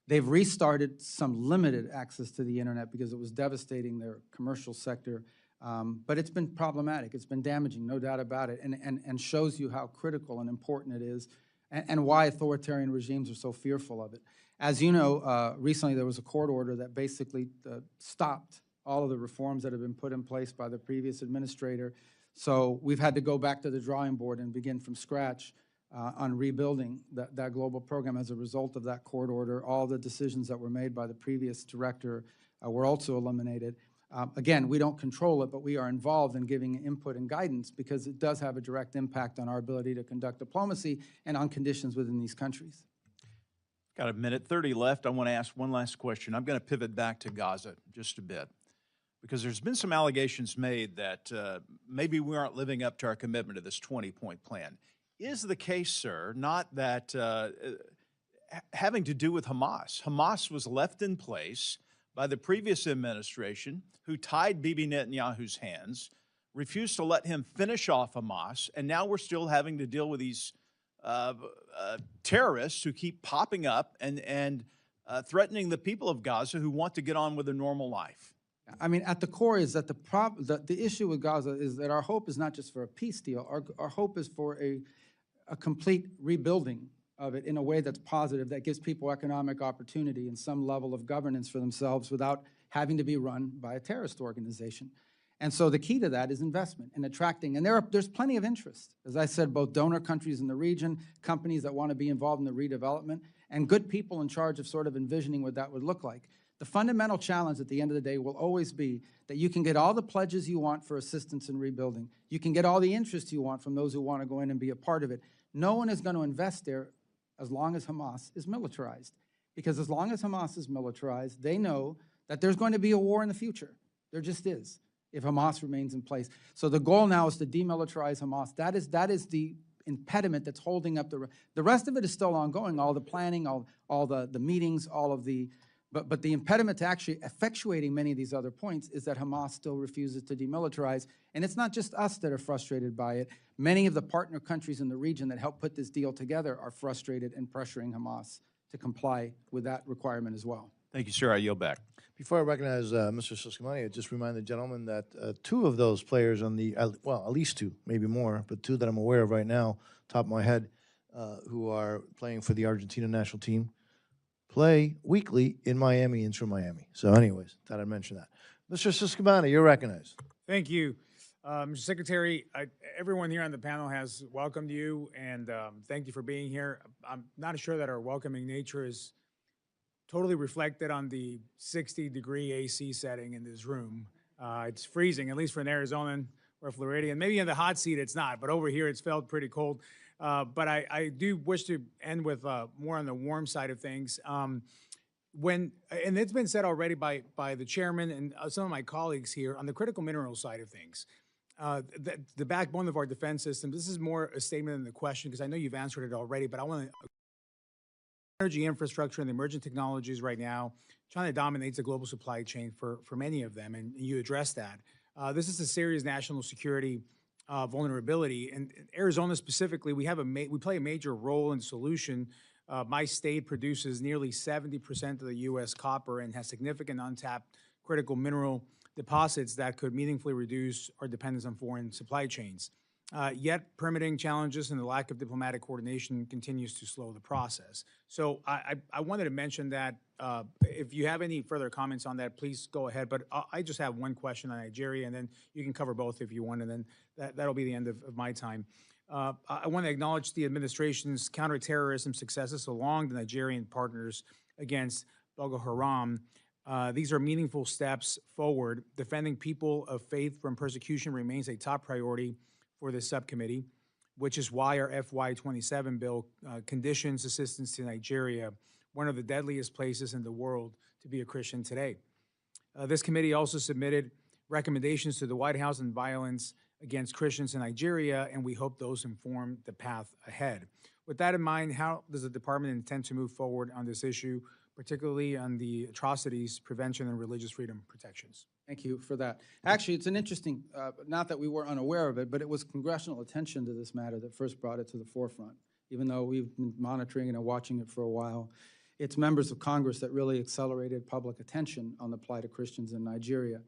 They've restarted some limited access to the internet because it was devastating their commercial sector. But it's been problematic. It's been damaging, no doubt about it, and shows you how critical and important it is and why authoritarian regimes are so fearful of it. As you know, recently there was a court order that basically stopped all of the reforms that have been put in place by the previous administrator. So we've had to go back to the drawing board and begin from scratch on rebuilding that global program as a result of that court order. All the decisions that were made by the previous director were also eliminated. Again, we don't control it, but we are involved in giving input and guidance because it does have a direct impact on our ability to conduct diplomacy and on conditions within these countries. Got a minute 30 left. I want to ask one last question. I'm going to pivot back to Gaza just a bit because there's been some allegations made that maybe we aren't living up to our commitment to this 20-point plan. Is the case, sir, not that having to do with Hamas? Hamas was left in place by the previous administration who tied Bibi Netanyahu's hands, refused to let him finish off Hamas, and now we're still having to deal with these terrorists who keep popping up and threatening the people of Gaza who want to get on with their normal life. I mean, at the core is that the issue with Gaza is that our hope is not just for a peace deal. Our hope is for a complete rebuilding of it in a way that's positive, that gives people economic opportunity and some level of governance for themselves without having to be run by a terrorist organization. And so the key to that is investment and attracting. And there's plenty of interest. As I said, both donor countries in the region, companies that want to be involved in the redevelopment, and good people in charge of sort of envisioning what that would look like. The fundamental challenge at the end of the day will always be that you can get all the pledges you want for assistance in rebuilding. You can get all the interest you want from those who want to go in and be a part of it. No one is going to invest there as long as Hamas is militarized. Because as long as Hamas is militarized, they know that there's going to be a war in the future. There just is. if Hamas remains in place. So the goal now is to demilitarize Hamas. That is the impediment that's holding up the rest of it is still ongoing, all the planning, all the meetings, all of the, but the impediment to actually effectuating many of these other points is that Hamas still refuses to demilitarize. And it's not just us that are frustrated by it. Many of the partner countries in the region that helped put this deal together are frustrated and pressuring Hamas to comply with that requirement as well. Thank you, sir. I yield back. Before I recognize Mr. Siscomani, I just remind the gentleman that two of those players on the, well, at least two, maybe more, but two that I'm aware of right now, top of my head, who are playing for the Argentina national team, play weekly in Miami, Inter Miami. So anyways, thought I'd mention that. Mr. Siscomani, you're recognized. Thank you. Mr. Secretary, everyone here on the panel has welcomed you, and thank you for being here. I'm not sure that our welcoming nature is totally reflected on the 60-degree AC setting in this room. It's freezing, at least for an Arizonan or Floridian. Maybe in the hot seat it's not, but over here it's felt pretty cold. But I do wish to end with more on the warm side of things. And it's been said already by the chairman and some of my colleagues here on the critical mineral side of things. The backbone of our defense system, this is more a statement than the question, because I know you've answered it already, but I want to energy infrastructure and the emerging technologies right now, China dominates the global supply chain for many of them, and you address that. This is a serious national security vulnerability, and Arizona specifically, we play a major role in the solution. My state produces nearly 70% of the U.S. copper and has significant untapped critical mineral deposits that could meaningfully reduce our dependence on foreign supply chains. Yet permitting challenges and the lack of diplomatic coordination continues to slow the process. So I wanted to mention that if you have any further comments on that, please go ahead. But I just have one question on Nigeria, and then you can cover both if you want, and then that'll be the end of my time. I want to acknowledge the administration's counterterrorism successes along the Nigerian partners against Boko Haram. These are meaningful steps forward. Defending people of faith from persecution remains a top priority for this subcommittee, which is why our FY27 bill conditions assistance to Nigeria, one of the deadliest places in the world to be a Christian today. This committee also submitted recommendations to the White House on violence against Christians in Nigeria, and we hope those inform the path ahead. With that in mind, how does the department intend to move forward on this issue, particularly on the atrocities, prevention, and religious freedom protections? Thank you for that. Actually, it's an interesting, not that we were unaware of it, but it was congressional attention to this matter that first brought it to the forefront. Even though we've been monitoring it and watching it for a while, it's members of Congress that really accelerated public attention on the plight of Christians in Nigeria.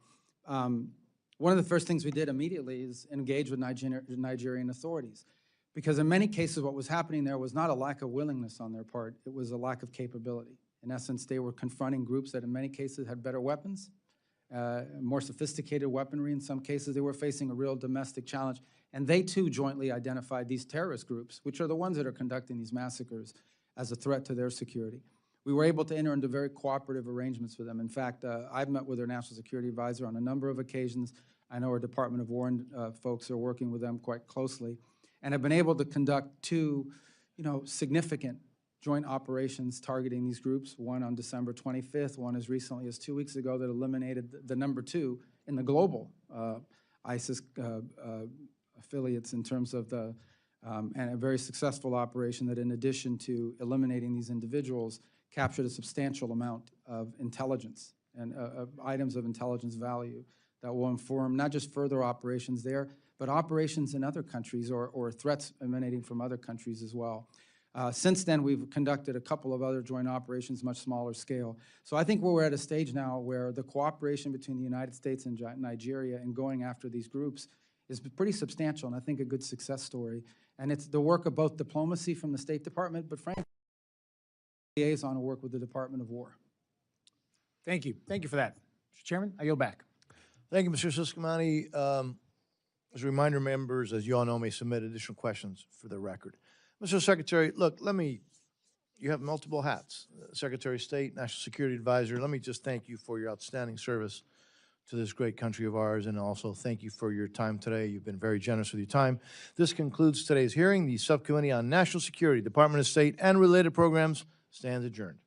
One of the first things we did immediately is engage with Nigerian authorities, because in many cases what was happening there was not a lack of willingness on their part, it was a lack of capability. In essence, they were confronting groups that in many cases had better weapons, more sophisticated weaponry. In some cases, they were facing a real domestic challenge. And they too jointly identified these terrorist groups, which are the ones that are conducting these massacres, as a threat to their security. We were able to enter into very cooperative arrangements with them. In fact, I've met with their national security advisor on a number of occasions. I know our Department of War folks are working with them quite closely, and have been able to conduct two, significant joint operations targeting these groups, one on December 25th, one as recently as 2 weeks ago that eliminated the number 2 in the global ISIS affiliates in terms of the, and a very successful operation that in addition to eliminating these individuals, captured a substantial amount of intelligence and items of intelligence value that will inform not just further operations there, but operations in other countries or threats emanating from other countries as well. Since then, we've conducted a couple of other joint operations, much smaller scale. So I think we're at a stage now where the cooperation between the United States and Nigeria in going after these groups is pretty substantial, and I think a good success story. And it's the work of both diplomacy from the State Department, but frankly, liaison to work with the Department of War. Thank you. Thank you for that. Mr. Chairman, I yield back. Thank you, Mr. Siscomani. As a reminder, members, as you all know, may submit additional questions for the record. Mr. Secretary, look, you have multiple hats, Secretary of State, National Security Advisor. Let me just thank you for your outstanding service to this great country of ours, and also thank you for your time today. You've been very generous with your time. This concludes today's hearing. The Subcommittee on National Security, Department of State, and related programs stands adjourned.